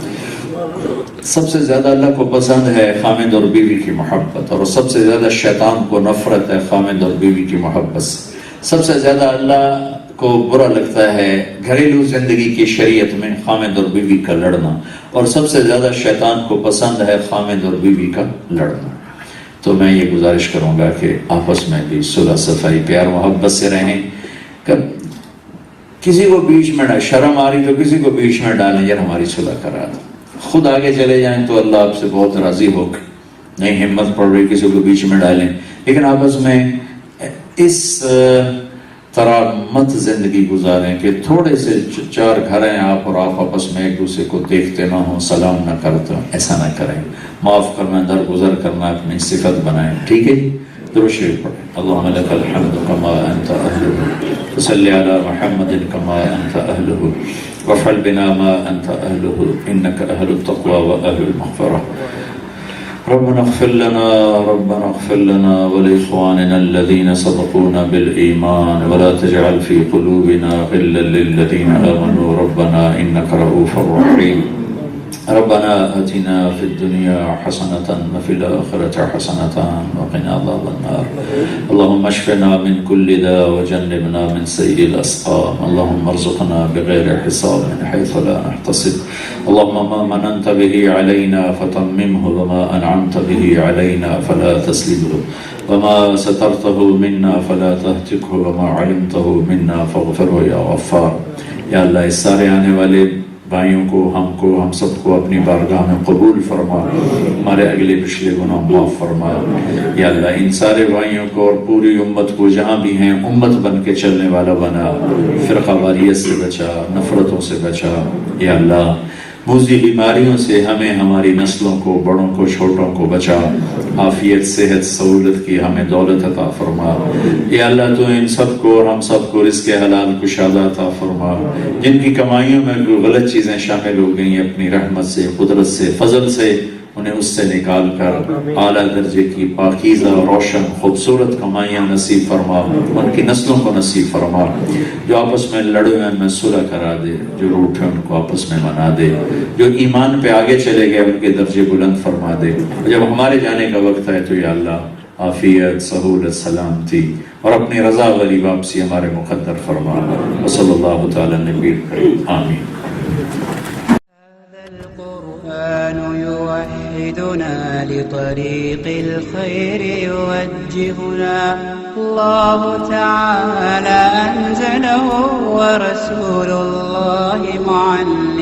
B: سب سے زیادہ اللہ کو پسند ہے خامد اور بیوی کی محبت، اور سب سے زیادہ شیطان کو نفرت ہے خامد اور بیوی کی محبت سے. سب سے زیادہ اللہ کو برا لگتا ہے گھریلو زندگی کی شریعت میں خامد اور بیوی کا لڑنا، اور سب سے زیادہ شیطان کو پسند ہے خامد اور بیوی کا لڑنا. تو میں یہ گزارش کروں گا کہ آپس میں بھی صلح صفائی پیار محبت سے رہیں. کسی کو بیچ میں شرم آ رہی تو کسی کو بیچ میں ڈالیں، یار ہماری صلح کرا دو. خود آگے چلے جائیں تو اللہ آپ سے بہت راضی ہو. نہیں ہمت پڑ رہی کسی کو بیچ میں ڈالیں، لیکن آپس میں اس طرح مت زندگی گزاریں کہ تھوڑے سے 4 گھر ہیں آپ، اور آپ آپس میں ایک دوسرے کو دیکھتے نہ ہوں، سلام نہ کرتے ہوں. ایسا نہ کریں. معاف کرنا، درگزر کرنا اپنی صفت بنائیں. ٹھیک ہے جی؟ درود شریف پڑھیں. اللہم لک الحمد کما انت اہلہ، صلی علی محمد کما انت اہلہ، وافعل بنا ما انت اہلہ، انک اہل التقوی و اہل المغفرہ. ربنا اغفر لنا ولإخواننا الذين سبقونا بالإيمان ولا تجعل في قلوبنا غلا للذين آمنوا ربنا إنك رؤوف رحيم. ربنا آتنا في الدنيا حسنة وفي الآخرة حسنة وقنا عذاب النار. اللهم اشفنا من كل داء وجنبنا من سيء الأسقام. اللهم ارزقنا بغير حساب من حيث لا نحتسب. اللهم ما مننت به علينا فتممه، وما أنعمت به علينا فلا تسلبه، وما سترته منا فلا تهتكه، وما علمته منا فاغفره يا غفار. یا اللہ اس سارے آنے والے بھائیوں کو، ہم سب کو اپنی بارگاہ میں قبول فرما، ہمارے اگلے پچھلے گناہ معاف فرما. یا اللہ ان سارے بھائیوں کو اور پوری امت کو جہاں بھی ہیں امت بن کے چلنے والا بنا، فرقہ واریت سے بچا، نفرتوں سے بچا. یا اللہ موذی بیماریوں سے ہمیں، ہماری نسلوں کو، بڑوں کو، چھوٹوں کو بچا. عافیت، صحت، سہولت کی ہمیں دولت عطا فرما. یا اللہ تو ان سب کو اور ہم سب کو رزق حلال کشادہ عطا فرما. جن کی کمائیوں میں غلط چیزیں شامل ہو گئی ہیں، اپنی رحمت سے، قدرت سے، فضل سے انہیں اس سے نکال کر اعلیٰ درجے کی پاکیزہ، روشن، خوبصورت کمائیاں نصیب فرما. ان کی نسلوں کو نصیب فرما. جو آپس میں لڑے ہوئے ان میں صلح کرا دے، جو روٹھے ان کو آپس میں منا دے، جو ایمان پہ آگے چلے گئے ان کے درجے بلند فرما دے. جب ہمارے جانے کا وقت ہے تو یا اللہ عافیت، سہولت، سلامتی اور اپنی رضا والی واپسی ہمارے مقدر فرما. وصلی اللہ تعالی نبی کریم. آمین.
A: يوحدنا لطريق الخير يوجهنا. الله تعالى أنزله ورسول الله معلم